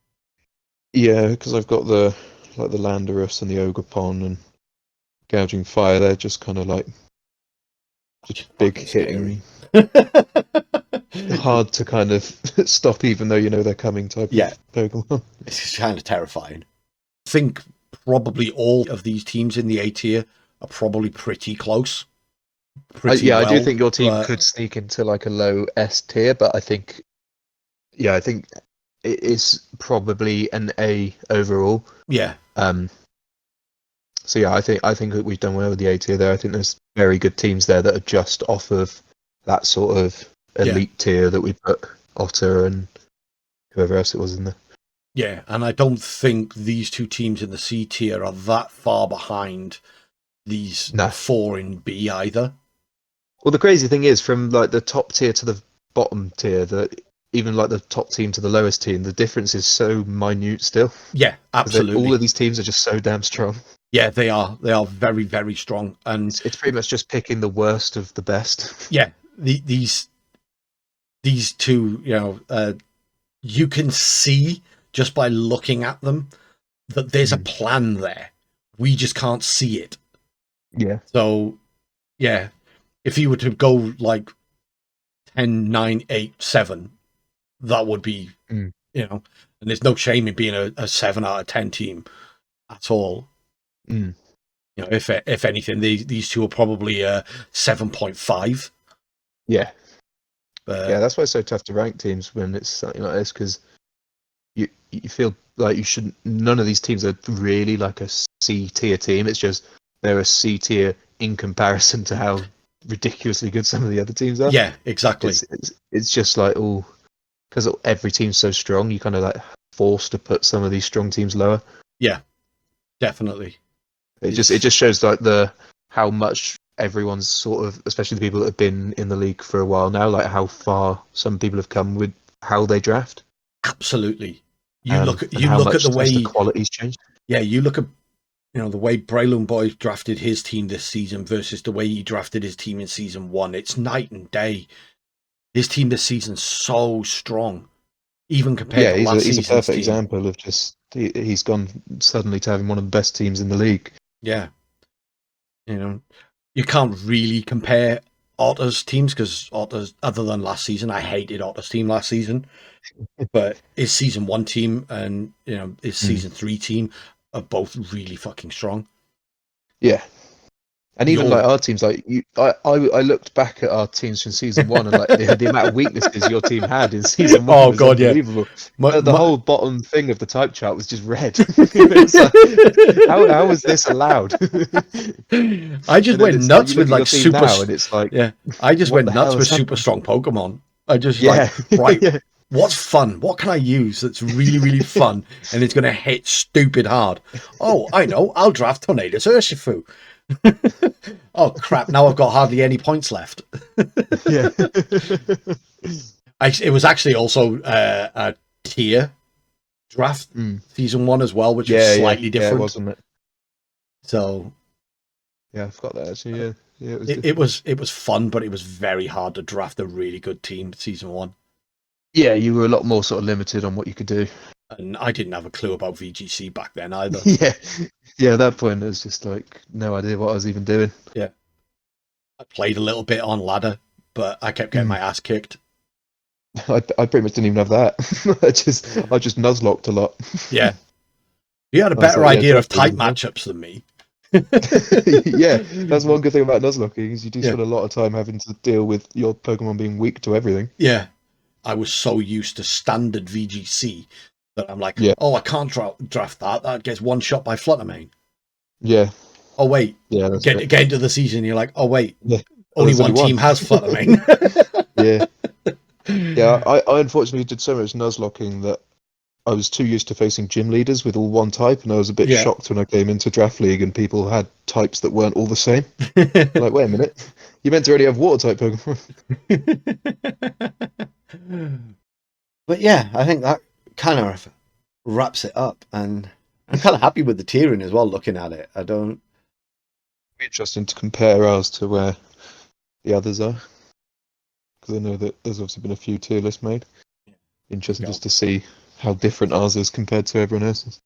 S2: Yeah, because I've got the Landarus and the Ogre-Pon and Gouging Fire. They're just kind of like just big hitting, hard to kind of stop, even though you know they're coming type of Pokemon.
S1: It's kind of terrifying. I think probably all of these teams in the A tier are probably pretty close.
S2: I do think your team could sneak into like a low S tier, but I think it is probably an A overall.
S1: Yeah.
S2: So yeah, I think that we've done well with the A tier there. I think there's very good teams there that are just off of that sort of elite tier that we put Otter and whoever else it was in there.
S1: Yeah, and I don't think these two teams in the C tier are that far behind these four in B either.
S2: Well, the crazy thing is, from like the top tier to the bottom tier, that even like the top team to the lowest team, the difference is so minute still.
S1: Yeah, absolutely.
S2: All of these teams are just so damn strong.
S1: Yeah, they are. They are very, very strong, and
S2: it's pretty much just picking the worst of the best.
S1: Yeah, these two, you can see just by looking at them that there's a plan there. We just can't see it.
S2: Yeah.
S1: So, yeah, if you were to go like 10, 9, 8, 7, that would be, and there's no shame in being a 7 out of 10 team at all. If anything, these two are probably 7.5.
S2: Yeah. That's why it's so tough to rank teams when it's something like this, because you feel like you shouldn't. None of these teams are really like a C tier team. It's just they're a C tier in comparison to how ridiculously good some of the other teams are.
S1: Yeah, exactly.
S2: It's just like because every team's so strong, you kind of like forced to put some of these strong teams lower. Yeah,
S1: definitely.
S2: It just shows like how much everyone's sort of, especially the people that have been in the league for a while now, like how far some people have come with how they draft.
S1: Absolutely. You look at the way
S2: the quality's changed.
S1: Yeah, you look at the way BreloomBoi drafted his team this season versus the way he drafted his team in season 1. It's night and day. His team this season's so strong, even compared to last season's
S2: he's a perfect
S1: team.
S2: example of just he's gone suddenly to having one of the best teams in the league.
S1: Yeah. You can't really compare Otter's teams because Otter's, other than last season, I hated Otter's team last season. But his season 1 team and his season 3 team are both really fucking strong.
S2: Yeah. And even like our teams, like I looked back at our teams from season 1 and like the amount of weaknesses your team had in season 1 was unbelievable. Yeah. The whole bottom thing of the type chart was just red. It's like, how was this allowed?
S1: I just went nuts with like super.
S2: Now and it's like,
S1: I just went nuts with super strong Pokemon. I just right. What's fun? What can I use that's really, really fun and it's going to hit stupid hard? Oh, I know. I'll draft Tornadus Urshifu. Oh crap! Now I've got hardly any points left.
S2: Yeah,
S1: it was actually also a tier draft season 1 as well, which was slightly different,
S2: wasn't it?
S1: So
S2: yeah, I forgot that actually. Yeah,
S1: it was fun, but it was very hard to draft a really good team season 1.
S2: Yeah, you were a lot more sort of limited on what you could do.
S1: And I didn't have a clue about VGC back then either.
S2: Yeah, at that point it was just like no idea what I was even doing.
S1: Yeah. I played a little bit on ladder, but I kept getting my ass kicked.
S2: I pretty much didn't even have that. I just nuzlocked a lot.
S1: Yeah. You had a better idea of type matchups than me.
S2: Yeah, that's one good thing about nuzlocking is you do spend a lot of time having to deal with your Pokemon being weak to everything.
S1: Yeah. I was so used to standard VGC that I'm like, oh, I can't draft that. That gets one shot by Fluttermane.
S2: Yeah.
S1: Oh, wait.
S2: Yeah.
S1: Get into the season, you're like, oh, wait. Only one team has Fluttermane.
S2: Yeah. Yeah, I unfortunately did so much nuzlocking that I was too used to facing gym leaders with all one type, and I was a bit shocked when I came into Draft League and people had types that weren't all the same. Like, wait a minute. You meant to already have water type Pokemon.
S1: But yeah, I think that kind of wraps it up, and I'm kind of happy with the tiering as well. Looking at it, I don't.
S2: Interesting to compare ours to where the others are, because I know that there's obviously been a few tier lists made. Interesting just to see how different ours is compared to everyone else's.